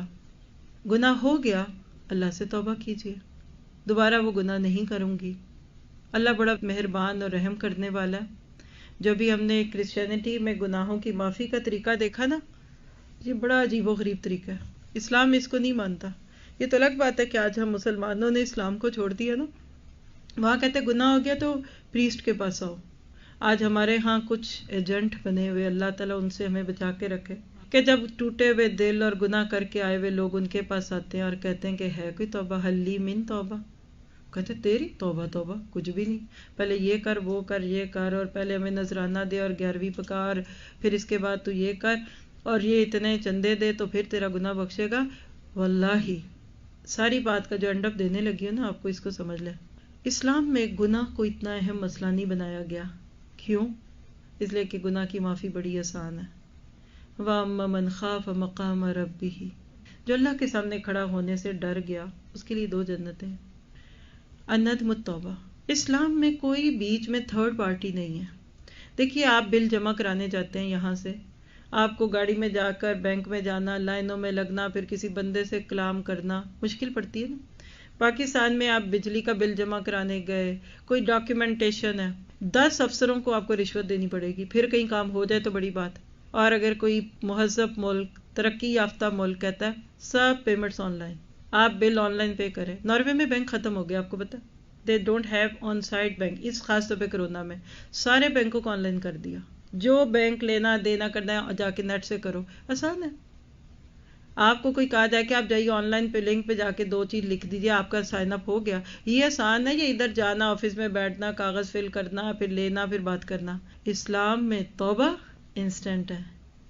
گناہ ہو گیا، اللہ سے توبہ کیجیے، دوبارہ وہ گناہ نہیں کروں گی۔ اللہ بڑا مہربان اور رحم کرنے والا ہے۔ جو بھی ہم نے کرسچینٹی میں گناہوں کی معافی کا طریقہ دیکھا نا، یہ بڑا عجیب و غریب طریقہ ہے، اسلام اس کو نہیں مانتا۔ یہ تو الگ بات ہے کہ آج ہم مسلمانوں نے اسلام کو چھوڑ دیا نا، وہاں کہتے گناہ ہو گیا تو پریسٹ کے پاس آؤ۔ آج ہمارے ہاں کچھ ایجنٹ بنے ہوئے، اللہ تعالیٰ ان سے ہمیں بچا کے رکھے، کہ جب ٹوٹے ہوئے دل اور گناہ کر کے آئے ہوئے لوگ ان کے پاس آتے ہیں اور کہتے ہیں کہ ہے کوئی توبہ، حلی من توبہ، کہتے تیری توبہ توبہ کچھ بھی نہیں، پہلے یہ کر وہ کر یہ کر، اور پہلے ہمیں نذرانہ دے اور 11ویں پکا، اور پھر اس کے بعد تو یہ کر اور یہ اتنے چندے دے تو پھر تیرا گناہ بخشے گا۔ واللہ ساری بات کا جو انڈ اپ دینے لگی ہو نا آپ کو، اس کو سمجھ لیں، اسلام میں گناہ کو اتنا اہم مسئلہ نہیں بنایا گیا۔ کیوں؟ اس لیے کہ گناہ کی معافی بڑی آسان ہے۔ وَأَمَّا مَنْ خَافَ مَقَامَ رَبِّهِ، جو اللہ کے سامنے کھڑا ہونے سے ڈر گیا، اس کے لیے 2 جنتیں۔ الندم التوبہ، اسلام میں کوئی بیچ میں تھرڈ پارٹی نہیں ہے۔ دیکھیے آپ بل جمع کرانے جاتے ہیں یہاں سے، آپ کو گاڑی میں جا کر بینک میں جانا، لائنوں میں لگنا، پھر کسی بندے سے کلام کرنا مشکل پڑتی ہے نا۔ پاکستان میں آپ بجلی کا بل جمع کرانے گئے، کوئی ڈاکیومنٹیشن ہے، 10 افسروں کو آپ کو رشوت دینی پڑے گی، پھر کہیں کام ہو جائے تو بڑی بات۔ اور اگر کوئی مہذب ملک، ترقی یافتہ ملک کہتا ہے سب پیمنٹس آن لائن، آپ بل آن لائن پے کریں۔ ناروے میں بینک ختم ہو گیا، آپ کو پتا؟ They don't have on site bank, اس خاص طور پہ کرونا میں سارے بینکوں کو آن لائن کر دیا۔ جو بینک لینا دینا کرنا ہے جا کے نیٹ سے کرو، آسان ہے۔ آپ کو کوئی کہا جائے کہ آپ جائیے آن لائن پہ لنک پہ جا کے 2 چیز لکھ دیجیے، آپ کا سائن اپ ہو گیا، یہ آسان ہے؟ یہ ادھر جانا، آفس میں بیٹھنا، کاغذ فل کرنا، پھر لینا، پھر بات کرنا۔ اسلام میں توبہ انسٹنٹ ہے،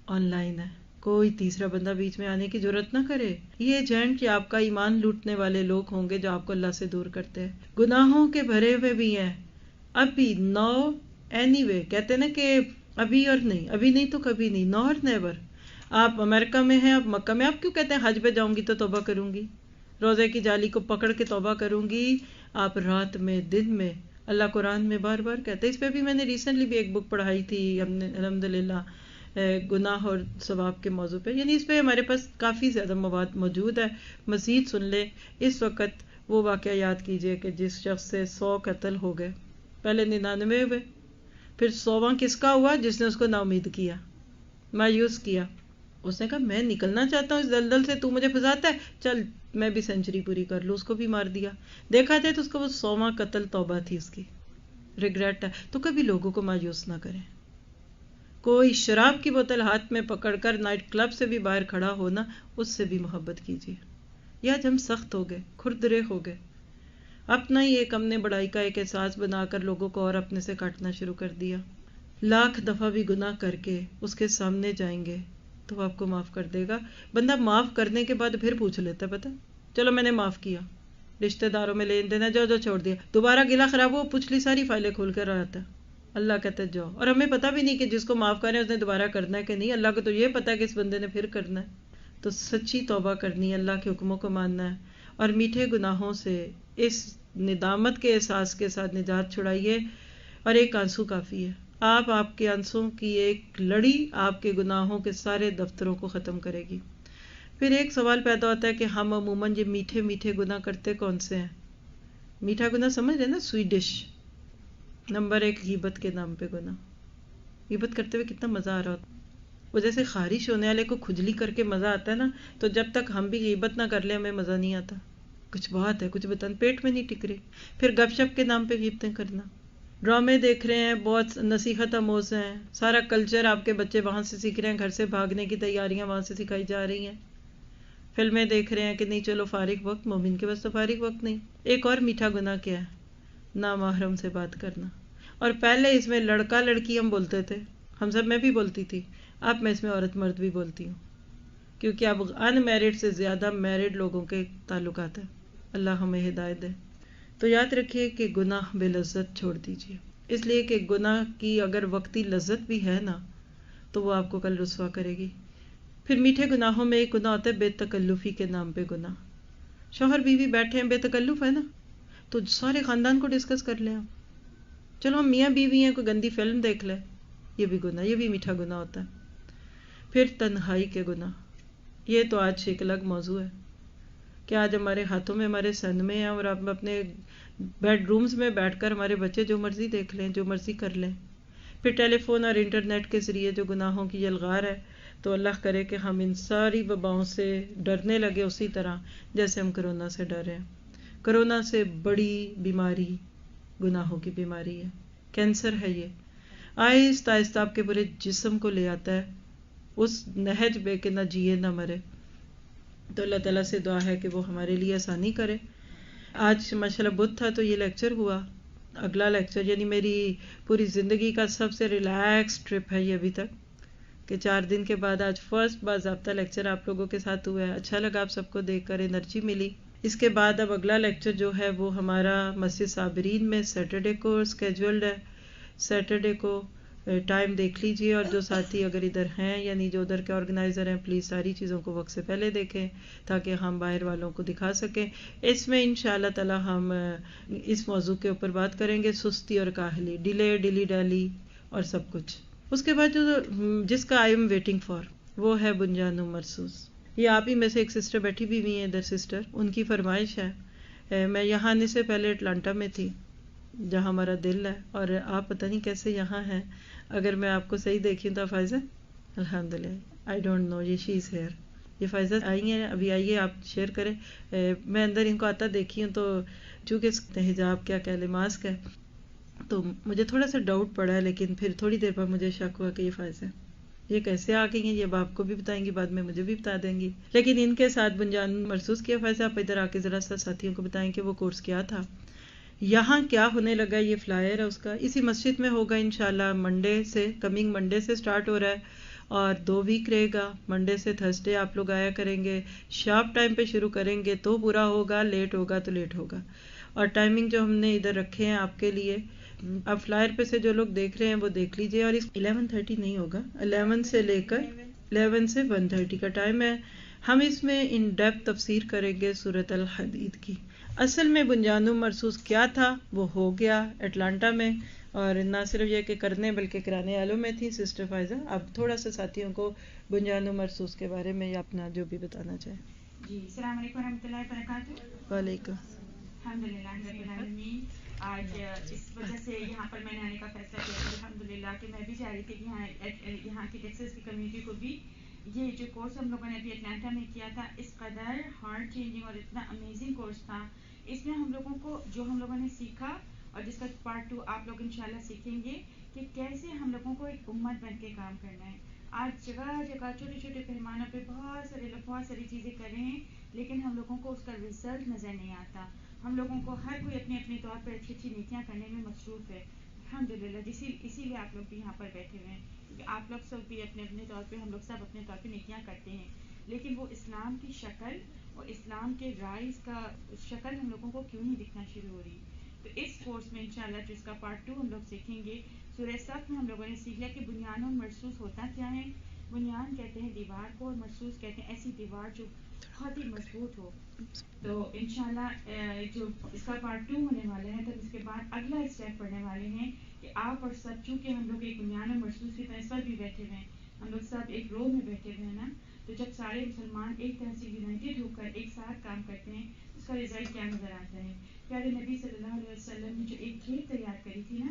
آن لائن ہے، کوئی تیسرا بندہ بیچ میں آنے کی ضرورت نہ کرے۔ یہ ایجنٹ کہ آپ کا ایمان لوٹنے والے لوگ ہوں گے جو آپ کو اللہ سے دور کرتے ہیں، گناہوں کے بھرے ہوئے بھی ہیں۔ ابھی نو اینی وے کہتے ہیں نا کہ ابھی اور نہیں، ابھی نہیں تو کبھی نہیں، نو اور نیور۔ آپ امریکہ میں ہیں، آپ مکہ میں، آپ کیوں کہتے ہیں حج پہ جاؤں گی تو توبہ کروں گی، روزے کی جالی کو پکڑ کے توبہ کروں گی؟ آپ رات میں، دن میں، اللہ قرآن میں بار بار کہتے ہیں۔ اس پہ بھی میں نے ریسنٹلی بھی ایک بک پڑھائی تھی ہم نے الحمدللہ، گناہ اور ثواب کے موضوع پہ، یعنی اس پہ ہمارے پاس کافی زیادہ مواد موجود ہے، مزید سن لیں۔ اس وقت وہ واقعہ یاد کیجئے کہ جس شخص سے 100 قتل ہو گئے، پہلے 99 ہوئے، پھر 100واں کس کا ہوا؟ جس نے اس کو نا امید کیا، مایوس کیا۔ اس نے کہا میں نکلنا چاہتا ہوں اس دلدل سے، تو مجھے پھنساتا ہے، چل میں بھی سینچری پوری کر لوں، اس کو بھی مار دیا۔ دیکھا جائے تو اس کو وہ 100واں قتل توبہ تھی اس کی، ریگریٹ ہے۔ تو کبھی لوگوں کو مایوس نہ کریں۔ کوئی شراب کی بوتل ہاتھ میں پکڑ کر نائٹ کلب سے بھی باہر کھڑا ہونا، اس سے بھی محبت کیجیے۔ یا ہم سخت ہو گئے، کھردرے ہو گئے، اپنا ہی ایک ہم نے بڑائی کا ایک احساس بنا کر لوگوں کو اور اپنے سے کاٹنا شروع کر دیا۔ لاکھ دفعہ بھی گناہ کر کے اس کے سامنے جائیں گے تو وہ آپ کو معاف کر دے گا۔ بندہ معاف کرنے کے بعد پھر پوچھ لیتا ہے، پتہ چلو میں نے معاف کیا، رشتہ داروں میں لین دینا جو چھوڑ دیا، دوبارہ گلا خراب ہو پچھلی ساری فائلیں کھول کر آتا ہے۔ اللہ کہتا ہے جاؤ، اور ہمیں پتہ بھی نہیں کہ جس کو معاف کریں اس نے دوبارہ کرنا ہے کہ نہیں، اللہ کو تو یہ پتہ ہے کہ اس بندے نے پھر کرنا ہے۔ تو سچی توبہ کرنی ہے، اللہ کے حکموں کو ماننا ہے، اور میٹھے گناہوں سے اس ندامت کے احساس کے ساتھ نجات چھڑائیے، اور ایک آنسو کافی ہے۔ آپ کے آنسوں کی ایک لڑی آپ کے گناہوں کے سارے دفتروں کو ختم کرے گی۔ پھر ایک سوال پیدا ہوتا ہے کہ ہم عموماً یہ میٹھے میٹھے گناہ کرتے کون سے ہیں؟ میٹھا گناہ سمجھ رہے نا، سویٹ ڈش۔ نمبر 1 غیبت کے نام پہ گناہ۔ غیبت کرتے ہوئے کتنا مزہ آ رہا ہوتا، وہ جیسے خارش ہونے والے کو کھجلی کر کے مزہ آتا ہے نا، تو جب تک ہم بھی غیبت نہ کر لیں ہمیں مزہ نہیں آتا، کچھ بات ہے، کچھ بتن پیٹ میں نہیں ٹک رہی۔ پھر گپ شپ کے نام پہ غیبتیں کرنا، ڈرامے دیکھ رہے ہیں بہت نصیحت آموز ہیں، سارا کلچر آپ کے بچے وہاں سے سیکھ رہے ہیں، گھر سے بھاگنے کی تیاریاں وہاں سے سکھائی جا رہی ہیں، فلمیں دیکھ رہے ہیں کہ نہیں چلو فارغ وقت، مومن کے پاس تو فارغ وقت نہیں۔ ایک اور میٹھا گناہ کیا ہے؟ نامحرم سے بات کرنا۔ اور پہلے اس میں لڑکا لڑکی ہم بولتے تھے، ہم سب، میں بھی بولتی تھی، اب میں اس میں عورت مرد بھی بولتی ہوں، کیونکہ اب ان میرڈ سے زیادہ میرڈ لوگوں کے تعلقات ہیں۔ اللہ ہمیں ہدایت دے۔ تو یاد رکھیے کہ گناہ بے لذت چھوڑ دیجیے، اس لیے کہ گناہ کی اگر وقتی لذت بھی ہے نا تو وہ آپ کو کل رسوا کرے گی۔ پھر میٹھے گناہوں میں ایک گناہ ہوتا ہے بے تکلفی کے نام پہ گناہ۔ شوہر بیوی بیٹھے ہیں، بے تکلف ہے نا، تو سارے خاندان کو ڈسکس کر لیں آپ، چلو ہم میاں بیوی ہیں، کوئی گندی فلم دیکھ لیں، یہ بھی گناہ، یہ بھی میٹھا گناہ ہوتا ہے۔ پھر تنہائی کے گناہ، یہ تو آج ایک الگ موضوع ہے کہ آج ہمارے ہاتھوں میں، ہمارے سن میں ہیں، اور آپ اپنے بیڈ رومز میں بیٹھ کر ہمارے بچے جو مرضی دیکھ لیں، جو مرضی کر لیں۔ پھر ٹیلی فون اور انٹرنیٹ کے ذریعے جو گناہوں کی یلغار ہے، تو اللہ کرے کہ ہم ان ساری وباؤں سے ڈرنے لگے اسی طرح جیسے ہم کرونا سے ڈر رہے ہیں۔ کرونا سے بڑی بیماری گناہوں کی بیماری ہے، کینسر ہے، یہ آہستہ آہستہ آپ کے پورے جسم کو لے آتا ہے اس نہج پہ کہ نہ جیے نہ مرے۔ تو اللہ تعالیٰ سے دعا ہے کہ وہ ہمارے لیے آسانی کرے۔ آج ماشاءاللہ بدھ تھا تو یہ لیکچر ہوا، اگلا لیکچر یعنی میری پوری زندگی کا سب سے ریلیکس ٹرپ ہے یہ ابھی تک، کہ 4 دن کے بعد آج فرسٹ باضابطہ لیکچر آپ لوگوں کے ساتھ ہوا ہے۔ اچھا لگا آپ سب کو دیکھ کر، انرجی ملی۔ اس کے بعد اب اگلا لیکچر جو ہے وہ ہمارا مسجد صابرین میں سیٹرڈے کو اسکیجولڈ ہے، سیٹرڈے کو ٹائم دیکھ لیجئے، اور جو ساتھی اگر ادھر ہیں یعنی جو ادھر کے آرگنائزر ہیں پلیز ساری چیزوں کو وقت سے پہلے دیکھیں تاکہ ہم باہر والوں کو دکھا سکیں۔ اس میں انشاءاللہ تعالی ہم اس موضوع کے اوپر بات کریں گے، سستی اور کاہلی، ڈیلے ڈیلی ڈیلی اور سب کچھ۔ اس کے بعد جس کا آئی ایم ویٹنگ فار وہ ہے بنیان مرصوص۔ یہ آپ ہی میں سے ایک سسٹر بیٹھی بھی ہوئی ہیں ادھر، سسٹر، ان کی فرمائش ہے۔ میں یہاں آنے سے پہلے اٹلانٹا میں تھی جہاں ہمارا دل ہے، اور آپ پتہ نہیں کیسے یہاں ہیں۔ اگر میں آپ کو صحیح دیکھی تو فائزہ الحمدللہ آئی ڈونٹ نو، یہ شی از ہیئر، یہ فائزہ آئی ہیں، ابھی آئیے آپ شیئر کریں۔ میں اندر ان کو آتا دیکھی ہوں، تو چونکہ حجاب کیا کہہ لیں، ماسک ہے، تو مجھے تھوڑا سا ڈاؤٹ پڑا ہے، لیکن پھر تھوڑی دیر بعد مجھے شک ہوا کہ یہ فائزہ ہے، یہ کیسے آ گئی ہیں، یہ آپ کو بھی بتائیں گی، بعد میں مجھے بھی بتا دیں گی، لیکن ان کے ساتھ بنیان مرصوص کیا۔ فائزہ آپ ادھر آ کے ذرا سا ساتھیوں کو بتائیں کہ وہ کورس کیا تھا، یہاں کیا ہونے لگا۔ یہ فلائر ہے اس کا، اسی مسجد میں ہوگا انشاءاللہ، منڈے سے، کمنگ منڈے سے سٹارٹ ہو رہا ہے، اور 2 ویک رہے گا، منڈے سے تھرسڈے آپ لوگ آیا کریں گے، شارپ ٹائم پہ شروع کریں گے تو پورا ہوگا، لیٹ ہوگا تو لیٹ ہوگا۔ اور ٹائمنگ جو ہم نے ادھر رکھے ہیں آپ کے لیے، اب فلائر پہ سے جو لوگ دیکھ رہے ہیں وہ دیکھ لیجئے، اور 11:30 نہیں ہوگا، 11 سے لے کر 11 سے 1:30 کا ٹائم ہے۔ ہم اس میں ان ڈیپتھ تفسیر کریں گے سورۃ الحدید کی۔ اصل میں بنیان مرصوص کیا تھا وہ ہو گیا اٹلانٹا میں، اور نہ صرف یہ کہ کرنے بلکہ کرانے والوں میں تھی سسٹر فائزہ۔ اب تھوڑا سا ساتھیوں کو بنیان مرصوص کے بارے میں یا اپنا جو بھی بتانا چاہیں۔ جی، السلام علیکم ورحمۃ اللہ وبرکاتہ۔ وعلیکم۔ الحمدللہ رب العالمین۔ آج اس وجہ سے یہاں پر میں نے آنے کا فیصلہ کیا تھا الحمدللہ، کہ میں بھی چاہ رہی تھی کہ یہاں کی ٹیکساس کی کمیونٹی کو بھی یہ جو کورس ہم لوگوں نے ابھی اٹلانٹا میں کیا تھا، اس قدر ہارٹ چینجنگ اور اتنا امیزنگ کورس تھا، اس میں ہم لوگوں کو جو ہم لوگوں نے سیکھا، اور جس کا پارٹ 2 آپ لوگ انشاءاللہ سیکھیں گے کہ کیسے ہم لوگوں کو ایک امت بن کے کام کرنا ہے۔ آج جگہ جگہ چھوٹے چھوٹے پیمانوں پہ بہت سارے لوگ بہت ساری چیزیں کر رہے ہیں، لیکن ہم لوگوں کو اس کا رزلٹ نظر نہیں آتا۔ ہم لوگوں کو ہر کوئی اپنے اپنے طور پر اچھی اچھی نیکیاں کرنے میں مصروف ہے الحمدللہ، اسی لیے آپ لوگ بھی یہاں پر بیٹھے ہوئے ہیں، کیونکہ آپ لوگ سب بھی اپنے اپنے طور پہ، ہم لوگ سب اپنے طور پہ نیکیاں کرتے ہیں، لیکن وہ اسلام کی شکل اور اسلام کے رائز کا شکل ہم لوگوں کو کیوں نہیں دکھنا شروع ہو رہی۔ تو اس کورس میں انشاءاللہ جس کا پارٹ 2 ہم لوگ سیکھیں گے، سورہ صف میں ہم لوگوں نے سیکھ لیا کہ بنیان اور مرصوص ہوتا کیا ہے۔ بنیان کہتے ہیں دیوار کو، اور مرصوص کہتے ہیں ایسی دیوار جو بہت ہی مضبوط ہو۔ تو انشاءاللہ جو اس کا پارٹ 2 ہونے والا ہے، تب اس کے بعد اگلا اسٹیپ پڑھنے والے ہیں کہ آپ اور سب، چونکہ ہم لوگ ایک بنیان اور مرصوص کی طرح اس پر بھی بیٹھے ہوئے ہیں، ہم لوگ سب ایک رو میں بیٹھے ہوئے ہیں نا، تو جب سارے مسلمان ایک طرح سے یونائٹڈ ہو کر ایک ساتھ کام کرتے ہیں، اس کا رزلٹ کیا نظر آتا ہے۔ پیارے نبی صلی اللہ علیہ وسلم نے جو ایک کھیپ تیار کری تھی نا،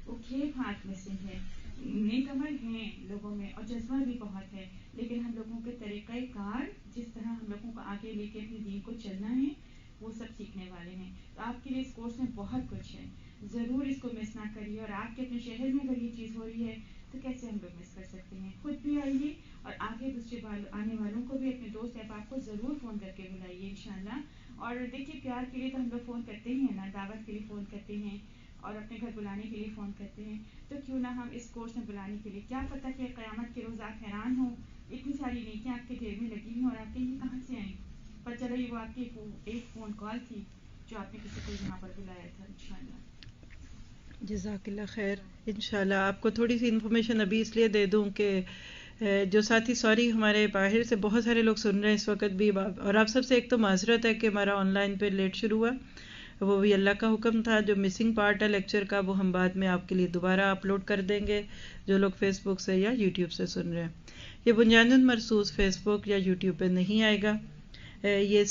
وہ کھیپ ہاتھ میں سے ہے، نیک عمل ہیں لوگوں میں اور جذبہ بھی بہت ہے، لیکن ہم لوگوں کے طریقہ کار، جس طرح ہم لوگوں کو آگے لے کے اپنے دین کو چلنا ہے، وہ سب سیکھنے والے ہیں۔ تو آپ کے لیے اس کورس میں بہت کچھ ہے، ضرور اس کو مس نہ کریے، اور آپ کے اپنے شہر میں اگر یہ چیز ہو رہی ہے تو کیسے ہم لوگ مس کر سکتے ہیں۔ خود بھی آئیے، اور آگے دوسرے آنے والوں کو بھی، اپنے دوست احباب کو ضرور فون کر کے بلائیے انشاءاللہ۔ اور دیکھیے، پیار کے لیے تو ہم لوگ فون کرتے ہی ہیں نا، دعوت کے لیے فون کرتے ہیں، اور اپنے گھر بلانے کے لیے فون کرتے ہیں، تو کیوں نہ ہم اس کورس میں بلانے کے لیے، کیا پتہ کہ قیامت کے روز آپ حیران ہوں، اتنی ساری نیکیاں آپ کے ڈھیر میں لگی ہوئی، اور آپ کے یہ کہاں سے آئیں، پر چلو یہ وہ آپ کی ایک فون کال تھی جو آپ نے کسی کو یہاں پر بلایا تھا انشاءاللہ۔ جزاک اللہ خیر۔ انشاءاللہ آپ کو تھوڑی سی انفارمیشن ابھی اس لیے دے دوں کہ جو ساتھی، سوری ہمارے باہر سے بہت سارے لوگ سن رہے ہیں اس وقت بھی، اور آپ سب سے ایک تو معذرت ہے کہ ہمارا آن لائن پہ لیٹ شروع ہوا، وہ بھی اللہ کا حکم تھا۔ جو مسنگ پارٹ ہے لیکچر کا وہ ہم بعد میں آپ کے لیے دوبارہ اپلوڈ کر دیں گے، جو لوگ فیس بک سے یا یوٹیوب سے سن رہے ہیں۔ یہ بنیان مرصوص فیس بک یا یوٹیوب پہ نہیں آئے گا، یہ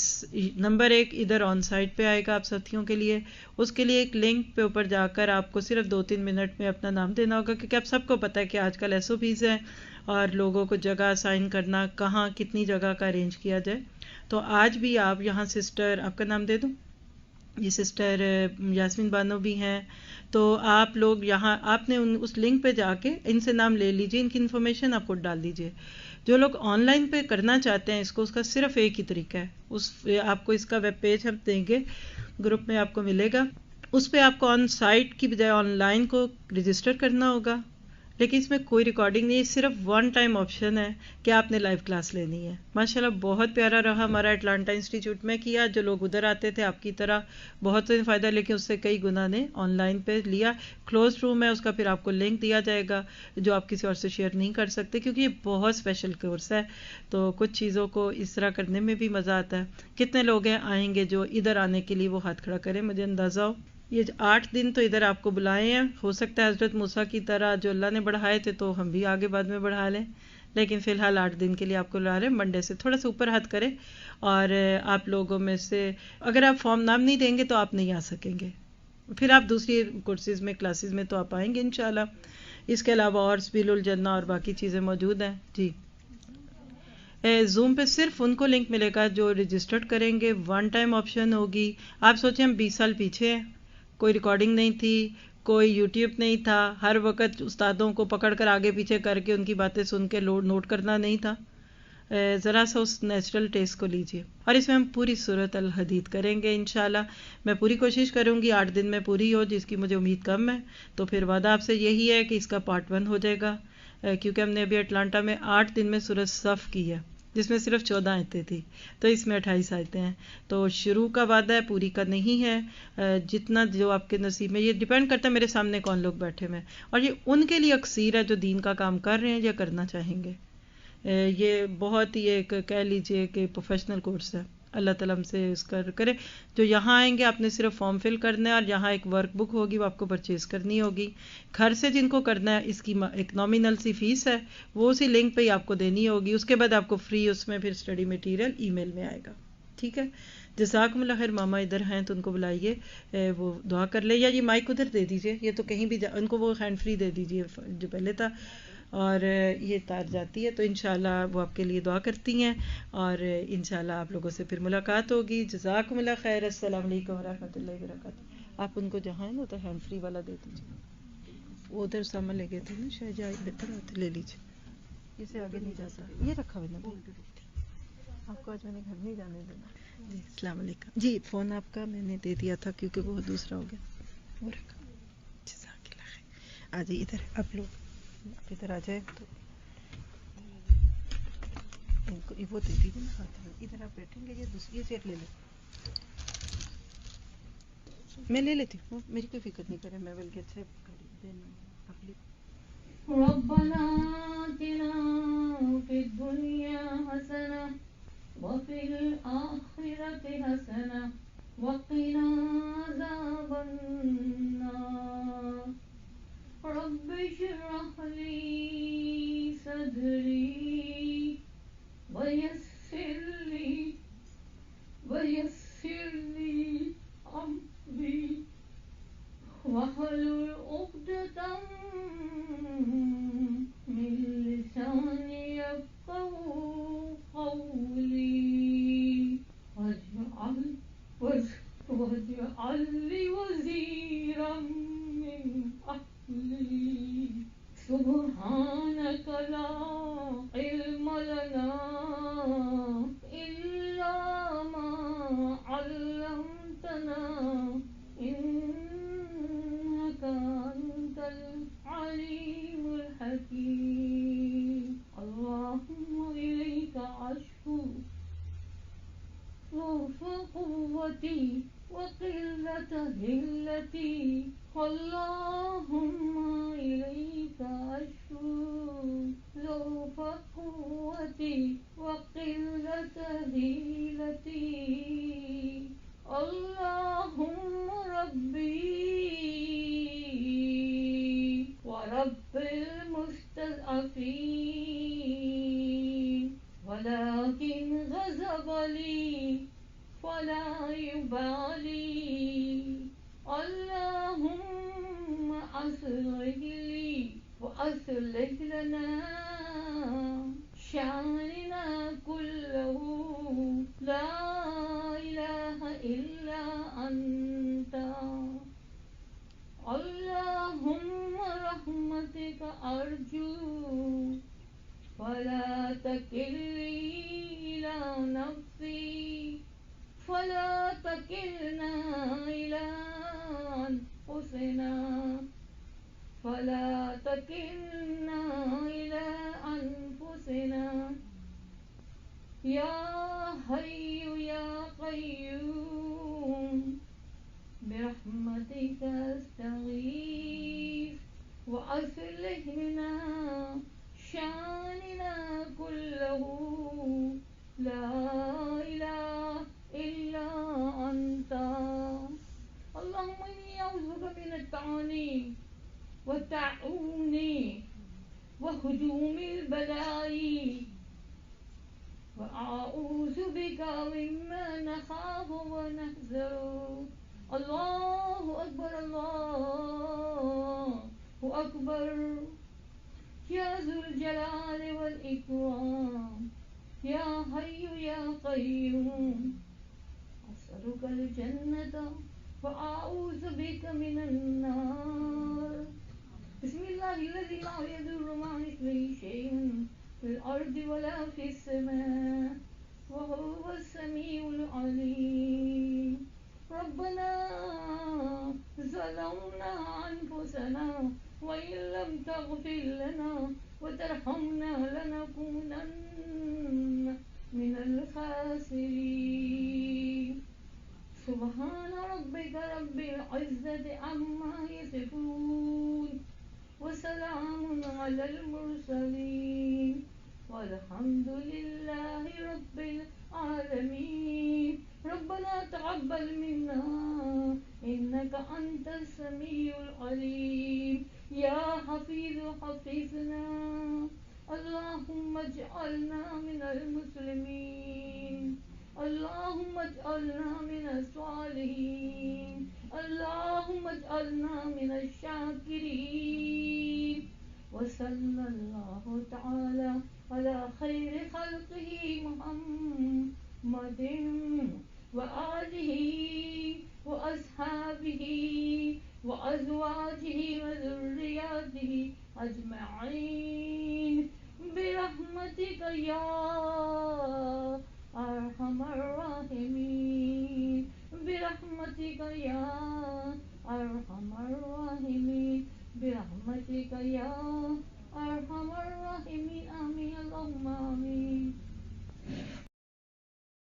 نمبر 1 ادھر آن سائٹ پہ آئے گا آپ ساتھیوں کے لیے۔ اس کے لیے ایک لنک پہ اوپر جا کر آپ کو صرف 2-3 منٹ میں اپنا نام دینا ہوگا، کیونکہ آپ سب کو پتہ ہے کہ آج کل ایس او پیز ہیں، اور لوگوں کو جگہ اسائن کرنا، کہاں کتنی جگہ کا ارینج کیا جائے۔ تو آج بھی آپ یہاں سسٹر، آپ کا نام دے دوں، یہ سسٹر یاسمین بانو بھی ہیں، تو آپ لوگ یہاں، آپ نے اس لنک پہ جا کے ان سے نام لے لیجئے، ان کی انفارمیشن آپ کو ڈال دیجئے۔ جو لوگ آن لائن پہ کرنا چاہتے ہیں اس کو، اس کا صرف ایک ہی طریقہ ہے، آپ کو اس کا ویب پیج ہم دیں گے، گروپ میں آپ کو ملے گا، اس پہ آپ کو آن سائٹ کی بجائے آن لائن کو رجسٹر کرنا ہوگا، لیکن اس میں کوئی ریکارڈنگ نہیں ہے، صرف ون ٹائم آپشن ہے کہ آپ نے لائیو کلاس لینی ہے. ماشاءاللہ بہت پیارا رہا ہمارا اٹلانٹا انسٹیٹیوٹ میں کیا. جو لوگ ادھر آتے تھے آپ کی طرح بہت فائدہ، لیکن اس سے کئی گنا نے آن لائن پہ لیا. کلوز روم ہے اس کا، پھر آپ کو لنک دیا جائے گا جو آپ کسی اور سے شیئر نہیں کر سکتے کیونکہ یہ بہت اسپیشل کورس ہے. تو کچھ چیزوں کو اس طرح کرنے میں بھی مزہ آتا ہے. کتنے لوگ ہیں آئیں گے جو ادھر آنے کے لیے وہ ہاتھ کھڑا کریں، مجھے اندازہ ہو. یہ 8 دن تو ادھر آپ کو بلائے ہیں. ہو سکتا ہے حضرت موسیٰ کی طرح جو اللہ نے بڑھائے تھے تو ہم بھی آگے بعد میں بڑھا لیں، لیکن فی الحال 8 دن کے لیے آپ کو بلا رہے ہیں. منڈے سے تھوڑا سا اوپر ہاتھ کریں، اور آپ لوگوں میں سے اگر آپ فارم نام نہیں دیں گے تو آپ نہیں آ سکیں گے. پھر آپ دوسری کورسز میں کلاسز میں تو آپ آئیں گے انشاءاللہ. اس کے علاوہ اور سبیل الجنہ اور باقی چیزیں موجود ہیں. جی زوم پہ صرف ان کو لنک ملے گا جو رجسٹرڈ کریں گے. ون ٹائم آپشن ہوگی. آپ سوچیں ہم 20 سال پیچھے ہیں، کوئی ریکارڈنگ نہیں تھی، کوئی یوٹیوب نہیں تھا، ہر وقت استادوں کو پکڑ کر آگے پیچھے کر کے ان کی باتیں سن کے نوٹ کرنا نہیں تھا. ذرا سا اس نیچرل ٹیسٹ کو لیجئے. اور اس میں ہم پوری سورۃ الحدید کریں گے انشاءاللہ. میں پوری کوشش کروں گی 8 دن میں پوری ہو، جس کی مجھے امید کم ہے. تو پھر وعدہ آپ سے یہی ہے کہ اس کا پارٹ 1 ہو جائے گا، کیونکہ ہم نے ابھی اٹلانٹا میں 8 دن میں سورۃ صف کی ہے جس میں صرف 14 آیتیں تھی، تو اس میں 28 آیتیں ہیں. تو شروع کا وعدہ ہے، پوری کا نہیں ہے. جتنا جو آپ کے نصیب میں، یہ ڈیپینڈ کرتا ہے میرے سامنے کون لوگ بیٹھے ہوئے ہیں، اور یہ ان کے لیے اکثیر ہے جو دین کا کام کر رہے ہیں یا کرنا چاہیں گے. یہ بہت ہی ایک کہہ لیجئے کہ پروفیشنل کورس ہے. اللہ تعالیٰ ہم سے اس کا کرے. جو یہاں آئیں گے آپ نے صرف فارم فل کرنا ہے، اور یہاں ایک ورک بک ہوگی وہ آپ کو پرچیز کرنی ہوگی. گھر سے جن کو کرنا ہے اس کی ایک نامینل سی فیس ہے، وہ اسی لنک پہ ہی آپ کو دینی ہوگی. اس کے بعد آپ کو فری اس میں پھر اسٹڈی میٹیریل ای میل میں آئے گا. ٹھیک ہے. جزاکم اللہ خیر. ماما ادھر ہیں تو ان کو بلائیے، وہ دعا کر لے، یا یہ مائک ادھر دے دیجئے، یہ تو کہیں بھی ان کو وہ ہینڈ فری دے دیجئے جو پہلے تھا. اور یہ تار جاتی ہے تو انشاءاللہ وہ آپ کے لیے دعا کرتی ہیں، اور انشاءاللہ آپ لوگوں سے پھر ملاقات ہوگی. جزاکم اللہ خیر. السلام علیکم ورحمۃ اللہ وبرکاتہ. آپ ان کو جہاں ہے نا تو ہینڈ فری والا دے دیجیے. وہ ادھر سامان لے گئے تھے نا شاید، بہتر ہوتے لے لیجیے، اسے آگے نہیں جاتا. یہ رکھا ہوا نا آپ کو، آج میں نے گھر نہیں جانے دینا. جی السلام علیکم. جی فون آپ کا میں نے دے دیا تھا کیونکہ وہ دوسرا ہو گیا، وہ رکھا. جزاک اللہ خیر. آ جائیے ادھر آپ لوگ، آپ ادھر آ جائیں تو ان کو وہ دے دیجیے نا ہاتھ میں. ادھر آپ بیٹھیں گے، یہ دوسری سیٹ لے لیں. میں لے لیتی ہوں، میری کوئی فکر نہیں کرے، میں بلکہ اچھے دینا آپ لے. ربنا آتنا في الدنيا حسنة وفي الآخرة حسنة وقنا عذاب النار. رب اشرح لي صدري ويسر لي أمري واحلل عقدة من لساني يفقهوا قولي. واجعل لي وزيرا من أهلي. سبحانك لا علم لنا إلا ما علمتنا إنك أنت العليم الحكيم. اللهم إليك أشكو ضعف قوتي وقلة هلتي. اللهم إليك أشكو ضعف قوتي وقلة هلتي. اللهم ربي ورب المستضعفين، ولكن غضب لي فلا يبالي. اللهم أصلح لي وأصلح لنا شأننا كله. لا إله إلا أنت. اللهم رحمتك أرجو فلا تكلني إلى نفسي، فلا تكلنا إلى أنفسنا فلا تكلنا إلى أنفسنا يا حي يا قيوم برحمتك أستغيث وأصلح لنا شأننا كله لا إله إلا أنت اللهم إني أعوذ بك من التعاني والتعون وهجوم البلاء وأعوذ بك مما نخاف ونحذر الله أكبر الله أكبر يا ذو الجلال والإكرام يا حي يا قيوم أسألك الجنة وأعوذ بك من النار بسم الله الذي لا يضر مع اسمه شيء في الأرض ولا في السماء وهو السميع العليم ربنا ظلمنا أنفسنا وإن لم تغفر لنا وترحمنا لنكونن من الخاسرين سبحان ربك رب العزة عما يصفون وسلام على المرسلين والحمد لله رب العالمين ربنا تقبل منا إنك أنت السميع العليم يا حفيظ حفظنا اللهم اجعلنا من المسلمين اللهم اجعلنا من الصالحين اللهم اجعلنا من الشاكرين وصلى الله تعالى على خير خلقه محمد وآله وأصحابه وأزواجه وذرياته أجمعين برحمتك يا أرحم الراحمين برحمتك يا أرحم الراحمين برحمتك يا أرحم الراحمين آمين اللهم آمين